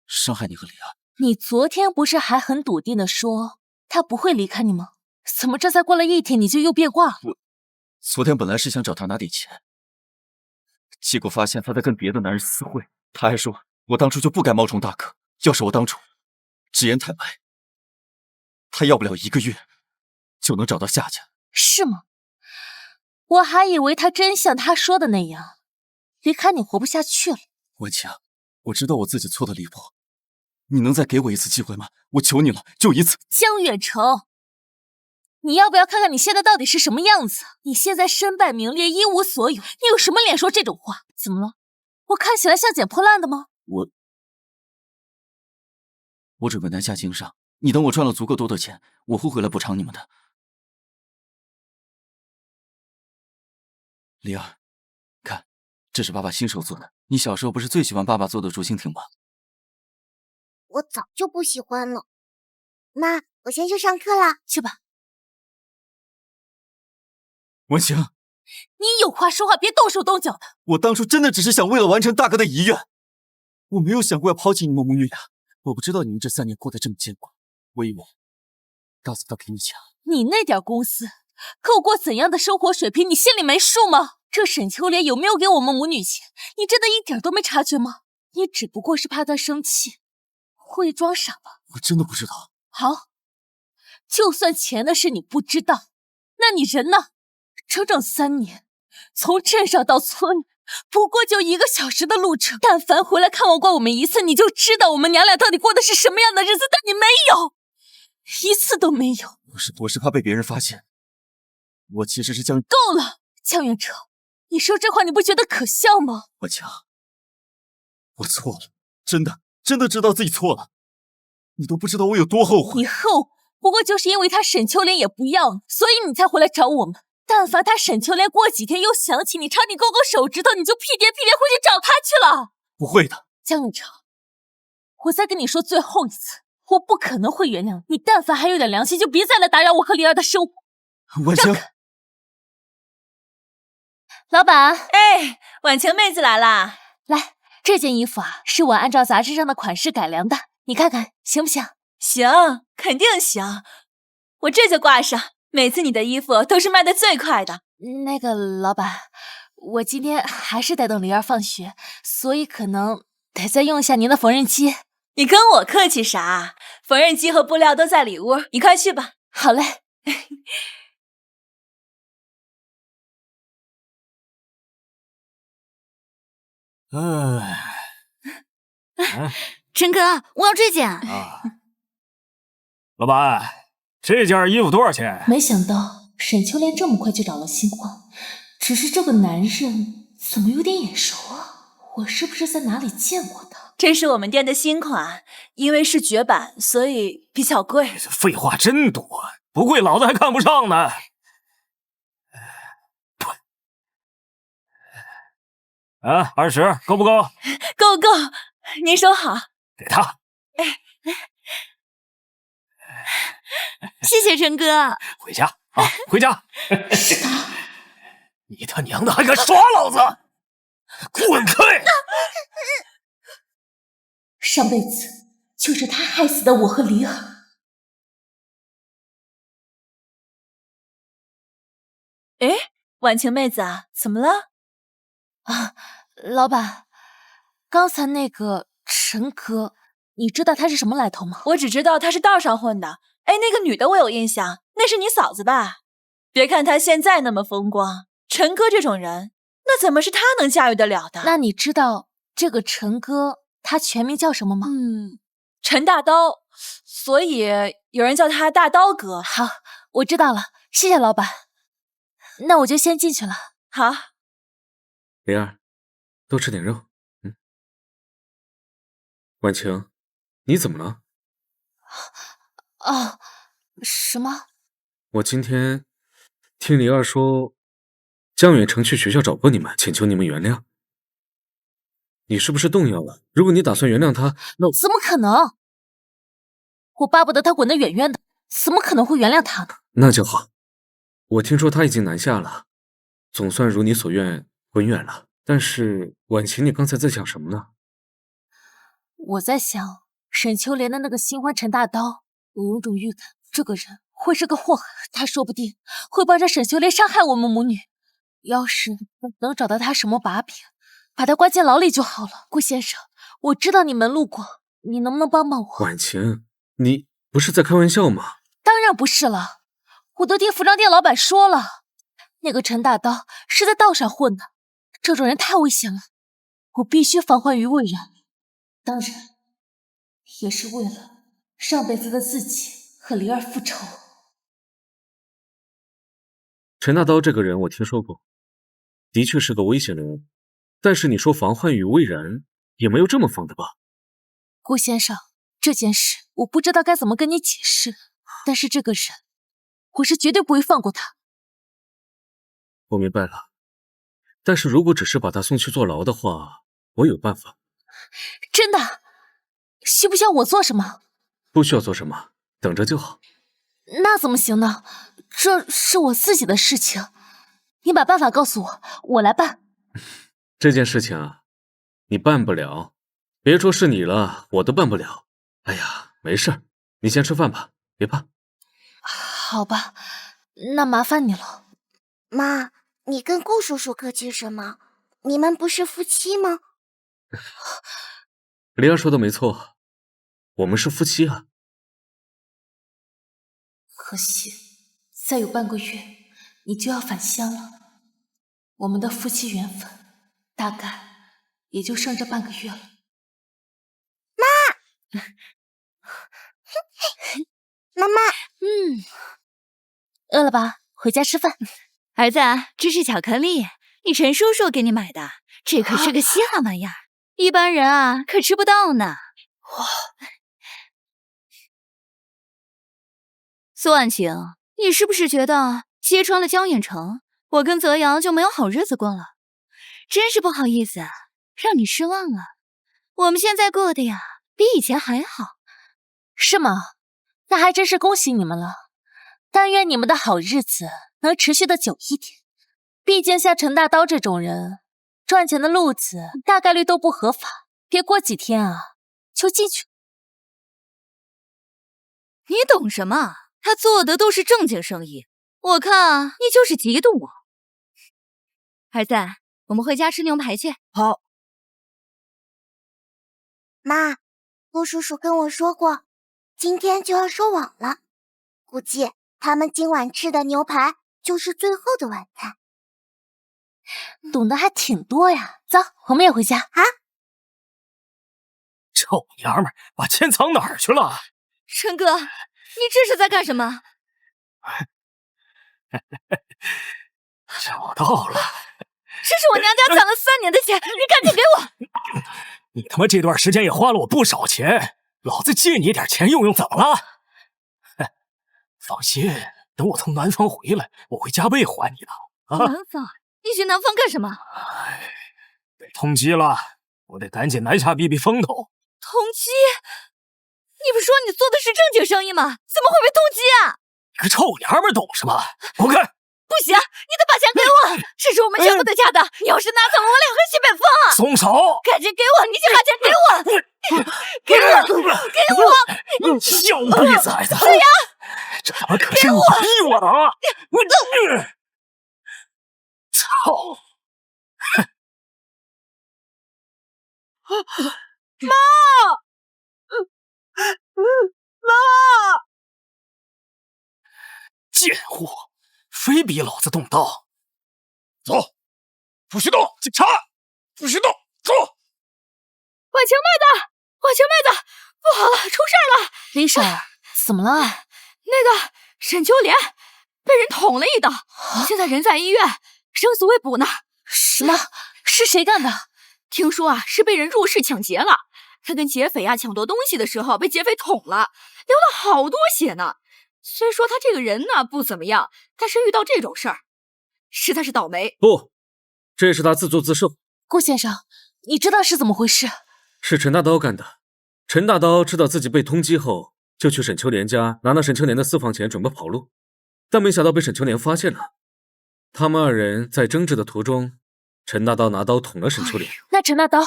Speaker 7: 伤害你和李儿。
Speaker 2: 你昨天不是还很笃定的说他不会离开你吗？怎么这才过了1天你就又变卦了？
Speaker 7: 我昨天本来是想找他拿点钱，结果发现他在跟别的男人私会。他还说我当初就不该冒充大哥，要是我当初直言坦白，他要不了1个月就能找到下家。
Speaker 2: 是吗？我还以为他真像他说的那样，离开你活不下去了。
Speaker 7: 文清，我知道我自己错的离谱，你能再给我一次机会吗？我求你了，就一次。
Speaker 2: 江远成，你要不要看看你现在到底是什么样子？你现在身败名裂，一无所有，你有什么脸说这种话？怎么了？我看起来像捡破烂的吗？
Speaker 7: 我准备南下经商，你等我赚了足够多的钱，我会回来补偿你们的。李儿，看，这是爸爸亲手做的。你小时候不是最喜欢爸爸做的竹蜻蜓吗？
Speaker 1: 我早就不喜欢了。妈，我先去上课啦。
Speaker 2: 去吧。
Speaker 7: 文清，
Speaker 2: 你有话说话，别动手动脚的。
Speaker 7: 我当初真的只是想为了完成大哥的遗愿，我没有想过要抛弃你们母女俩。我不知道你们这3年过得这么艰苦，我以为大嫂她比你强。
Speaker 2: 你那点公司够过怎样的生活水平，你心里没数吗？这沈秋莲有没有给我们母女钱，你真的一点都没察觉吗？你只不过是怕她生气，会装傻吧？
Speaker 7: 我真的不知道。
Speaker 2: 好，就算钱的事你不知道，那你人呢？整整3年，从镇上到村里，不过就1个小时的路程。但凡回来看望过我们1次，你就知道我们娘俩到底过的是什么样的日子。但你没有，1次都没有。
Speaker 7: 我是怕被别人发现，我其实是江……
Speaker 2: 够了，江远成，你说这话你不觉得可笑吗？
Speaker 7: 我强，我错了，真的知道自己错了。你都不知道我有多后悔。
Speaker 2: 你后不过就是因为他沈秋莲也不要你，所以你才回来找我们。但凡他沈秋莲过几天又想起你，朝你勾勾手指头，你就屁颠屁颠回去找他去了。
Speaker 7: 不会的，
Speaker 2: 江远成，我再跟你说最后一次，我不可能会原谅你。但凡还有点良心，就别再来打扰我和灵儿的生活。
Speaker 7: 婉清，
Speaker 2: 老板，
Speaker 15: 哎，婉晴妹子来啦！
Speaker 2: 来，这件衣服啊，是我按照杂志上的款式改良的，你看看行不行？
Speaker 15: 行，肯定行。我这就挂上。每次你的衣服都是卖的最快的。
Speaker 2: 那个老板，我今天还是得等灵儿放学，所以可能得再用一下您的缝纫机。
Speaker 15: 你跟我客气啥？缝纫机和布料都在里屋，你快去吧。
Speaker 2: 好嘞。
Speaker 9: 陈哥，我要这件。
Speaker 6: 老板，这件衣服多少钱？
Speaker 2: 没想到沈秋莲这么快就找了新欢，只是这个男人怎么有点眼熟啊？我是不是在哪里见过他？
Speaker 15: 这是我们店的新款，因为是绝版，所以比较贵。
Speaker 6: 废话真多，不贵老子还看不上呢。啊，20够不够？
Speaker 15: 够，您收好。
Speaker 6: 给他。
Speaker 9: 谢谢陈哥。
Speaker 6: 回家啊，回家！你他娘的还敢耍老子！滚开！
Speaker 2: 上辈子就是他害死的我和李儿。
Speaker 15: 哎，婉晴妹子，怎么了？
Speaker 2: 啊，老板，刚才那个陈哥，你知道他是什么来头吗？
Speaker 15: 我只知道他是道上混的。哎，那个女的我有印象，那是你嫂子吧？别看她现在那么风光，陈哥这种人，那怎么是她能驾驭得了的？
Speaker 2: 那你知道这个陈哥他全名叫什么吗？
Speaker 15: 陈大刀，所以有人叫他大刀哥。
Speaker 2: 好，我知道了，谢谢老板。那我就先进去了。
Speaker 15: 好，
Speaker 12: 灵儿，多吃点肉。婉晴，你怎么了？
Speaker 2: 哦，什么？
Speaker 12: 我今天听灵儿说，江远成去学校找过你们，请求你们原谅。你是不是动摇了？如果你打算原谅他，那
Speaker 2: 怎么可能？我巴不得他滚得远远的，怎么可能会原谅他呢？
Speaker 12: 那就好。我听说他已经南下了，总算如你所愿滚远了。但是婉晴，你刚才在想什么呢？
Speaker 2: 我在想沈秋莲的那个新欢陈大刀，我有种预感，这个人会是个祸害，他说不定会帮着沈秋莲伤害我们母女。要是能找到他什么把柄，把他关进牢里就好了。顾先生，我知道你门路广，你能不能帮帮我？
Speaker 12: 婉晴，你不是在开玩笑吗？
Speaker 2: 当然不是了，我都听服装店老板说了，那个陈大刀是在道上混的，这种人太危险了，我必须防患于未然。当然，也是为了上辈子的自己和灵儿复仇。
Speaker 12: 陈大刀这个人我听说过，的确是个危险的人，但是你说防患于未然，也没有这么防的吧？
Speaker 2: 顾先生，这件事我不知道该怎么跟你解释，但是这个人，我是绝对不会放过他。
Speaker 12: 我明白了，但是如果只是把他送去坐牢的话，我有办法。
Speaker 2: 真的？需不需要我做什么？
Speaker 12: 不需要做什么，等着就好。
Speaker 2: 那怎么行呢？这是我自己的事情，你把办法告诉我，我来办。
Speaker 12: 这件事情啊，你办不了，别说是你了，我都办不了。哎呀，没事，你先吃饭吧，别怕。
Speaker 2: 好吧，那麻烦你了。
Speaker 1: 妈，你跟顾叔叔客气什么？你们不是夫妻吗？
Speaker 12: 灵儿说的没错，我们是夫妻啊。
Speaker 2: 可惜，再有半个月，你就要返乡了。我们的夫妻缘分，大概也就剩这半个月了。
Speaker 1: 妈，妈妈，
Speaker 2: 饿了吧？回家吃饭。
Speaker 10: 儿子，这是巧克力，你陈叔叔给你买的，这可是个稀罕玩意儿，一般人啊可吃不到呢。苏婉晴，你是不是觉得揭穿了江远成，我跟泽阳就没有好日子过了？真是不好意思，让你失望了。我们现在过得呀，比以前还好。
Speaker 2: 是吗？那还真是恭喜你们了。但愿你们的好日子能持续的久一点。毕竟像陈大刀这种人，赚钱的路子大概率都不合法，别过几天啊就进去。
Speaker 10: 你懂什么？他做的都是正经生意，我看你就是嫉妒我。儿子，我们回家吃牛排去。
Speaker 5: 好。
Speaker 1: 妈，顾叔叔跟我说过，今天就要收网了，估计他们今晚吃的牛排就是最后的晚餐。
Speaker 2: 懂得还挺多呀，走，我们也回家
Speaker 1: 啊！
Speaker 6: 臭娘们儿，把钱藏哪儿去了？
Speaker 10: 陈哥，你这是在干什么？
Speaker 6: 找到了，
Speaker 10: 这是我娘家攒了3年的钱，你赶紧给我！
Speaker 6: 你他妈这段时间也花了我不少钱，老子借你点钱用用，怎么了？放心，等我从南方回来，我会加倍还你的。啊！
Speaker 10: 南方？你去南方干什么？
Speaker 6: 被通缉了，我得赶紧南下避避风头。
Speaker 10: 通缉？你不说你做的是正经生意吗？怎么会被通缉啊？
Speaker 6: 你个臭娘们懂什么？滚开！
Speaker 10: 不行，你得把钱给我，这是我们全部的家当，你要是拿走了，我俩喝西北风啊！
Speaker 6: 松手！
Speaker 10: 赶紧给我，你去把钱给我！给我！
Speaker 6: 小逼崽子！
Speaker 10: 泽阳，
Speaker 6: 这他妈可是你逼我的啊！操！
Speaker 5: 妈！妈！
Speaker 6: 贱货，非逼老子动刀！
Speaker 11: 走，不许动！警察，不许动！走！
Speaker 10: 婉晴妹子，婉晴妹子，不好了，出事了！
Speaker 2: 李婶儿，怎么了？
Speaker 10: 那个沈秋莲被人捅了一刀，现在人在医院，生死未卜呢。
Speaker 2: 什么？是谁干的？
Speaker 10: 听说啊，是被人入室抢劫了。他跟劫匪啊抢夺东西的时候被劫匪捅了，流了好多血呢。虽说他这个人呢不怎么样，但是遇到这种事儿，实在是倒霉。
Speaker 12: 不，这是他自作自受。
Speaker 2: 顾先生，你知道是怎么回事？
Speaker 12: 是陈大刀干的。陈大刀知道自己被通缉后，就去沈秋莲家拿了沈秋莲的私房钱，准备跑路，但没想到被沈秋莲发现了。他们二人在争执的途中，陈大刀拿刀捅了沈秋莲。
Speaker 2: 那陈大刀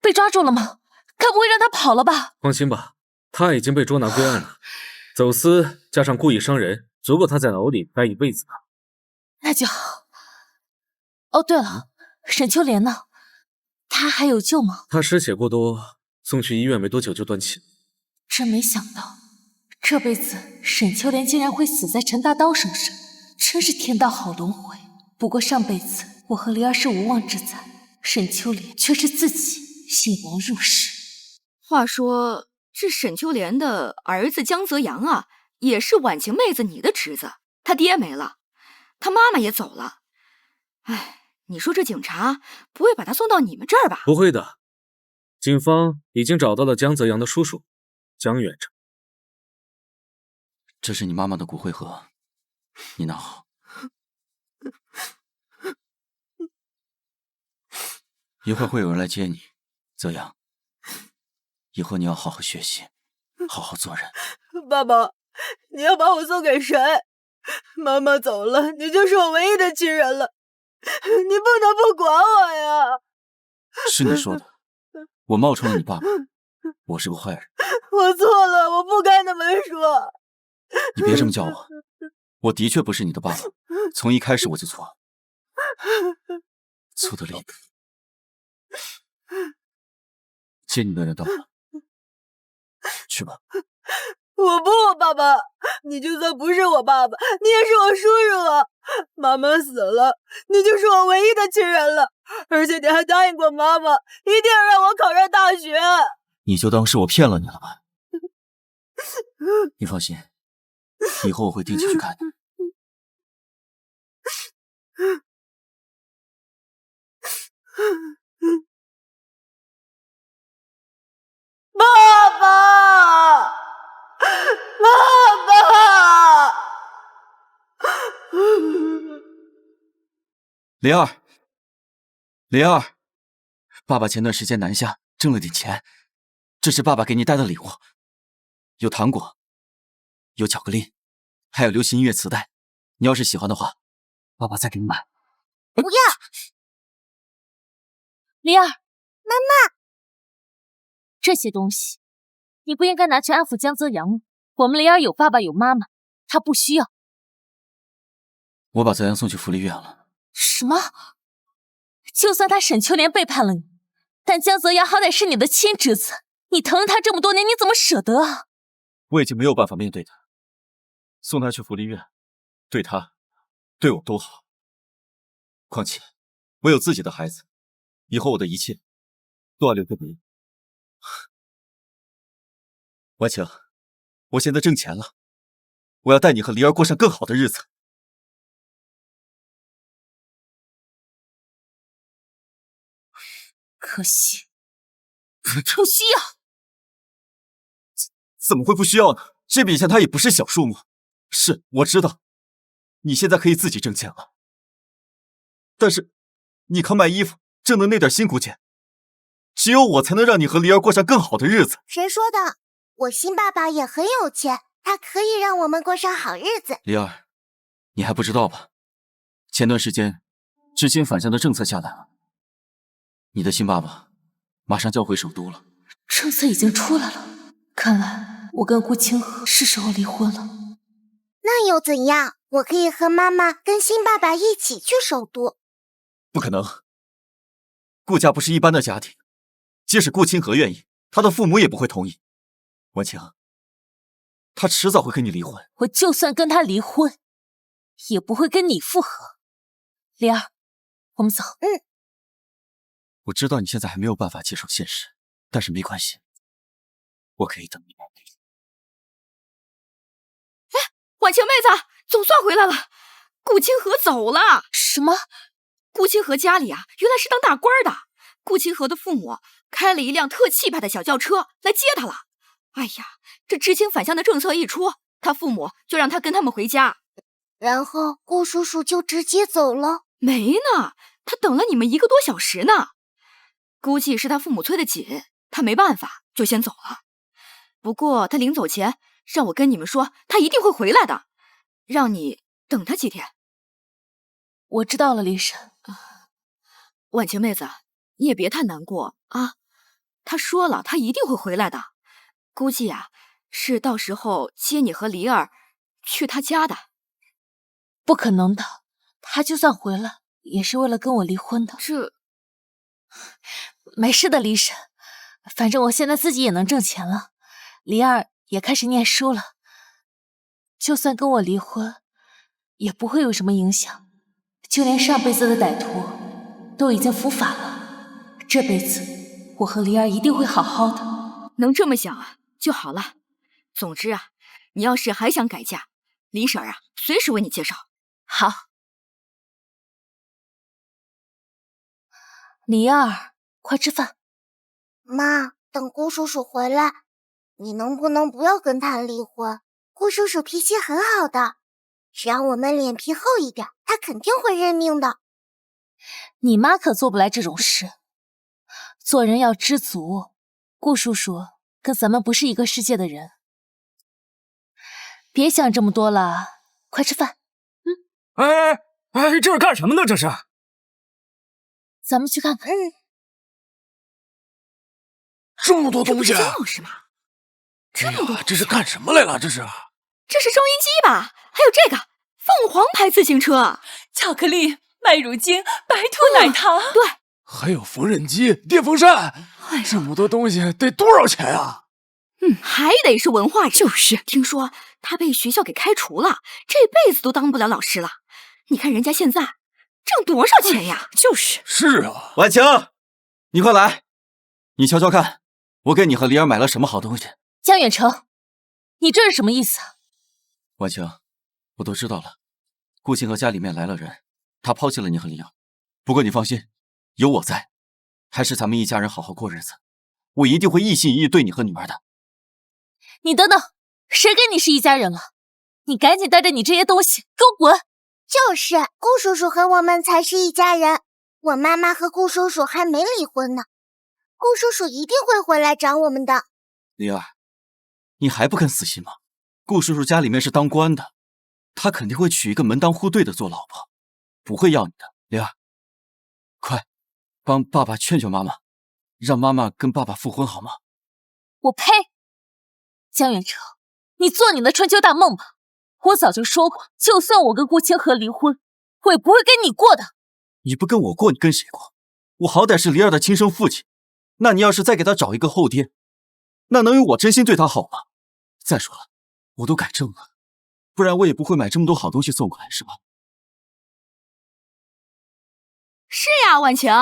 Speaker 2: 被抓住了吗？该不会让他跑了吧？
Speaker 12: 放心吧，他已经被捉拿归案了。走私加上故意伤人，足够他在牢里待一辈子的。
Speaker 2: 那就好。哦，对了，沈秋莲呢？她还有救吗？
Speaker 12: 她失血过多，送去医院没多久就断气。
Speaker 2: 真没想到，这辈子沈秋莲竟然会死在陈大刀手上，真是天道好轮回。不过上辈子我和灵儿是无妄之灾，沈秋莲却是自己引王入室。
Speaker 3: 话说，这沈秋莲的儿子江泽阳啊，也是婉晴妹子你的侄子，他爹没了，他妈妈也走了。哎，你说这警察不会把他送到你们这儿吧？
Speaker 12: 不会的，警方已经找到了江泽阳的叔叔江远成。
Speaker 7: 这是你妈妈的骨灰盒，你拿好。一会儿会有人来接你，泽阳。以后你要好好学习，好好做人。
Speaker 5: 爸爸，你要把我送给谁？妈妈走了，你就是我唯一的亲人了，你不能不管我呀！
Speaker 7: 是你说的，我冒充了你爸爸，我是个坏人。
Speaker 5: 我错了，我不该那么说。
Speaker 7: 你别这么叫我，我的确不是你的爸爸，从一开始我就错，错得离谱。接你的人到了。去吧。
Speaker 5: 我不，爸爸，你就算不是我爸爸，你也是我叔叔啊。妈妈死了，你就是我唯一的亲人了，而且你还答应过妈妈，一定要让我考上大学。
Speaker 7: 你就当是我骗了你了吧。你放心，以后我会定期去看你。
Speaker 5: 爸爸，爸爸，
Speaker 7: 灵儿，灵儿，爸爸前段时间南下挣了点钱，这是爸爸给你带的礼物，有糖果，有巧克力，还有流行音乐磁带。你要是喜欢的话，爸爸再给你买。
Speaker 1: 不要，
Speaker 2: 灵儿，妈
Speaker 1: 妈。
Speaker 2: 这些东西，你不应该拿去安抚江泽阳吗？我们灵儿有爸爸有妈妈，他不需要。
Speaker 7: 我把泽阳送去福利院了。
Speaker 2: 什么？就算他沈秋莲背叛了你，但江泽阳好歹是你的亲侄子，你疼了他这么多年，你怎么舍得啊？
Speaker 7: 我已经没有办法面对他，送他去福利院，对他，对我都好。况且，我有自己的孩子，以后我的一切都要留给你。婉晴，我现在挣钱了，我要带你和灵儿过上更好的日子。
Speaker 2: 可惜，不需要。
Speaker 7: 怎么会不需要呢？这笔钱它也不是小数目。是，我知道，你现在可以自己挣钱了，但是你靠卖衣服挣的那点辛苦钱，只有我才能让你和灵儿过上更好的日子。
Speaker 1: 谁说的？我新爸爸也很有钱，他可以让我们过上好日子。
Speaker 7: 灵儿，你还不知道吧？前段时间知青返乡的政策下来了，你的新爸爸马上就要回首都了。
Speaker 2: 政策已经出来了，看来我跟顾清河是时候离婚了。
Speaker 1: 那又怎样？我可以和妈妈跟新爸爸一起去首都。
Speaker 7: 不可能，顾家不是一般的家庭，即使顾清河愿意，他的父母也不会同意。婉晴，他迟早会跟你离婚。
Speaker 2: 我就算跟他离婚，也不会跟你复合。灵儿，我们走。
Speaker 7: 我知道你现在还没有办法接受现实，但是没关系，我可以等你。
Speaker 3: 婉晴妹子，总算回来了。顾清河走了。
Speaker 2: 什么？
Speaker 3: 顾清河家里啊，原来是当大官的。顾清河的父母开了一辆特气派的小轿车来接他了。哎呀，这知青返乡的政策一出，他父母就让他跟他们回家。
Speaker 1: 然后顾叔叔就直接走了？
Speaker 3: 没呢，他等了你们1个多小时呢。估计是他父母催得紧，他没办法就先走了。不过他临走前让我跟你们说，他一定会回来的，让你等他几天。
Speaker 2: 我知道了，李婶。
Speaker 3: 婉晴妹子，你也别太难过啊。他说了，他一定会回来的。估计啊，是到时候接你和黎儿去他家的。
Speaker 2: 不可能的，他就算回来，也是为了跟我离婚的。
Speaker 3: 这
Speaker 2: 没事的，李婶。反正我现在自己也能挣钱了，黎儿也开始念书了，就算跟我离婚，也不会有什么影响。就连上辈子的歹徒都已经伏法了，这辈子我和黎儿一定会好好的。
Speaker 3: 能这么想啊就好了。总之啊，你要是还想改嫁，李婶啊随时为你介绍。
Speaker 2: 好。黎儿，快吃饭。
Speaker 1: 妈，等顾叔叔回来，你能不能不要跟他离婚？顾叔叔脾气很好的，只要我们脸皮厚一点，他肯定会认命的。
Speaker 2: 你妈可做不来这种事。做人要知足，顾叔叔跟咱们不是一个世界的人。别想这么多了，快吃饭。
Speaker 6: 这是干什么呢？这是？
Speaker 2: 咱们去看看。
Speaker 11: 这么多东西，
Speaker 3: 姜老师吗？这么多，
Speaker 11: 这是干什么来了？这是收
Speaker 3: 音机吧？还有这个凤凰牌自行车，
Speaker 10: 巧克力、麦乳精、白兔奶糖，
Speaker 3: 对，
Speaker 11: 还有缝纫机、电风扇。这么多东西得多少钱啊？
Speaker 3: 还得是文化人。就是，听说他被学校给开除了，这辈子都当不了老师了。你看人家现在挣多少钱呀？
Speaker 11: 是啊，
Speaker 7: 婉晴，你快来，你瞧瞧看，我给你和黎儿买了什么好东西。
Speaker 2: 江远成，你这是什么意思啊？
Speaker 7: 婉晴，我都知道了，顾清河家里面来了人，他抛弃了你和黎儿。不过你放心，有我在，还是咱们一家人好好过日子，我一定会一心一意对你和女儿的。
Speaker 2: 你等等，谁跟你是一家人了？你赶紧带着你这些东西给我滚！
Speaker 1: 就是顾叔叔和我们才是一家人，我妈妈和顾叔叔还没离婚呢，顾叔叔一定会回来找我们的。
Speaker 7: 黎儿，你还不肯死心吗？顾叔叔家里面是当官的，他肯定会娶一个门当户对的做老婆，不会要你的。黎儿，快帮爸爸劝劝妈妈，让妈妈跟爸爸复婚好吗？
Speaker 2: 我呸！江远成，你做你的春秋大梦吧！我早就说过，就算我跟顾清河离婚，我也不会跟你过的。
Speaker 7: 你不跟我过，你跟谁过？我好歹是黎儿的亲生父亲，那你要是再给他找一个后爹，那能有我真心对他好吗？再说了，我都改正了，不然我也不会买这么多好东西送过来，是吧？
Speaker 3: 是呀，婉晴，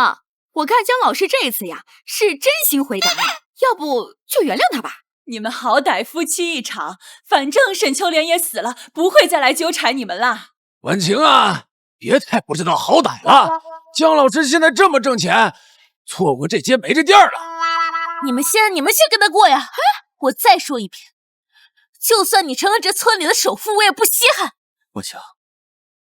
Speaker 3: 我看姜老师这次呀是真心回答，要不就原谅他吧。
Speaker 10: 你们好歹夫妻一场，反正沈秋莲也死了，不会再来纠缠你们啦。
Speaker 11: 婉晴啊，别太不知道好歹了。姜老师现在这么挣钱，错过这街没这店了。
Speaker 2: 你们先跟他过呀！我再说一遍，就算你成了这村里的首富，我也不稀罕。
Speaker 7: 婉晴，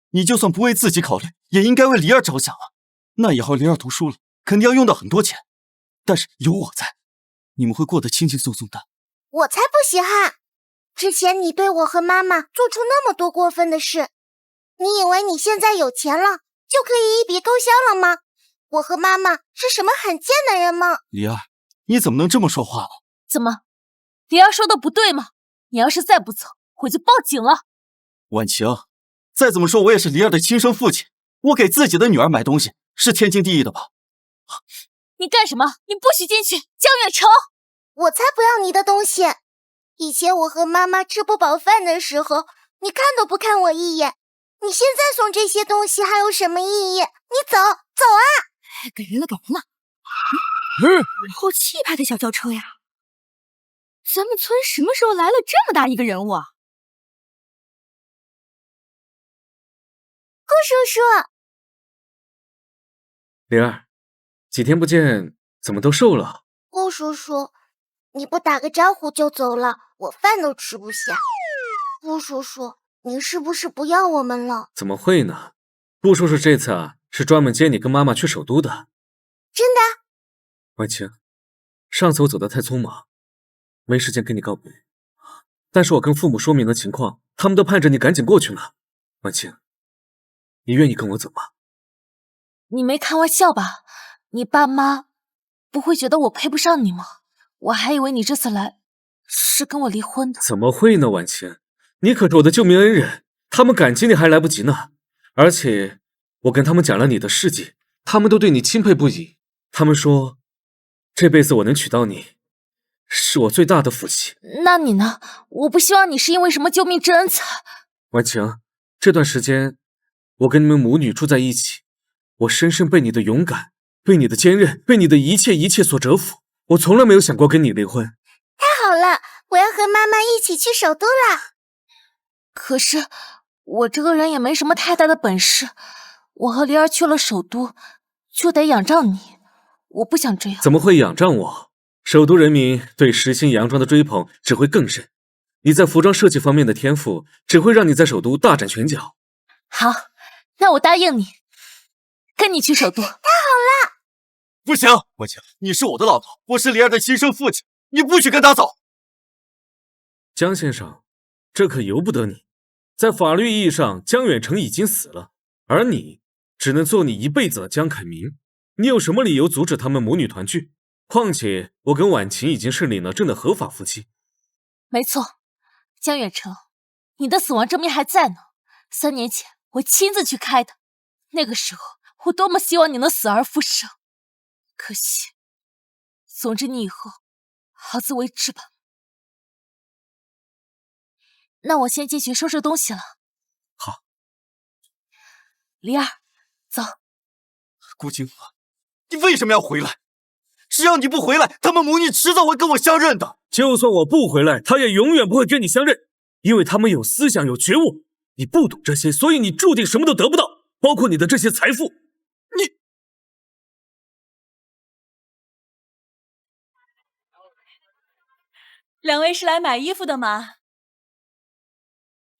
Speaker 7: 你就算不为自己考虑，也应该为黎儿着想啊。那以后黎儿读书了，肯定要用到很多钱，但是有我在，你们会过得轻轻松松的。
Speaker 1: 我才不稀罕！之前你对我和妈妈做出那么多过分的事，你以为你现在有钱了就可以一笔勾销了吗？我和妈妈是什么很贱的人吗？
Speaker 7: 黎儿，你怎么能这么说话了？
Speaker 2: 怎么，黎儿说的不对吗？你要是再不走，我就报警了。
Speaker 7: 婉晴，再怎么说我也是黎儿的亲生父亲，我给自己的女儿买东西是天经地义的吧？
Speaker 13: 你干什么？你不许进去！江远成，
Speaker 1: 我才不要你的东西！以前我和妈妈吃不饱饭的时候，你看都不看我一眼。你现在送这些东西还有什么意义？你走，走啊！
Speaker 3: 给人了，给人了！好气派的小轿车呀！咱们村什么时候来了这么大一个人物啊？
Speaker 1: 顾叔叔，
Speaker 12: 灵儿，几天不见，怎么都瘦了？
Speaker 1: 顾叔叔，你不打个招呼就走了，我饭都吃不下。顾叔叔，您是不是不要我们了？
Speaker 12: 怎么会呢？顾叔叔这次啊，是专门接你跟妈妈去首都的。
Speaker 1: 真的？
Speaker 12: 婉晴，上次我走得太匆忙，没时间跟你告别。但是我跟父母说明了情况，他们都盼着你赶紧过去呢。婉晴，你愿意跟我走吗？
Speaker 2: 你没开玩笑吧？你爸妈不会觉得我配不上你吗？我还以为你这次来是跟我离婚的。
Speaker 12: 怎么会呢，婉晴，你可是我的救命恩人，他们感激你还来不及呢。而且我跟他们讲了你的事迹，他们都对你钦佩不已。他们说，这辈子我能娶到你，是我最大的福气。
Speaker 2: 那你呢？我不希望你是因为什么救命之恩才……
Speaker 12: 婉晴，这段时间我跟你们母女住在一起，我深深被你的勇敢，被你的坚韧，被你的一切所折服。我从来没有想过跟你离婚。
Speaker 1: 太好了，我要和妈妈一起去首都啦！
Speaker 2: 可是我这个人也没什么太大的本事，我和灵儿去了首都，就得仰仗你。我不想这样。
Speaker 12: 怎么会仰仗我？首都人民对实心洋装的追捧只会更甚。你在服装设计方面的天赋，只会让你在首都大展拳脚。
Speaker 2: 好，那我答应你，跟你去首都。
Speaker 1: 太好了！
Speaker 7: 不行，婉晴，你是我的老婆，我是灵儿的亲生父亲，你不许跟他走。
Speaker 12: 江先生，这可由不得你。在法律意义上，江远成已经死了，而你只能做你一辈子的江凯明。你有什么理由阻止他们母女团聚？况且我跟婉晴已经是领了证的合法夫妻。
Speaker 2: 没错，江远成，你的死亡证明还在呢。3年前我亲自去开的，那个时候我多么希望你能死而复生，可惜。总之，你以后好自为之吧。那我先进去收拾东西了。
Speaker 12: 好。
Speaker 2: 灵儿，走。
Speaker 7: 顾清河，你为什么要回来？只要你不回来，他们母女迟早会跟我相认的。
Speaker 12: 就算我不回来，他也永远不会跟你相认，因为他们有思想，有觉悟。你不懂这些，所以你注定什么都得不到，包括你的这些财富。你……
Speaker 15: 两位是来买衣服的吗？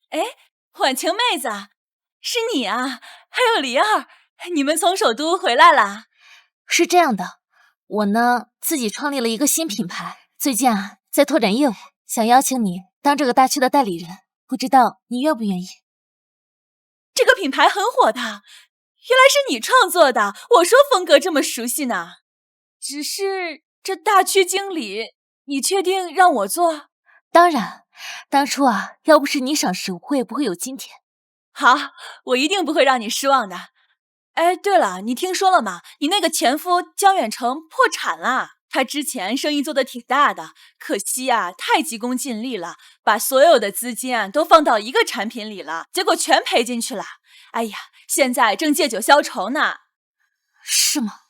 Speaker 15: 哎，婉晴妹子，是你啊！还有黎儿，你们从首都回来了？
Speaker 2: 是这样的，我呢自己创立了一个新品牌，最近啊在拓展业务，想邀请你当这个大区的代理人，不知道你愿不愿意？
Speaker 15: 这个品牌很火的，原来是你创作的，我说风格这么熟悉呢。只是这大区经理，你确定让我做？
Speaker 2: 当然，当初啊要不是你赏识，我也不会有今天。
Speaker 15: 好，我一定不会让你失望的。哎，对了，你听说了吗？你那个前夫江远成破产了。他之前生意做得挺大的，可惜啊，太急功近利了，把所有的资金啊都放到一个产品里了，结果全赔进去了。哎呀，现在正借酒消愁呢。
Speaker 2: 是吗？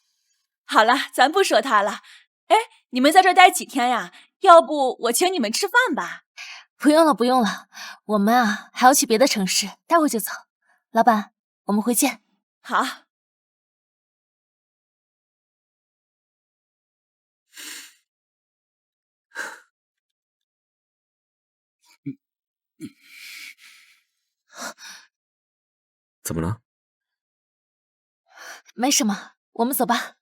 Speaker 15: 好了，咱不说他了。哎，你们在这儿待几天呀？要不我请你们吃饭吧？
Speaker 2: 不用了，不用了，我们啊还要去别的城市，待会儿就走。老板，我们回见。
Speaker 15: 好。
Speaker 12: 怎么了？
Speaker 2: 没什么，我们走吧。